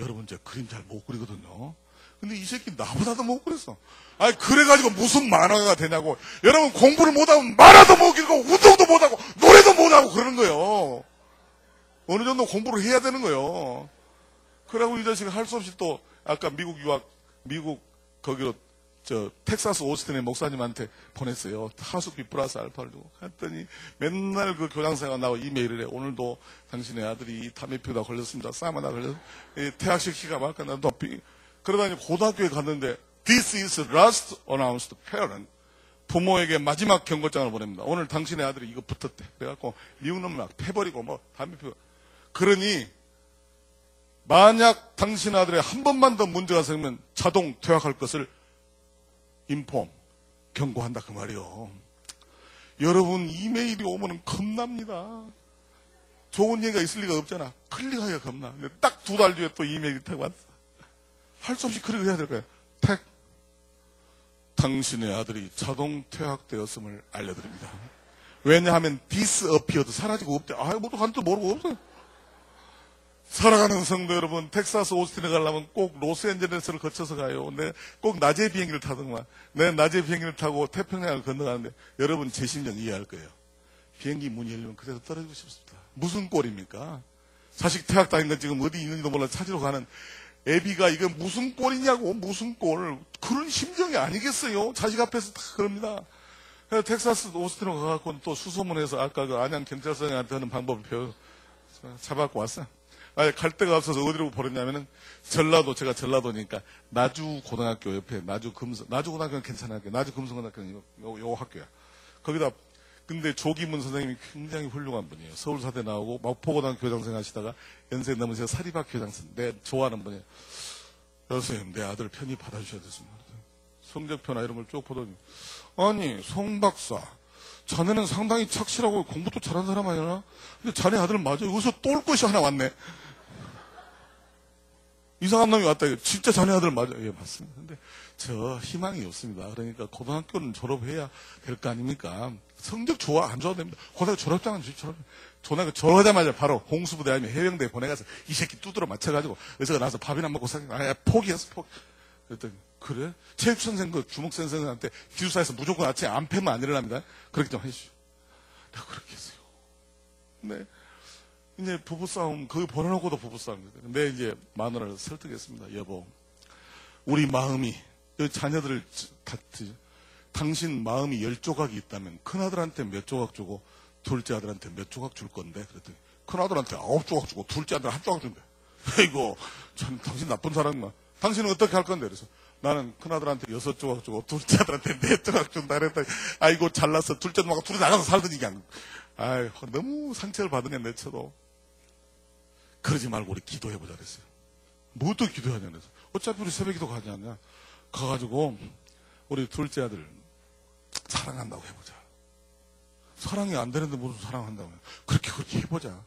여러분 제 그림 잘 못 그리거든요. 근데 이 새끼 나보다도 못 그렸어. 아니 그래가지고 무슨 만화가 되냐고. 여러분 공부를 못하면 만화도 못 그리고 운동도 못하고 노래도 못하고 그러는 거예요. 어느 정도 공부를 해야 되는 거예요. 그러고 이 자식이 할 수 없이 또 아까 미국 거기로 텍사스 오스틴의 목사님한테 보냈어요. 하수비 플러스 알파를 주고. 했더니 맨날 그 교장선생가 나와 이메일을 해. 오늘도 당신의 아들이 담배피우다 걸렸습니다. 싸움 하다 걸려서 퇴학시키가 말까 나 높이. 그러다니 고등학교에 갔는데 This is last announced parent. 부모에게 마지막 경고장을 보냅니다. 오늘 당신의 아들이 이거 붙었대. 그래갖고 미국 놈을 막 패버리고 뭐 담배 피우고. 그러니 만약 당신 아들의 한 번만 더 문제가 생기면 자동 퇴학할 것을 인폼, 경고한다 그 말이요. 여러분 이메일이 오면은 겁납니다. 좋은 얘기가 있을 리가 없잖아. 클릭하기가 겁나. 근데 딱 2달 뒤에 또 이메일이 타고 왔어. 할 수 없이 그렇게 해야 될 거예요. 당신의 아들이 자동 퇴학되었음을 알려드립니다. 왜냐하면 디스어피어도 사라지고 없대. 뭐도 한도 모르고 없어요. 사랑하는 성도 여러분, 텍사스 오스틴에 가려면 꼭 로스앤젤레스를 거쳐서 가요. 근데 꼭 낮에 비행기를 타더만. 내 낮에 비행기를 타고 태평양을 건너가는데 여러분 제 심정 이해할 거예요. 비행기 문이 열리면 그대로 떨어지고 싶습니다. 무슨 꼴입니까? 자식 퇴학당한 건 지금 어디 있는지도 몰라 찾으러 가는 애비가 이게 무슨 꼴이냐고. 무슨 꼴. 그런 심정이 아니겠어요. 자식 앞에서 다 그럽니다. 그래서 텍사스 오스틴으로 가갖고 또 수소문해서 아까 그 안양 경찰서장한테 하는 방법을 잡아갖고 왔어. 갈 데가 없어서 어디로 보냈냐면은 제가 전라도니까 나주 고등학교 옆에 나주 고등학교는 괜찮은 학교, 나주 금성고등학교는 요 학교야. 거기다 근데 조기문 선생님이 굉장히 훌륭한 분이에요. 서울사대 나오고 마포고등학교 교장선생 하시다가 연세 넘으셔서 사립학 교장선생. 내 좋아하는 분이에요. 선생님 내 아들 편히 받아주셔야 됐습니다. 성적표나 이런 걸 쭉 보더니 아니 송 박사 자네는 상당히 착실하고 공부도 잘하는 사람 아니야? 근데 자네 아들 맞아. 여기서 똘 것이 하나 왔네. 이상한 놈이 왔다. 진짜 자네 아들 맞아. 예, 맞습니다. 근데 저 희망이 없습니다. 그러니까 고등학교는 졸업해야 될 거 아닙니까? 성적 좋아, 안 좋아도 됩니다. 고등학교 졸업장은 졸업하자마자 바로 홍수부대 아니면 해병대에 보내가서 이 새끼 두드러 맞춰가지고 의사가 나서 밥이나 먹고 포기했어. 그랬더니 그래? 체육선생 그 주목선생한테 기숙사에서 무조건 아침에 안 패면 안 일어납니다. 그렇게 좀 해주시오. 내가 그렇게 했어요. 근데 이제 부부싸움 거기 보내놓고도 부부싸움입니다. 근데 이제 마누라를 설득했습니다. 여보, 우리 마음이 자녀들을 당신 마음이 10조각이 있다면 큰아들한테 몇 조각 주고 둘째 아들한테 몇 조각 줄 건데. 그랬더니 큰아들한테 9조각 주고 둘째 아들 1조각 준대. 이거 당신 나쁜 사람이구나. 당신은 어떻게 할 건데? 그래서 나는 큰아들한테 6조각 주고 둘째 아들한테 4조각 준다 그랬더니 아이고 잘났어. 둘째 놈하고 둘이 나가서 살더니 그냥 너무 상처를 받으네 내 쳐도. 그러지 말고 우리 기도해보자 그랬어요. 뭐 또 기도하냐 그래서 어차피 우리 새벽기도 가지 않냐. 가가지고 우리 둘째 아들 사랑한다고 해보자. 사랑이 안 되는데 무슨 사랑한다고 해. 그렇게 해보자.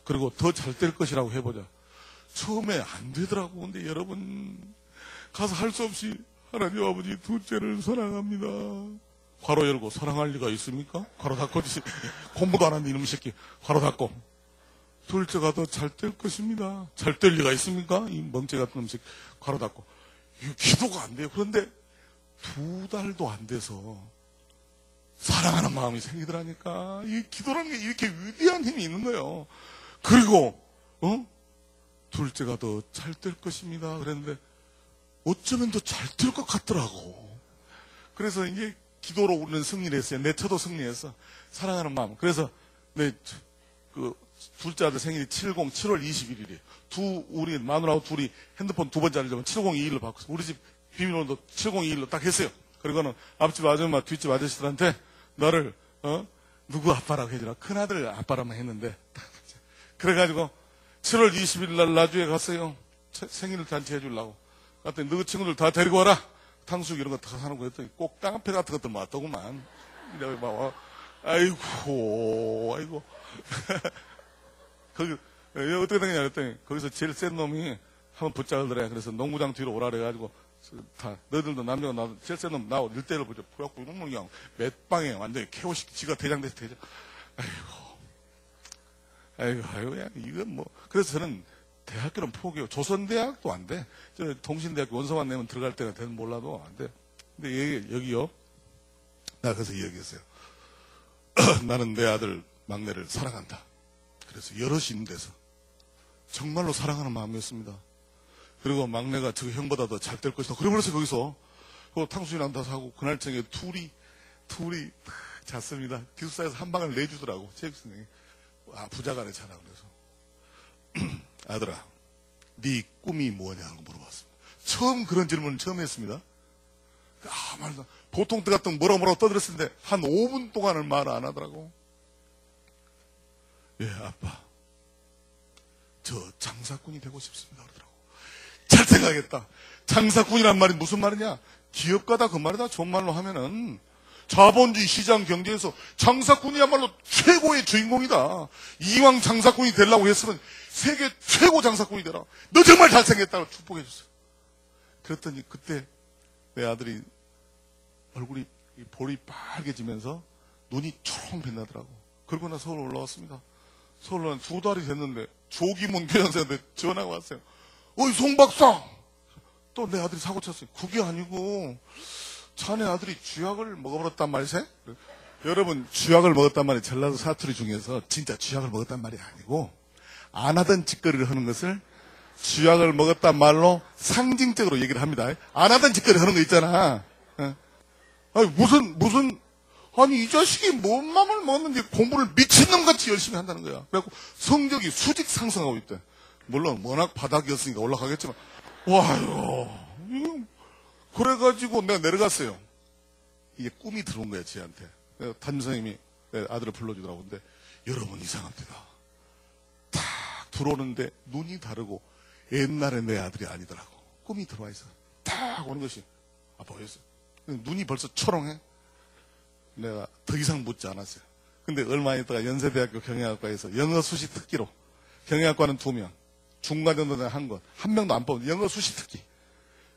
그리고 더 잘 될 것이라고 해보자. 처음에 안 되더라고. 근데 여러분 가서 할 수 없이 하나님 아버지 둘째를 사랑합니다. 괄호 열고 사랑할 리가 있습니까? 괄호 닫고 공부도 안 하는 이놈 새끼 괄호 닫고 둘째가 더 잘 될 것입니다. 잘 될 리가 있습니까? 이 멍째 같은 놈 새끼 괄호 닫고 기도가 안 돼요. 그런데 2달도 안 돼서 사랑하는 마음이 생기더라니까. 이 기도라는 게 이렇게 위대한 힘이 있는 거예요. 그리고 둘째가 더 잘 될 것입니다. 그랬는데 어쩌면 더 잘 될 것 같더라고. 그래서 이제 기도로 우리는 승리를 했어요. 내 처도 승리했어. 사랑하는 마음. 그래서 내 둘째 아들 생일이 7월 21일이에요. 우리 마누라하고 둘이 핸드폰 2번짜리 좀 7021로 바꿨어. 우리 집 비밀번호도 7021로 딱 했어요. 그리고는 앞집 아줌마, 뒷집 아저씨들한테 너를 누구 아빠라고 해주라. 큰아들 아빠라만 했는데 그래가지고 7월 20일 날 나주에 갔어요. 생일 잔치 해주려고. 그랬더니 너 친구들 다 데리고 와라. 탕수육 이런 거 다 사는 거 했더니 꼭 깡패 같은 것들 왔더구만. 이래 막 와. 아이고. 거기, 어떻게 되냐 그랬더니, 거기서 제일 센 놈이 한번 붙잡으더래. 그래서 농구장 뒤로 오라 그래가지고, 다, 너희들도 남녀가 나도 제일 센 놈 나오고 일대를 보죠. 그래갖고 이놈을 그냥 몇 방에 완전히 케오식 지가 대장 돼서 대장. 아이고, 야, 이건 뭐. 그래서 저는 대학교는 포기해요. 조선대학도 안 돼. 저 동신대학교 원서만 내면 들어갈 때가 되는 몰라도 안 돼. 근데 여기요. 나 그래서 이야기했어요. 나는 내 아들 막내를 사랑한다. 그래서 여럿이 있는 데서 정말로 사랑하는 마음이었습니다. 그리고 막내가 저 형보다 더 잘 될 것이다. 그래버려서 거기서 그 탕수육이랑 다 사고 그날 저녁에 둘이 잤습니다. 기숙사에서 한 방을 내주더라고. 체육선생님이. 부자간에 자라 그래서 아들아, 네 꿈이 뭐냐고 물어봤습니다. 처음 그런 질문을 처음 했습니다. 말도 보통 때 같은 뭐라고 떠들었을 때 한 5분 동안을 말 안 하더라고. 예, 아빠, 저 장사꾼이 되고 싶습니다 그러더라고. 잘 생각했다. 장사꾼이란 말이 무슨 말이냐? 기업가다 그 말이다. 좋은 말로 하면은 자본주의 시장 경제에서 장사꾼이야말로 최고의 주인공이다. 이왕 장사꾼이 되려고 했으면 세계 최고 장사꾼이 되라. 너 정말 잘생겼다고 축복해 줬어요. 그랬더니 그때 내 아들이 얼굴이 볼이 빨개지면서 눈이 초롱 빛나더라고. 그러고 나 서울 올라왔습니다. 서울 올라온 2달이 됐는데 조기문 교장선생한테 전화가 왔어요. 어이 송 박사, 또 내 아들이 사고 쳤어요. 그게 아니고 자네 아들이 쥐약을 먹어버렸단 말이세? 여러분, 쥐약을 먹었단 말이 전라도 사투리 중에서 진짜 쥐약을 먹었단 말이 아니고 안 하던 짓거리를 하는 것을 쥐약을 먹었단 말로 상징적으로 얘기를 합니다. 안 하던 짓거리 하는 거 있잖아. 아니 아니 이 자식이 뭔 맘을 먹었는지 공부를 미친놈같이 열심히 한다는 거야. 그래갖고 성적이 수직 상승하고 있대. 물론 워낙 바닥이었으니까 올라가겠지만 와요. 그래가지고 내가 내려갔어요. 이게 꿈이 들어온 거야, 지한테. 담임선생님이 내 아들을 불러주더라고. 근데 여러분 이상합니다. 딱 들어오는데 눈이 다르고 옛날에 내 아들이 아니더라고. 꿈이 들어와 있어. 딱 오는 것이 보였어요. 눈이 벌써 초롱해. 내가 더 이상 묻지 않았어요. 근데 얼마 있다가 연세대학교 경영학과에서 영어 수시 특기로 경영학과는 2명, 중간전도는 1건, 1명도 안 뽑은 영어 수시 특기.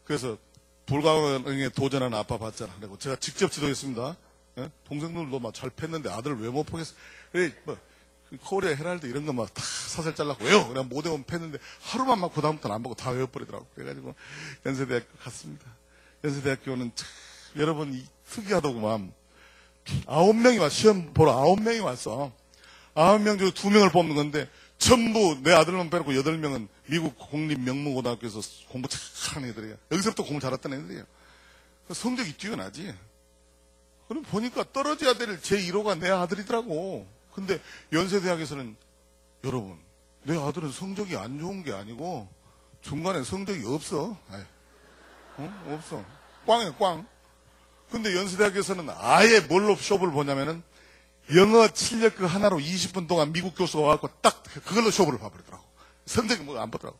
그래서 불가능에 도전하는 아빠 봤잖아. 그리고 제가 직접 지도했습니다. 예? 동생들도 막 잘 팼는데 아들을 왜 못 보겠어? 그래, 코리아 헤랄드 이런 거 막 다 사살 잘랐고, 왜요? 그냥 못 외우면 팼는데 하루만 막 그다음부터는 안 보고 다 외워버리더라고. 그래가지고 연세대학교 갔습니다. 연세대학교는 참, 여러분, 특이하더구만. 9명이 왔어. 시험 보러 9명이 왔어. 9명 중에 2명을 뽑는 건데, 전부 내 아들만 빼놓고 8명은 미국 공립명문고등학교에서 공부 잘하는 애들이야. 여기서부터 공부 잘했던 애들이에요. 성적이 뛰어나지. 그럼 보니까 떨어져야 될 제1호가 내 아들이더라고. 근데 연세대학에서는 여러분, 내 아들은 성적이 안 좋은 게 아니고 중간에 성적이 없어. 없어. 꽝이야, 꽝. 근데 연세대학에서는 아예 뭘로 쇼를 보냐면은 영어 실력 그 하나로 20분 동안 미국 교수가 와갖고 딱 그걸로 쇼부를 봐버리더라고. 성적이 뭐 안 보더라고.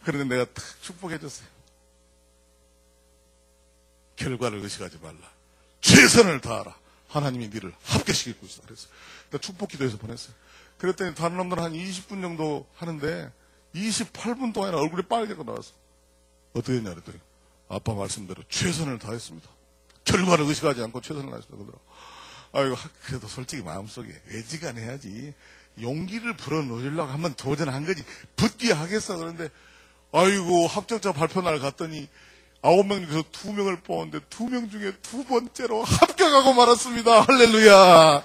그런데 내가 탁 축복해줬어요. 결과를 의식하지 말라. 최선을 다하라. 하나님이 너를 합격시키고 있어. 그래서 내가 축복 기도해서 보냈어요. 그랬더니 다른 놈들은 한 20분 정도 하는데 28분 동안에 얼굴이 빨개고 나왔어. 어떻게 했냐 그랬더니 아빠 말씀대로 최선을 다했습니다. 결과를 의식하지 않고 최선을 다했습니다. 그러더라고. 아이고, 그래도 솔직히 마음속에 애지간해야지. 용기를 불어넣으려고 한번 도전한 거지. 붙기 하겠어. 그런데, 아이고, 합격자 발표 날 갔더니 9명 중에서 2명을 뽑았는데 2명 중에 2번째로 합격하고 말았습니다. 할렐루야.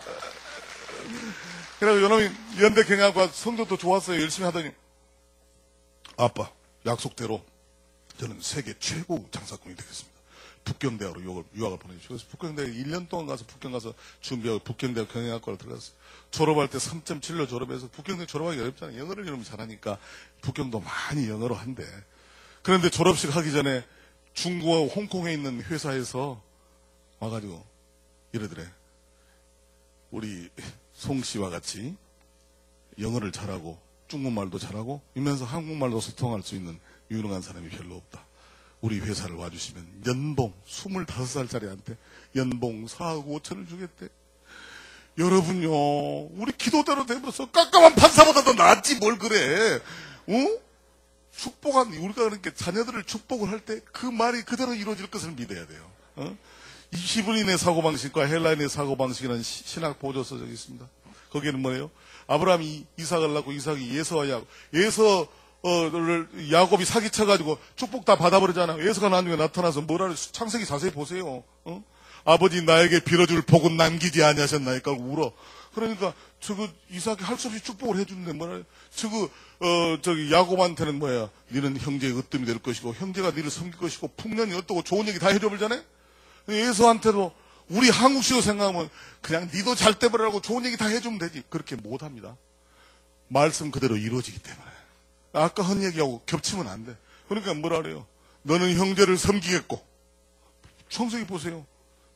그래서 요놈이 연대 경영학과 성적도 좋았어요. 열심히 하더니, 아빠, 약속대로 저는 세계 최고 장사꾼이 되겠습니다. 북경대학으로 유학을 보내주시고, 그래서 북경대학 1년 동안 가서 북경 가서 준비하고 북경대학 경영학과를 들어갔어요. 졸업할 때 3.7로 졸업해서 북경대 졸업하기 어렵잖아요. 영어를 이러면 잘하니까 북경도 많이 영어로 한대. 그런데 졸업식 하기 전에 중국하고 홍콩에 있는 회사에서 와가지고 이러더래. 우리 송 씨와 같이 영어를 잘하고 중국말도 잘하고 이면서 한국말도 소통할 수 있는 유능한 사람이 별로 없다. 우리 회사를 와주시면 연봉 25살짜리한테 연봉 4억 5천을 주겠대. 여러분요, 우리 기도대로 되면서 깜깜한 판사보다 더 낫지 뭘 그래. 축복한, 우리가 그렇게 자녀들을 축복을 할 때 그 말이 그대로 이루어질 것을 믿어야 돼요. 히브리인의 사고방식과 헬라인의 사고방식이라는 신학 보조서 저기 있습니다. 거기에는 뭐예요? 아브라함이 이삭을 낳고 이삭이 예서와 야곱이 사기쳐가지고 축복 다 받아버리잖아요. 예서가 나중에 나타나서 뭐라 창세기 자세히 보세요. 아버지 나에게 빌어줄 복은 남기지 아니하셨나이까 울어. 그러니까 이삭이 할 수 없이 축복을 해주는데 뭐라 야곱한테는 뭐야? 너는 형제의 으뜸이 될 것이고 형제가 너를 섬길 것이고 풍년이 어떠고 좋은 얘기 다 해줘버리잖아요. 예서한테도 우리 한국식으로 생각하면 그냥 니도 잘 돼버리라고 좋은 얘기 다 해주면 되지. 그렇게 못합니다. 말씀 그대로 이루어지기 때문에. 아까 한 얘기하고 겹치면 안 돼. 그러니까 뭐라 그래요? 너는 형제를 섬기겠고 창세기 보세요.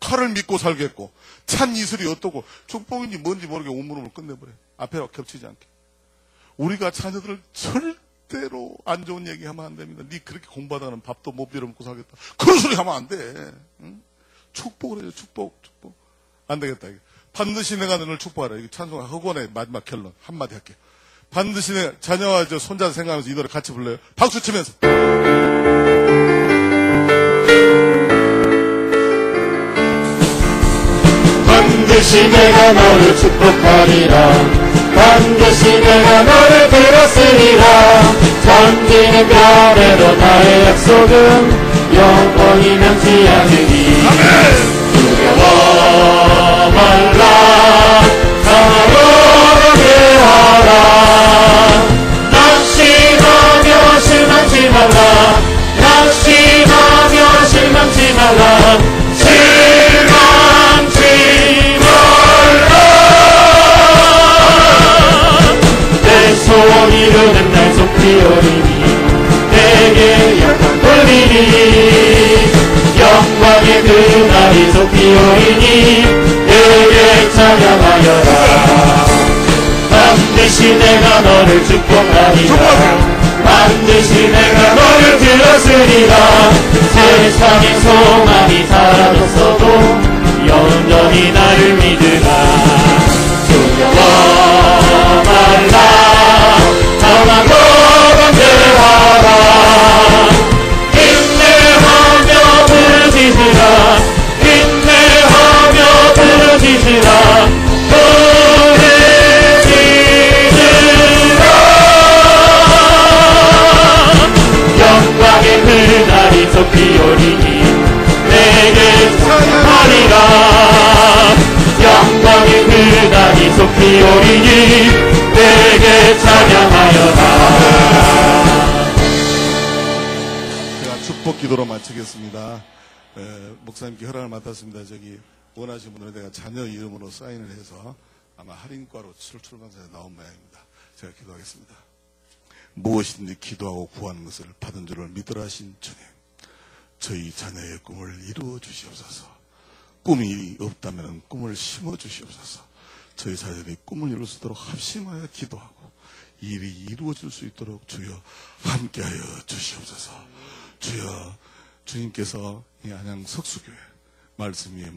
칼을 믿고 살겠고 찬 이슬이 어떠고 축복인지 뭔지 모르게 온문으로 끝내버려. 앞에 겹치지 않게. 우리가 자녀들을 절대로 안 좋은 얘기하면 안 됩니다. 니 그렇게 공부하다가는 밥도 못 빌어먹고 살겠다. 그런 소리 하면 안 돼. 응? 축복을 해요. 축복. 안 되겠다. 이게. 반드시 내가 너를 축복하라. 이게 찬송가 흑원의 마지막 결론. 한마디 할게요. 반드시 내 자녀와 손자 생각하면서 이 노래 같이 불러요. 박수 치면서. 반드시 내가 너를 축복하리라. 반드시 내가 너를 들었으리라. 천지는 별에도 나의 약속은 영원히 남지 않으니. 두려워 말라. 사랑으로 대하라. 낙심하며 실망치 말라. 낙심하며 실망치 말라. 실망치 말라. 내 소원 이루는 날 속히 오리니 내게 영광 돌리니. 영광의 그날이 속히 오리니 내게 찬양하여라. 반드시 내가 너를 축복하리라. 반드시 내가 너를 들었으리라. 세상의 소망이 사라졌어도 영원히 나를 믿으라. 두려워 말라. 강하고 담대하라. 인내하며 부르짖으라. 인내하며 부르짖으라. 영광의 그날이 속히 오리니 내게 찬양하리라. 영광의 그날이 속히 오리니 내게 찬양하여라. 제가 축복 기도로 마치겠습니다. 목사님께 허락을 맡았습니다. 원하시는 분들은 내가 자녀 이름으로 사인을 해서 아마 할인과로 출판사에 나온 모양입니다. 제가 기도하겠습니다. 무엇이든지 기도하고 구하는 것을 받은 줄을 믿으라 하신 주님, 저희 자녀의 꿈을 이루어 주시옵소서. 꿈이 없다면 꿈을 심어 주시옵소서. 저희 자녀들이 꿈을 이룰 수 있도록 합심하여 기도하고 일이 이루어질 수 있도록 주여 함께하여 주시옵소서. 주여, 주님께서 이 안양 석수교회 말씀 위에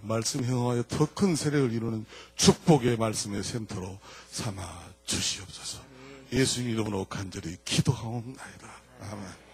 말씀 형하여 더 큰 세력을 이루는 축복의 말씀의 센터로 삼아 주시옵소서. 예수님 이름으로 간절히 기도하옵나이다. 아멘.